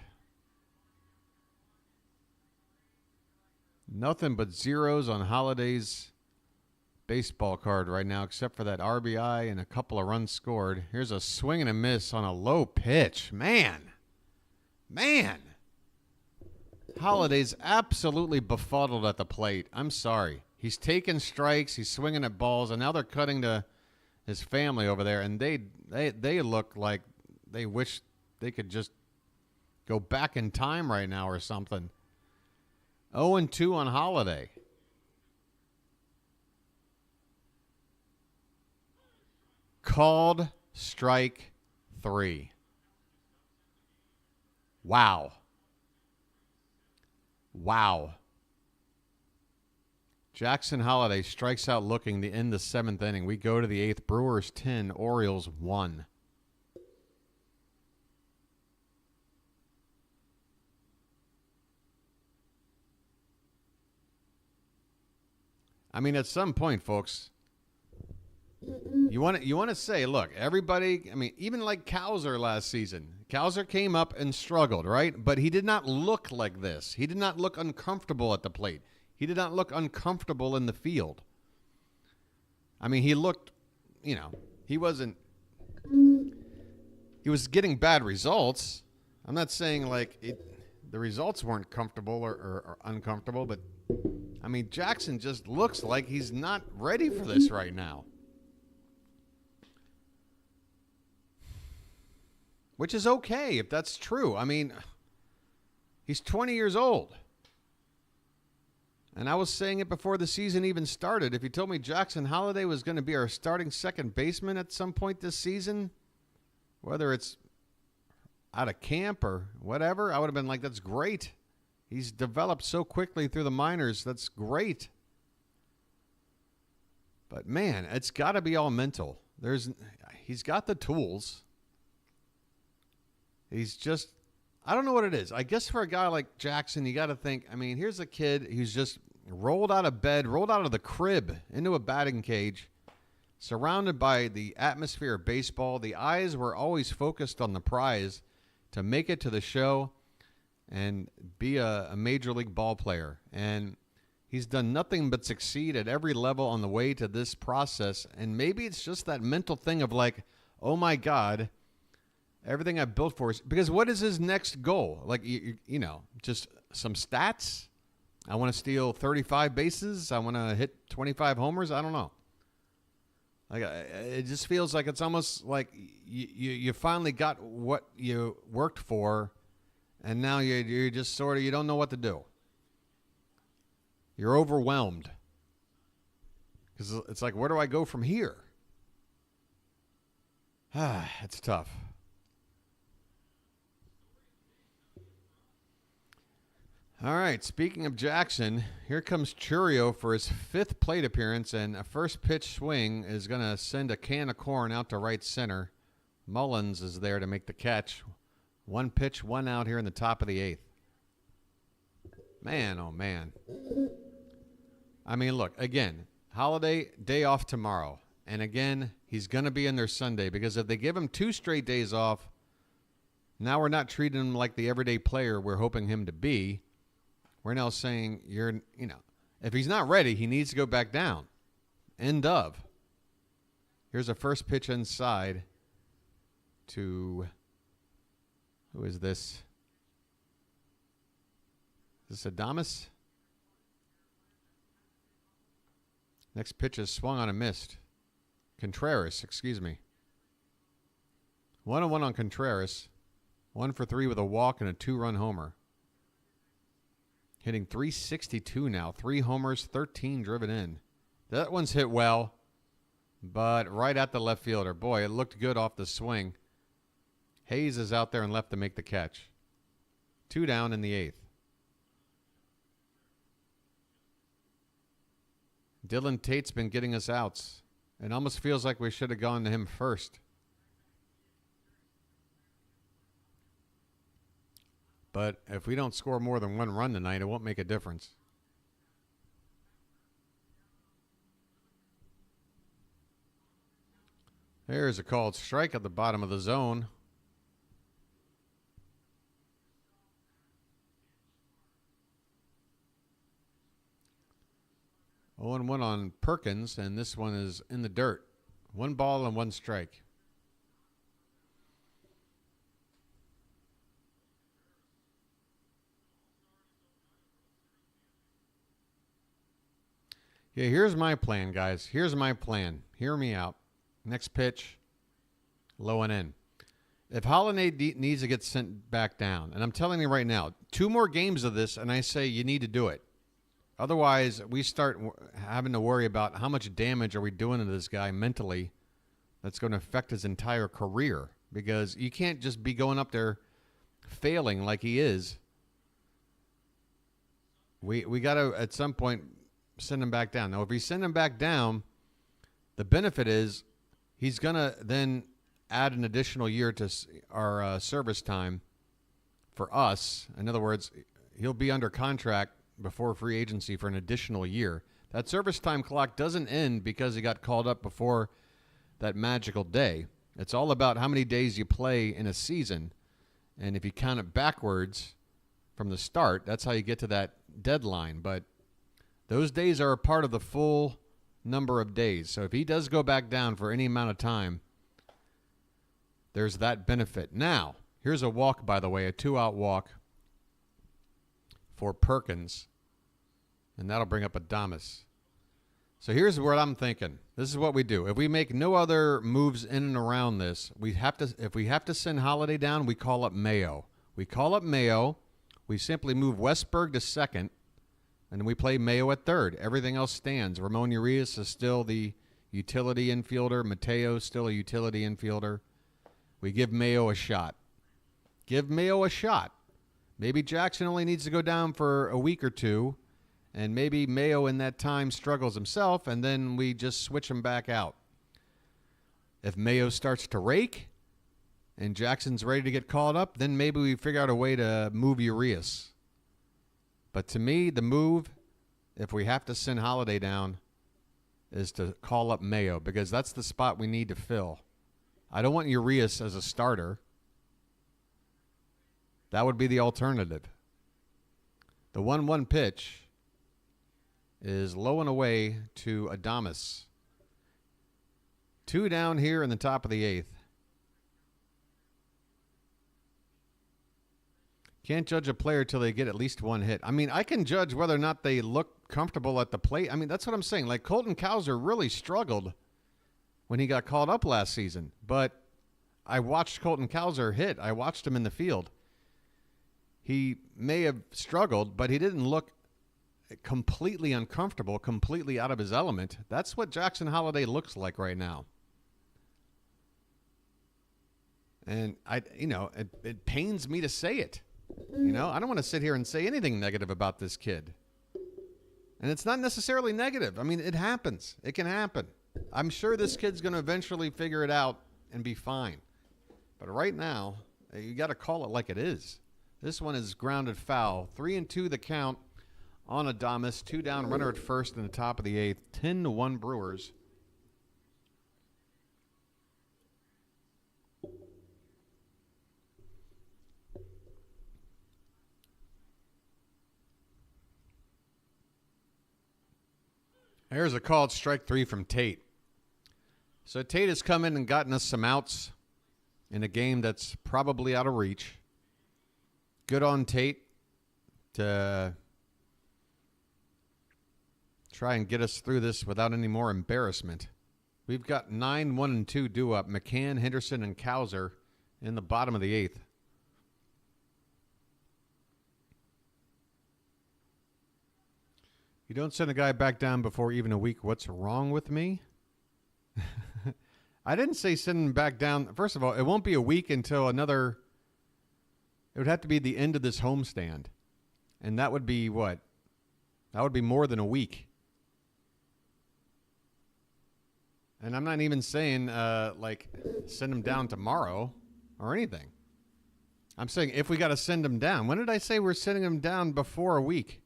Nothing but zeros on Holliday's baseball card right now, except for that RBI and a couple of runs scored. Here's a swing and a miss on a low pitch. Man. Holliday's absolutely befuddled at the plate. I'm sorry. He's taking strikes. He's swinging at balls, and now they're cutting to his family over there, and they look like they wish they could just go back in time right now or something. 0-2 on Holliday. Called strike 3. Wow. Jackson Holliday strikes out looking to end the 7th inning. We go to the 8th. Brewers 10, Orioles 1. I mean, at some point, folks, you want to say, look, everybody, I mean, even like Cowser last season. Cowser came up and struggled, right? But he did not look like this. He did not look uncomfortable at the plate. He did not look uncomfortable in the field. I mean, he looked, he wasn't, he was getting bad results. I'm not saying the results weren't comfortable or uncomfortable, but I mean, Jackson just looks like he's not ready for this right now. Which is okay if that's true. I mean, he's 20 years old. And I was saying it before the season even started. If you told me Jackson Holliday was going to be our starting second baseman at some point this season, whether it's out of camp or whatever, I would have been like, that's great. He's developed so quickly through the minors. That's great. But, man, it's got to be all mental. He's got the tools. He's just, I don't know what it is. I guess for a guy like Jackson, you got to think, I mean, here's a kid who's just rolled out of bed, rolled out of the crib into a batting cage, surrounded by the atmosphere of baseball. The eyes were always focused on the prize to make it to the show and be a major league ball player. And he's done nothing but succeed at every level on the way to this process. And maybe it's just that mental thing of like, oh my God, everything I've built for is, because what is his next goal? Like, just some stats. I want to steal 35 bases. I want to hit 25 homers. I don't know. Like, it just feels like it's almost like you finally got what you worked for, and now you're just sort of, you don't know what to do. You're overwhelmed. Because it's like, where do I go from here? It's tough. All right, speaking of Jackson, here comes Chourio for his 5th plate appearance, and a first pitch swing is going to send a can of corn out to right center. Mullins is there to make the catch. 1 pitch, 1 out here in the top of the 8th. Man, oh man. I mean, look, again, Holliday, day off tomorrow. And again, he's going to be in there Sunday, because if they give him 2 straight days off, now we're not treating him like the everyday player we're hoping him to be. We're now saying if he's not ready, he needs to go back down. End of. Here's a first pitch inside to, who is this? Is this Adames? Next pitch is swung on and missed. Contreras, excuse me. 1-1 on Contreras. 1 for 3 with a walk and a 2-run homer. Hitting .362 now. 3 homers, 13 driven in. That one's hit well, but right at the left fielder. Boy, it looked good off the swing. Hayes is out there and left to make the catch. 2 down in the 8th. Dylan Tate's been getting us outs. It almost feels like we should have gone to him first. But if we don't score more than 1 run tonight, it won't make a difference. There's a called strike at the bottom of the zone. Oh, and 1 on Perkins, and this one is in the dirt. 1 ball and 1 strike. Yeah, here's my plan, guys. Here's my plan. Hear me out. Next pitch, low and in. If Holliday needs to get sent back down, and I'm telling you right now, 2 more games of this, and I say you need to do it. Otherwise, we start having to worry about how much damage are we doing to this guy mentally that's going to affect his entire career, because you can't just be going up there failing like he is. We got to, at some point, send him back down. Now, if we send him back down, the benefit is he's going to then add an additional year to our service time for us. In other words, he'll be under contract before free agency for an additional year. That service time clock doesn't end because he got called up before that magical day. It's all about how many days you play in a season. And if you count it backwards from the start, that's how you get to that deadline. But those days are a part of the full number of days. So if he does go back down for any amount of time, there's that benefit. Now, here's a walk, by the way, a 2-out walk for Perkins. And that'll bring up Adames. So here's what I'm thinking. This is what we do. If we make no other moves in and around this, if we have to send Holliday down, we call up Mayo. We call up Mayo. We simply move Westberg to second, and we play Mayo at third. Everything else stands. Ramon Urias is still the utility infielder. Mateo is still a utility infielder. We give Mayo a shot. Give Mayo a shot. Maybe Jackson only needs to go down for a week or two, and maybe Mayo in that time struggles himself, and then we just switch him back out. If Mayo starts to rake and Jackson's ready to get called up, then maybe we figure out a way to move Urias. But to me, the move, if we have to send Holliday down, is to call up Mayo, because that's the spot we need to fill. I don't want Urias as a starter. That would be the alternative. The 1-1 pitch is low and away to Adames. 2 down here in the top of the 8th. Can't judge a player till they get at least 1 hit. I mean, I can judge whether or not they look comfortable at the plate. I mean, that's what I'm saying. Like, Colton Cowser really struggled when he got called up last season. But I watched Colton Cowser hit. I watched him in the field. He may have struggled, but he didn't look completely uncomfortable, completely out of his element. That's what Jackson Holliday looks like right now. And it pains me to say it. I don't want to sit here and say anything negative about this kid. And it's not necessarily negative. I mean, it happens. It can happen. I'm sure this kid's going to eventually figure it out and be fine. But right now, you got to call it like it is. This one is grounded foul. 3-2 the count on Adames. 2 down, runner at first in the top of the 8th. 10-1 Brewers. Here's a called strike 3 from Tate. So Tate has come in and gotten us some outs in a game that's probably out of reach. Good on Tate to try and get us through this without any more embarrassment. We've got 9-1-2 due up. McCann, Henderson, and Cowser in the bottom of the 8th. You don't send a guy back down before even a week. What's wrong with me? I didn't say send him back down. First of all, it won't be a week until another. It would have to be the end of this homestand. And that would be what? That would be more than a week. And I'm not even saying, send him down tomorrow or anything. I'm saying if we got to send him down. When did I say we're sending him down before a week?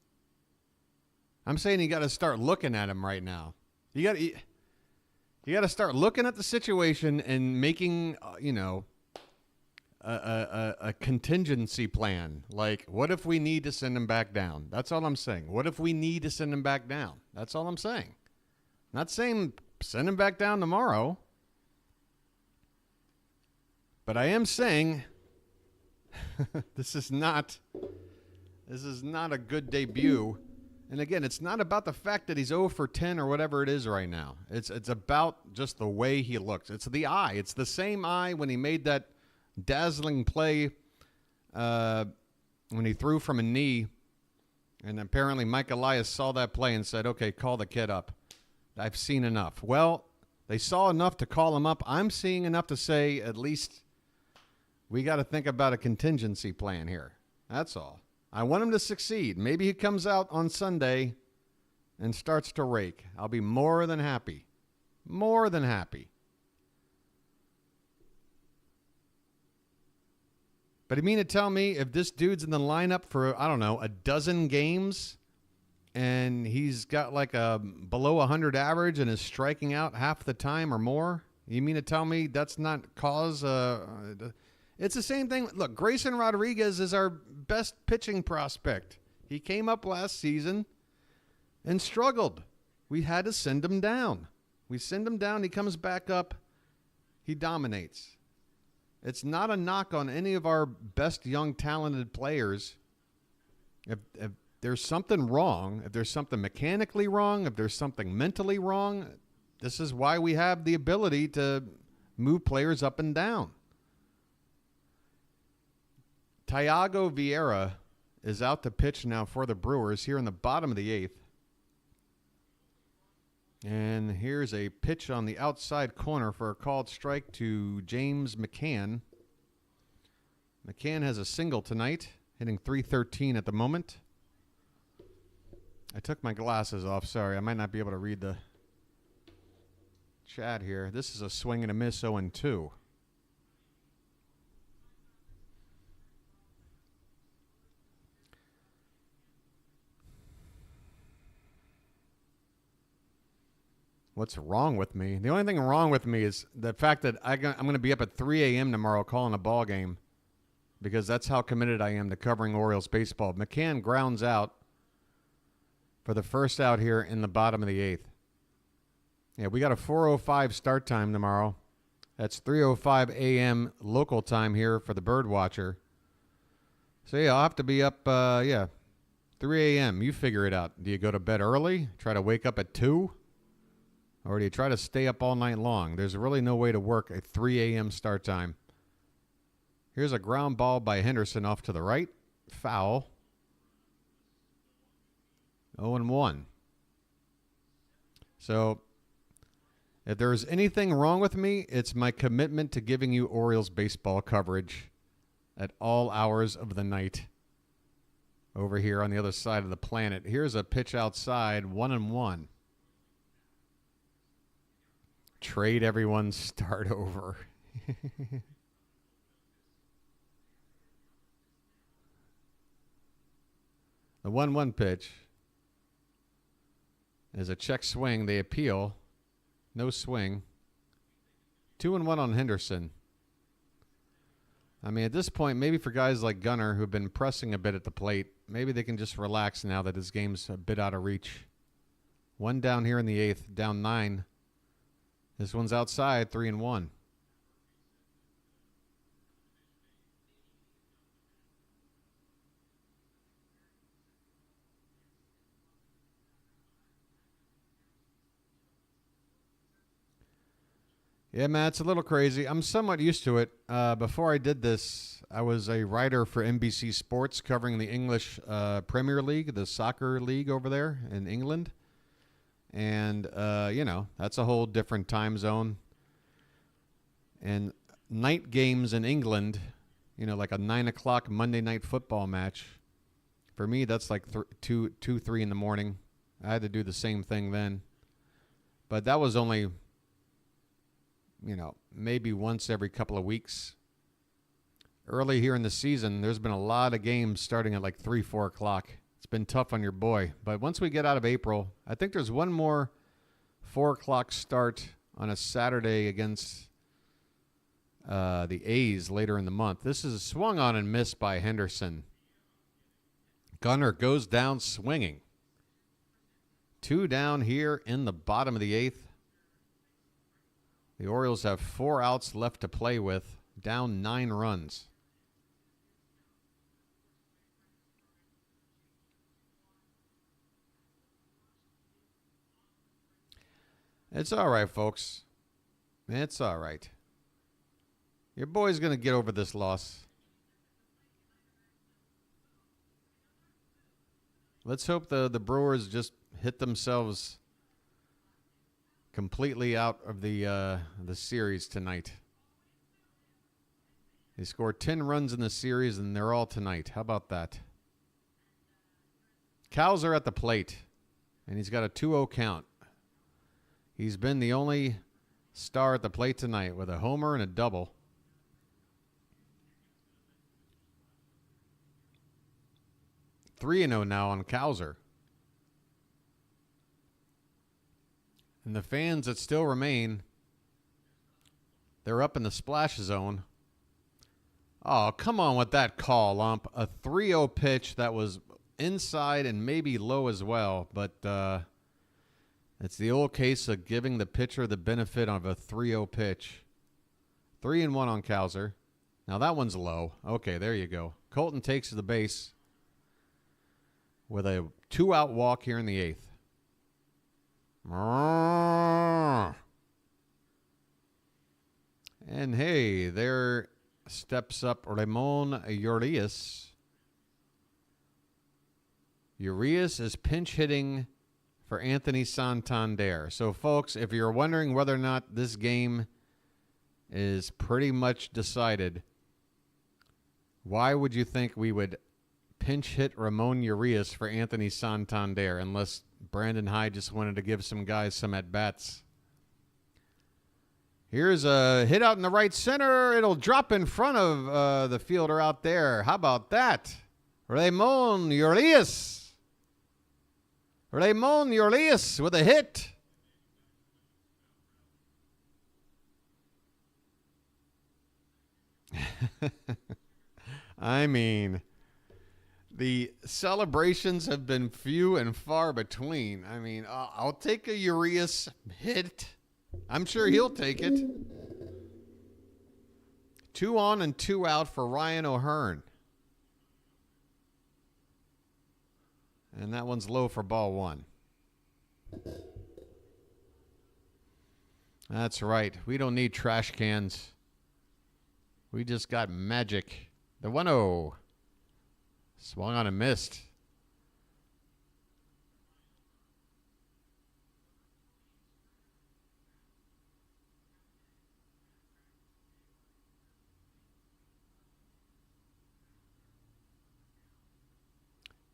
I'm saying you got to start looking at him right now. You got to start looking at the situation and making, a contingency plan. Like, what if we need to send him back down? That's all I'm saying. What if we need to send him back down? That's all I'm saying. Not saying send him back down tomorrow. But I am saying this is not a good debut And again, it's not about the fact that he's 0 for 10 or whatever it is right now. It's about just the way he looks. It's the eye. It's the same eye when he made that dazzling play when he threw from a knee. And apparently Mike Elias saw that play and said, okay, call the kid up. I've seen enough. Well, they saw enough to call him up. I'm seeing enough to say at least we got to think about a contingency plan here. That's all. I want him to succeed. Maybe he comes out on Sunday and starts to rake. I'll be more than happy. More than happy. But you mean to tell me if this dude's in the lineup for, I don't know, a dozen games and he's got like a below 100 average and is striking out half the time or more? You mean to tell me that's not cause? It's the same thing. Look, Grayson Rodriguez is our best pitching prospect. He came up last season and struggled. We had to send him down. We send him down. He comes back up. He dominates. It's not a knock on any of our best young talented players. If there's something wrong, if there's something mechanically wrong, if there's something mentally wrong, this is why we have the ability to move players up and down. Thiago Vieira is out to pitch now for the Brewers here in the bottom of the 8th. And here's a pitch on the outside corner for a called strike to James McCann. McCann has a single tonight, hitting .313 at the moment. I took my glasses off. Sorry, I might not be able to read the chat here. This is a swing and a miss, 0-2. What's wrong with me? The only thing wrong with me is the fact that I'm going to be up at 3 a.m. tomorrow calling a ball game because that's how committed I am to covering Orioles baseball. McCann grounds out for the first out here in the bottom of the 8th. Yeah, we got a 4:05 start time tomorrow. That's 3:05 a.m. local time here for the Bird Watcher. So, yeah, I'll have to be up, 3 a.m. You figure it out. Do you go to bed early? Try to wake up at 2? Or do you try to stay up all night long? There's really no way to work a 3 a.m. start time. Here's a ground ball by Henderson off to the right. Foul. 0-1. So, if there's anything wrong with me, it's my commitment to giving you Orioles baseball coverage at all hours of the night over here on the other side of the planet. Here's a pitch outside, 1-1. Trade everyone, start over. The 1-1 pitch is a check swing. They appeal. No swing. 2-1 on Henderson. I mean, at this point, maybe for guys like Gunnar who've been pressing a bit at the plate, maybe they can just relax now that this game's a bit out of reach. One down here in the 8th, down 9. This one's outside, 3-1. Yeah, man, it's a little crazy. I'm somewhat used to it. Before I did this, I was a writer for NBC Sports covering the English Premier League, the soccer league over there in England. And, that's a whole different time zone. And night games in England, like a 9 o'clock Monday night football match, for me, that's like 2, 3 in the morning. I had to do the same thing then. But that was only, maybe once every couple of weeks. Early here in the season, there's been a lot of games starting at like 3, 4 o'clock. It's been tough on your boy. But once we get out of April, I think there's one more 4 o'clock start on a Saturday against the A's later in the month. This is swung on and missed by Henderson. Gunnar goes down swinging. 2 down here in the bottom of the 8th. The Orioles have 4 outs left to play with, down 9 runs. It's all right, folks. It's all right. Your boy's going to get over this loss. Let's hope the Brewers just hit themselves completely out of the series tonight. They scored 10 runs in the series, and they're all tonight. How about that? Cowser at the plate, and he's got a 2-0 count. He's been the only star at the plate tonight with a homer and a double. (3-0) now on Cowser. And the fans that still remain, they're up in the splash zone. Oh, come on with that call, Lump. A 3-0 pitch that was inside and maybe low as well, but it's the old case of giving the pitcher the benefit of a 3-0 pitch. 3-1 on Cowser. Now that one's low. Okay, there you go. Colton takes the base with a 2-out walk here in the 8th. And hey, there steps up Ramon Urias. Urias is pinch hitting for Anthony Santander. So, folks, if you're wondering whether or not this game is pretty much decided, why would you think we would pinch hit Ramon Urias for Anthony Santander unless Brandon Hyde just wanted to give some guys some at-bats? Here's a hit out in the right center. It'll drop in front of the fielder out there. How about that? Ramon Urias. Ramon Urias with a hit. I mean, the celebrations have been few and far between. I mean, I'll take a Urias hit. I'm sure he'll take it. 2 on and 2 out for Ryan O'Hearn. And that one's low for ball 1. That's right. We don't need trash cans. We just got magic. The 1-0. Swung on and missed.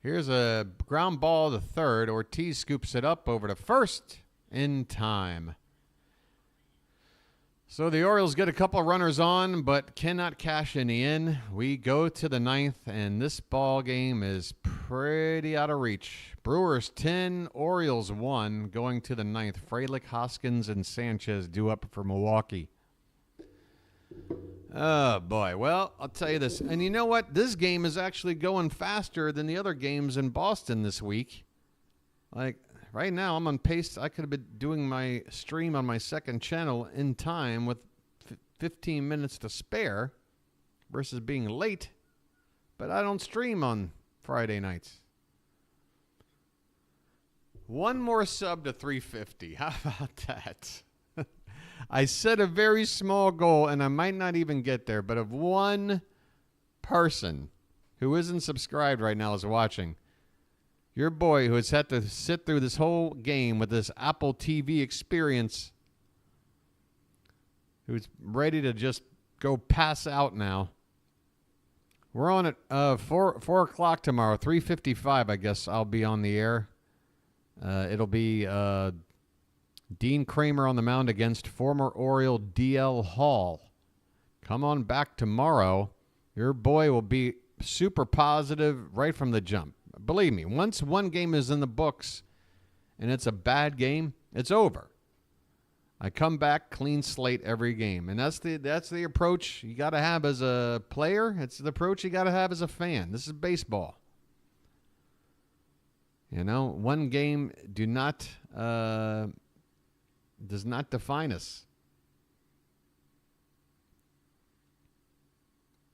Here's a ground ball to third. Ortiz scoops it up over to first in time. So the Orioles get a couple runners on, but cannot cash any in. We go to the 9th, and this ball game is pretty out of reach. Brewers 10, Orioles 1, going to the 9th. Frelick, Hoskins, and Sanchez due up for Milwaukee. Oh, boy. Well, I'll tell you this. And you know what? This game is actually going faster than the other games in Boston this week. Like, right now, I'm on pace. I could have been doing my stream on my second channel in time with 15 minutes to spare versus being late. But I don't stream on Friday nights. One more sub to 350. How about that? I set a very small goal, and I might not even get there, but if one person who isn't subscribed right now is watching, your boy who has had to sit through this whole game with this Apple TV experience, who's ready to just go pass out now. We're on at 4 o'clock tomorrow, 3:55, I guess I'll be on the air. It'll be Dean Kramer on the mound against former Oriole D.L. Hall. Come on back tomorrow. Your boy will be super positive right from the jump. Believe me, once one game is in the books and it's a bad game, it's over. I come back clean slate every game, and that's the approach you got to have as a player. It's the approach you got to have as a fan. This is baseball. You know, one game does not define us.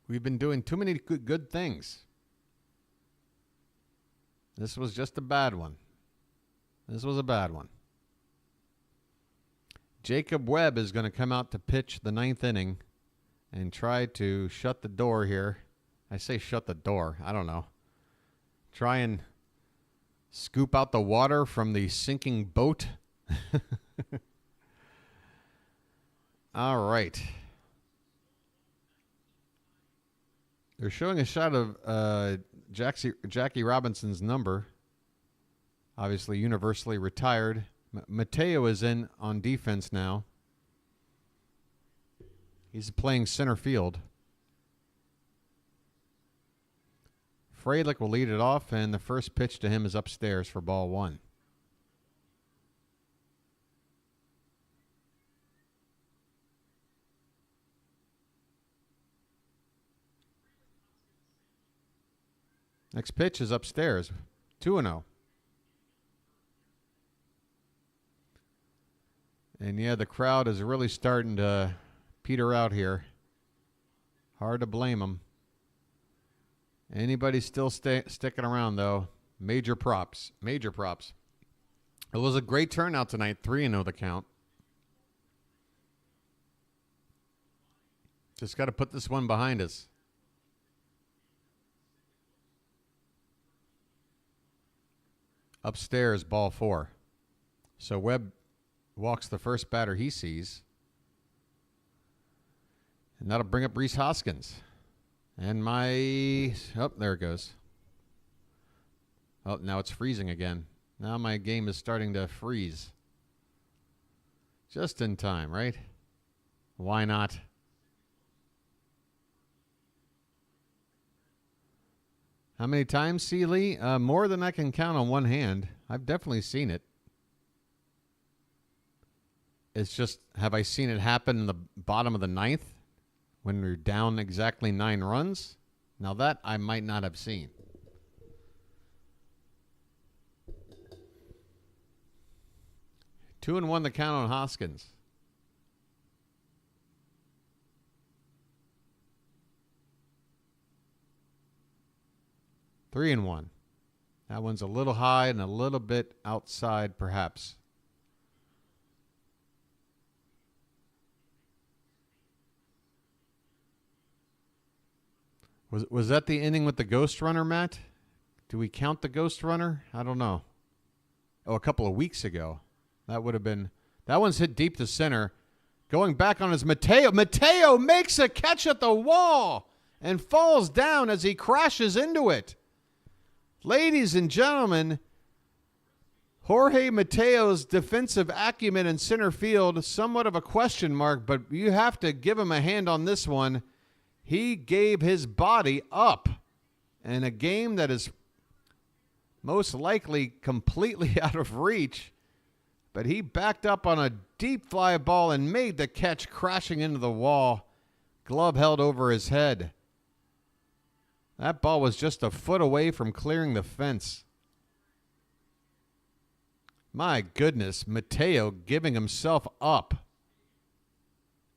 We've been doing too many good things. This was just a bad one. This was a bad one. Jacob Webb is going to come out to pitch the 9th inning and try to shut the door here. I say shut the door. I don't know. Try and scoop out the water from the sinking boat. All right. They're showing a shot of Jackie Robinson's number. Obviously, universally retired. Mateo is in on defense now. He's playing center field. Fralick will lead it off, and the first pitch to him is upstairs for ball 1. Next pitch is upstairs, 2-0. And yeah, the crowd is really starting to peter out here. Hard to blame them. Anybody still sticking around, though? Major props. Major props. It was a great turnout tonight. 3-0 the count. Just got to put this one behind us. Upstairs, ball 4. So Webb walks the first batter he sees. And that'll bring up Rhys Hoskins. And oh, there it goes. Oh, now it's freezing again. Now my game is starting to freeze. Just in time, right? Why not? How many times, C. Lee? More than I can count on one hand. I've definitely seen it. It's just, have I seen it happen in the bottom of the 9th when we're down exactly 9 runs? Now that I might not have seen. Two and one the count on Hoskins. Three and one. That one's a little high and a little bit outside, perhaps. Was that the inning with the ghost runner, Matt? Do we count the ghost runner? I don't know. Oh, a couple of weeks ago. That would have been... That one's hit deep to center. Going back on his Mateo. Mateo makes a catch at the wall and falls down as he crashes into it. Ladies and gentlemen, Jorge Mateo's defensive acumen in center field, somewhat of a question mark, but you have to give him a hand on this one. He gave his body up in a game that is most likely completely out of reach, but he backed up on a deep fly ball and made the catch, crashing into the wall. Glove held over his head. That ball was just a foot away from clearing the fence. My goodness, Mateo giving himself up.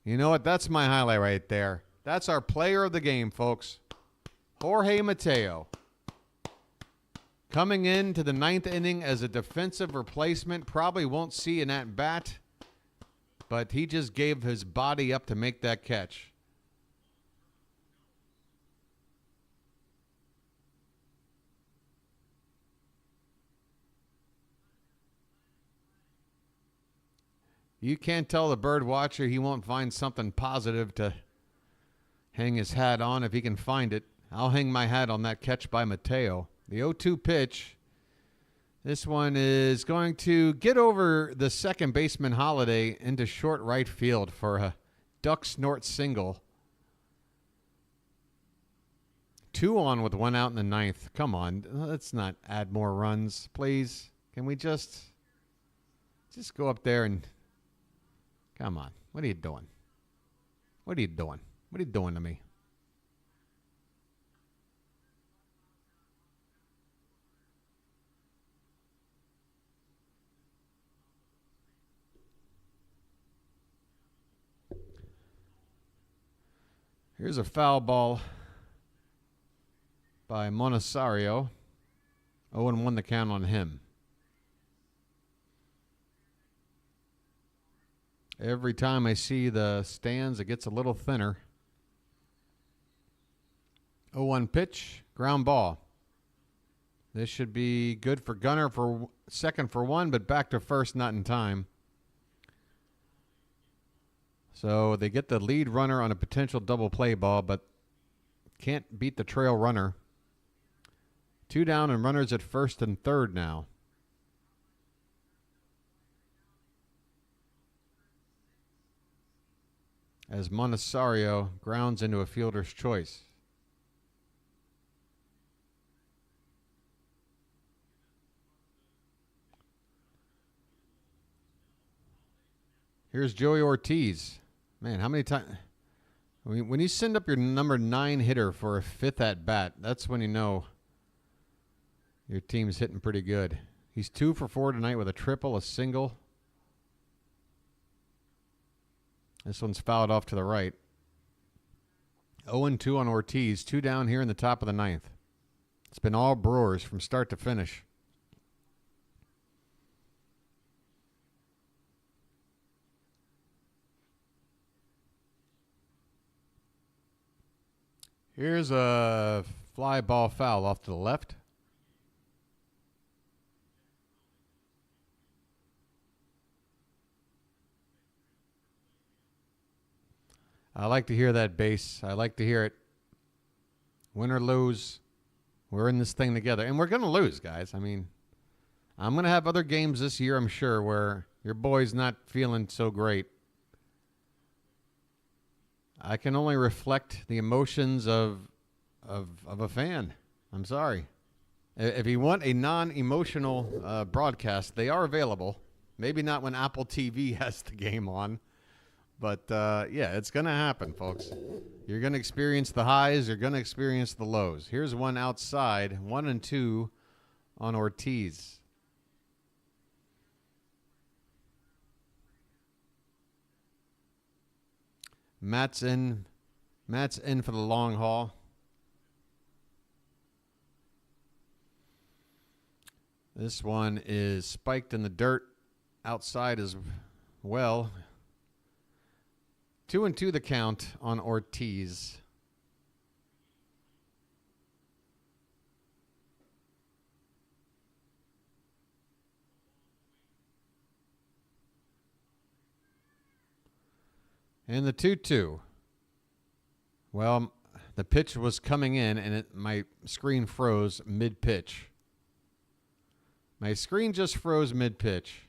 You know what? That's my highlight right there. That's our player of the game, folks. Jorge Mateo. Coming into the 9th inning as a defensive replacement. Probably won't see an at-bat, but he just gave his body up to make that catch. You can't tell the bird watcher he won't find something positive to hang his hat on if he can find it. I'll hang my hat on that catch by Mateo. The 0-2 pitch. This one is going to get over the second baseman Holliday into short right field for a duck snort single. 2 on with 1 out in the 9th. Come on, let's not add more runs, please. Can we just go up there and... Come on. What are you doing? What are you doing? What are you doing to me? Here's a foul ball by Monosario. 0-1 the count on him. Every time I see the stands, it gets a little thinner. 0-1 pitch, ground ball. This should be good for Gunner for second for one, but back to first, not in time. So they get the lead runner on a potential double play ball, but can't beat the trail runner. 2 down and runners at first and third now. As Monosario grounds into a fielder's choice. Here's Joey Ortiz. Man, how many times? When you send up your number 9 hitter for a 5th at bat, that's when you know your team's hitting pretty good. He's 2 for 4 tonight with a triple, a single. This one's fouled off to the right. 0-2 on Ortiz. 2 down here in the top of the 9th. It's been all Brewers from start to finish. Here's a fly ball foul off to the left. I like to hear that bass. I like to hear it. Win or lose, we're in this thing together. And we're going to lose, guys. I mean, I'm going to have other games this year, I'm sure, where your boy's not feeling so great. I can only reflect the emotions of a fan. I'm sorry. If you want a non-emotional broadcast, they are available. Maybe not when Apple TV has the game on. But, yeah, it's going to happen, folks. You're going to experience the highs. You're going to experience the lows. Here's one outside, 1-2 on Ortiz. Matt's in for the long haul. This one is spiked in the dirt outside as well. 2-2 the count on Ortiz. And the 2-2. Well, the pitch was coming in, and my screen froze mid-pitch. My screen just froze mid-pitch.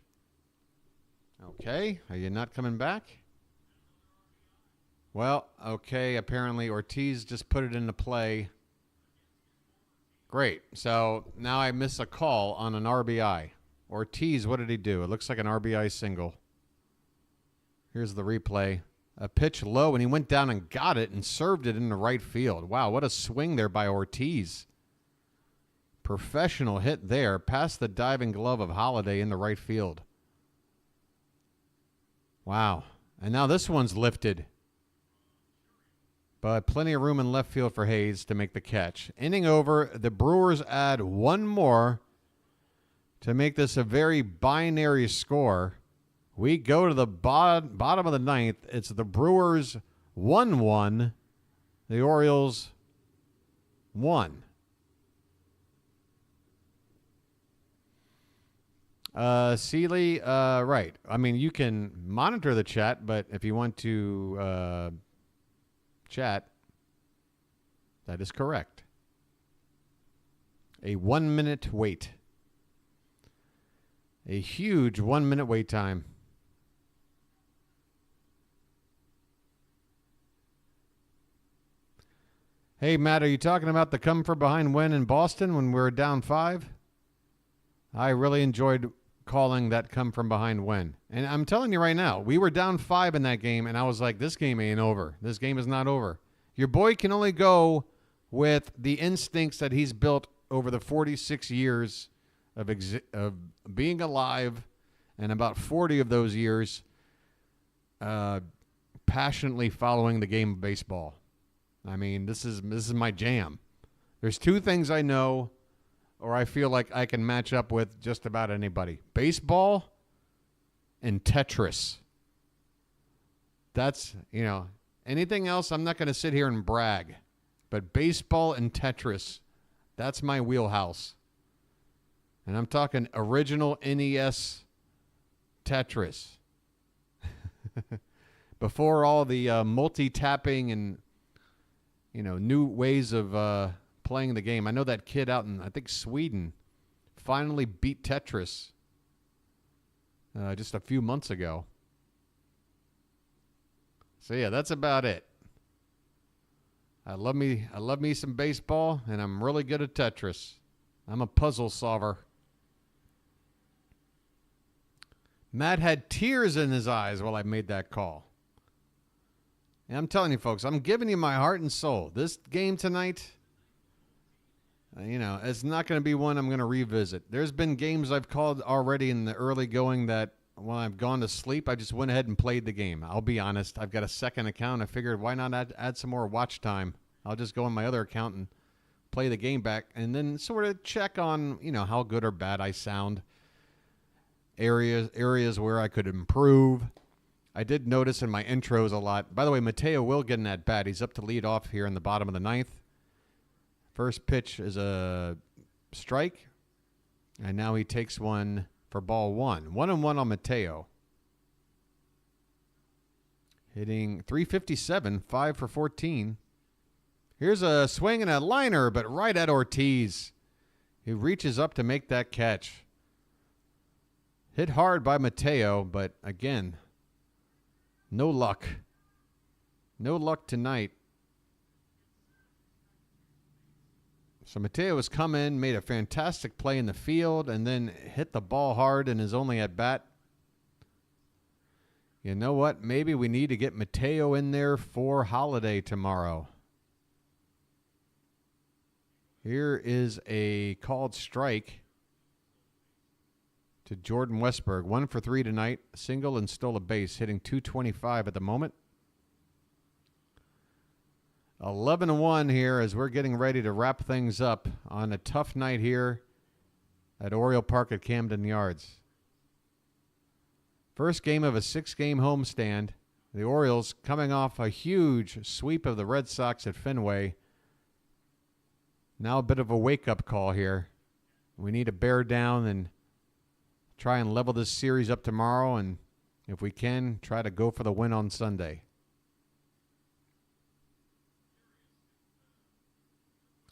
Okay, are you not coming back? Well, okay, apparently Ortiz just put it into play. Great. So now I miss a call on an RBI. Ortiz, what did he do? It looks like an RBI single. Here's the replay. A pitch low, and he went down and got it and served it into right field. Wow, what a swing there by Ortiz. Professional hit there, past the diving glove of Holliday into right field. Wow. And now this one's lifted. But plenty of room in left field for Hayes to make the catch. Inning over. The Brewers add one more to make this a very binary score. We go to the bottom of the 9th. It's the Brewers 1-1. The Orioles 1. Seeley, right. I mean, you can monitor the chat, but if you want to chat, that is correct. A 1-minute wait. A huge 1-minute wait time. Hey, Matt, are you talking about the come from behind win in Boston when we were down 5? I really enjoyed calling that come from behind win. And I'm telling you right now, we were down 5 in that game, and I was like, this game ain't over. This game is not over. Your boy can only go with the instincts that he's built over the 46 years of being alive, and about 40 of those years passionately following the game of baseball. I mean, this is my jam. There's 2 things I know, or I feel like I can match up with just about anybody. Baseball and Tetris. That's, anything else, I'm not going to sit here and brag. But baseball and Tetris, that's my wheelhouse. And I'm talking original NES Tetris. Before all the multi-tapping and, new ways of playing the game. I know that kid out in, I think, Sweden finally beat Tetris just a few months ago. So, yeah, that's about it. I love me some baseball, and I'm really good at Tetris. I'm a puzzle solver. Matt had tears in his eyes while I made that call. And I'm telling you, folks, I'm giving you my heart and soul. This game tonight, it's not going to be one I'm going to revisit. There's been games I've called already in the early going that when I've gone to sleep, I just went ahead and played the game. I'll be honest. I've got a second account. I figured why not add some more watch time. I'll just go on my other account and play the game back and then sort of check on, how good or bad I sound. Areas where I could improve. I did notice in my intros a lot. By the way, Mateo will get in that bat. He's up to lead off here in the bottom of the ninth. First pitch is a strike. And now he takes one for ball one. 1-1 on Mateo. Hitting .357, 5 for 14. Here's a swing and a liner, but right at Ortiz. He reaches up to make that catch. Hit hard by Mateo, but again, no luck. No luck tonight. So Mateo has come in, made a fantastic play in the field, and then hit the ball hard in his only at bat. You know what? Maybe we need to get Mateo in there for Holliday tomorrow. Here is a called strike to Jordan Westburg. 1 for 3 tonight. Single and stole a base, hitting .225 at the moment. 11-1 here as we're getting ready to wrap things up on a tough night here at Oriole Park at Camden Yards. First game of a 6-game homestand. The Orioles coming off a huge sweep of the Red Sox at Fenway. Now a bit of a wake-up call here. We need to bear down and try and level this series up tomorrow, and if we can, try to go for the win on Sunday.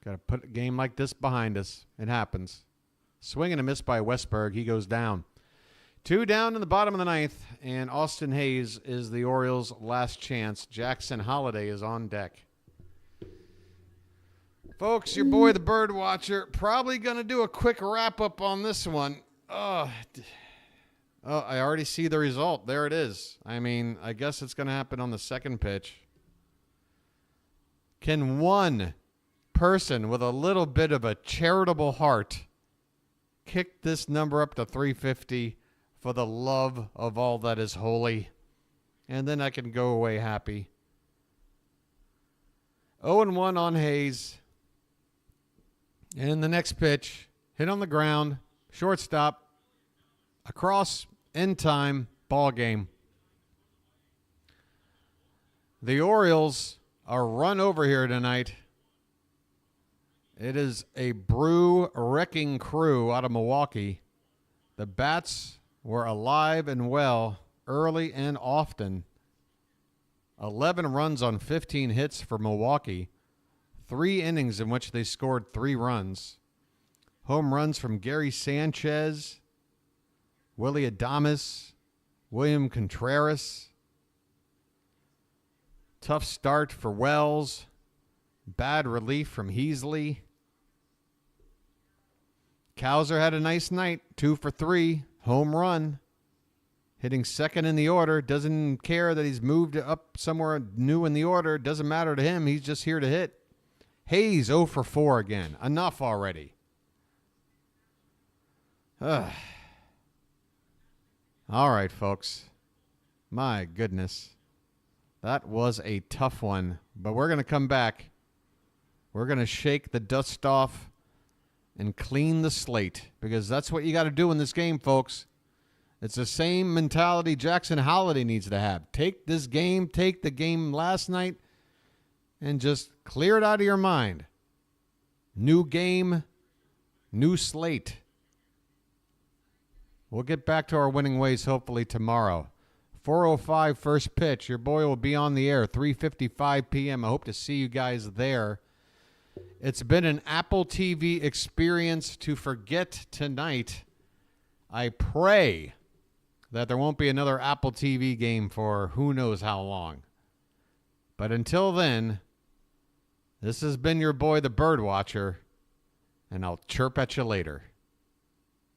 Got to put a game like this behind us. It happens. Swing and a miss by Westburg. He goes down. 2 down in the bottom of the ninth, and Austin Hayes is the Orioles' last chance. Jackson Holliday is on deck. Folks, your boy the Bird Watcher, probably going to do a quick wrap-up on this one. Oh, I already see the result. There it is. I mean, I guess it's going to happen on the second pitch. Can one person with a little bit of a charitable heart kick this number up to 350 for the love of all that is holy? And then I can go away happy. 0-1 on Hayes. And the next pitch, hit on the ground, shortstop, across, end time, ball game. The Orioles are run over here tonight. It is a brew wrecking crew out of Milwaukee. The bats were alive and well early and often. 11 runs on 15 hits for Milwaukee. 3 innings in which they scored 3 runs. Home runs from Gary Sanchez, Willie Adames, William Contreras. Tough start for Wells. Bad relief from Heasley. Cowser had a nice night. 2 for 3. Home run. Hitting second in the order. Doesn't care that he's moved up somewhere new in the order. Doesn't matter to him. He's just here to hit. Hayes 0 for 4 again. Enough already. All right, folks. My goodness. That was a tough one. But we're going to come back. We're going to shake the dust off and clean the slate. Because that's what you got to do in this game, folks. It's the same mentality Jackson Holliday needs to have. Take this game, take the game last night, and just clear it out of your mind. New game, new slate. We'll get back to our winning ways hopefully tomorrow. 4:05 first pitch. Your boy will be on the air, 3:55 p.m. I hope to see you guys there. It's been an Apple TV experience to forget tonight. I pray that there won't be another Apple TV game for who knows how long. But until then, this has been your boy, the Bird Watcher, and I'll chirp at you later.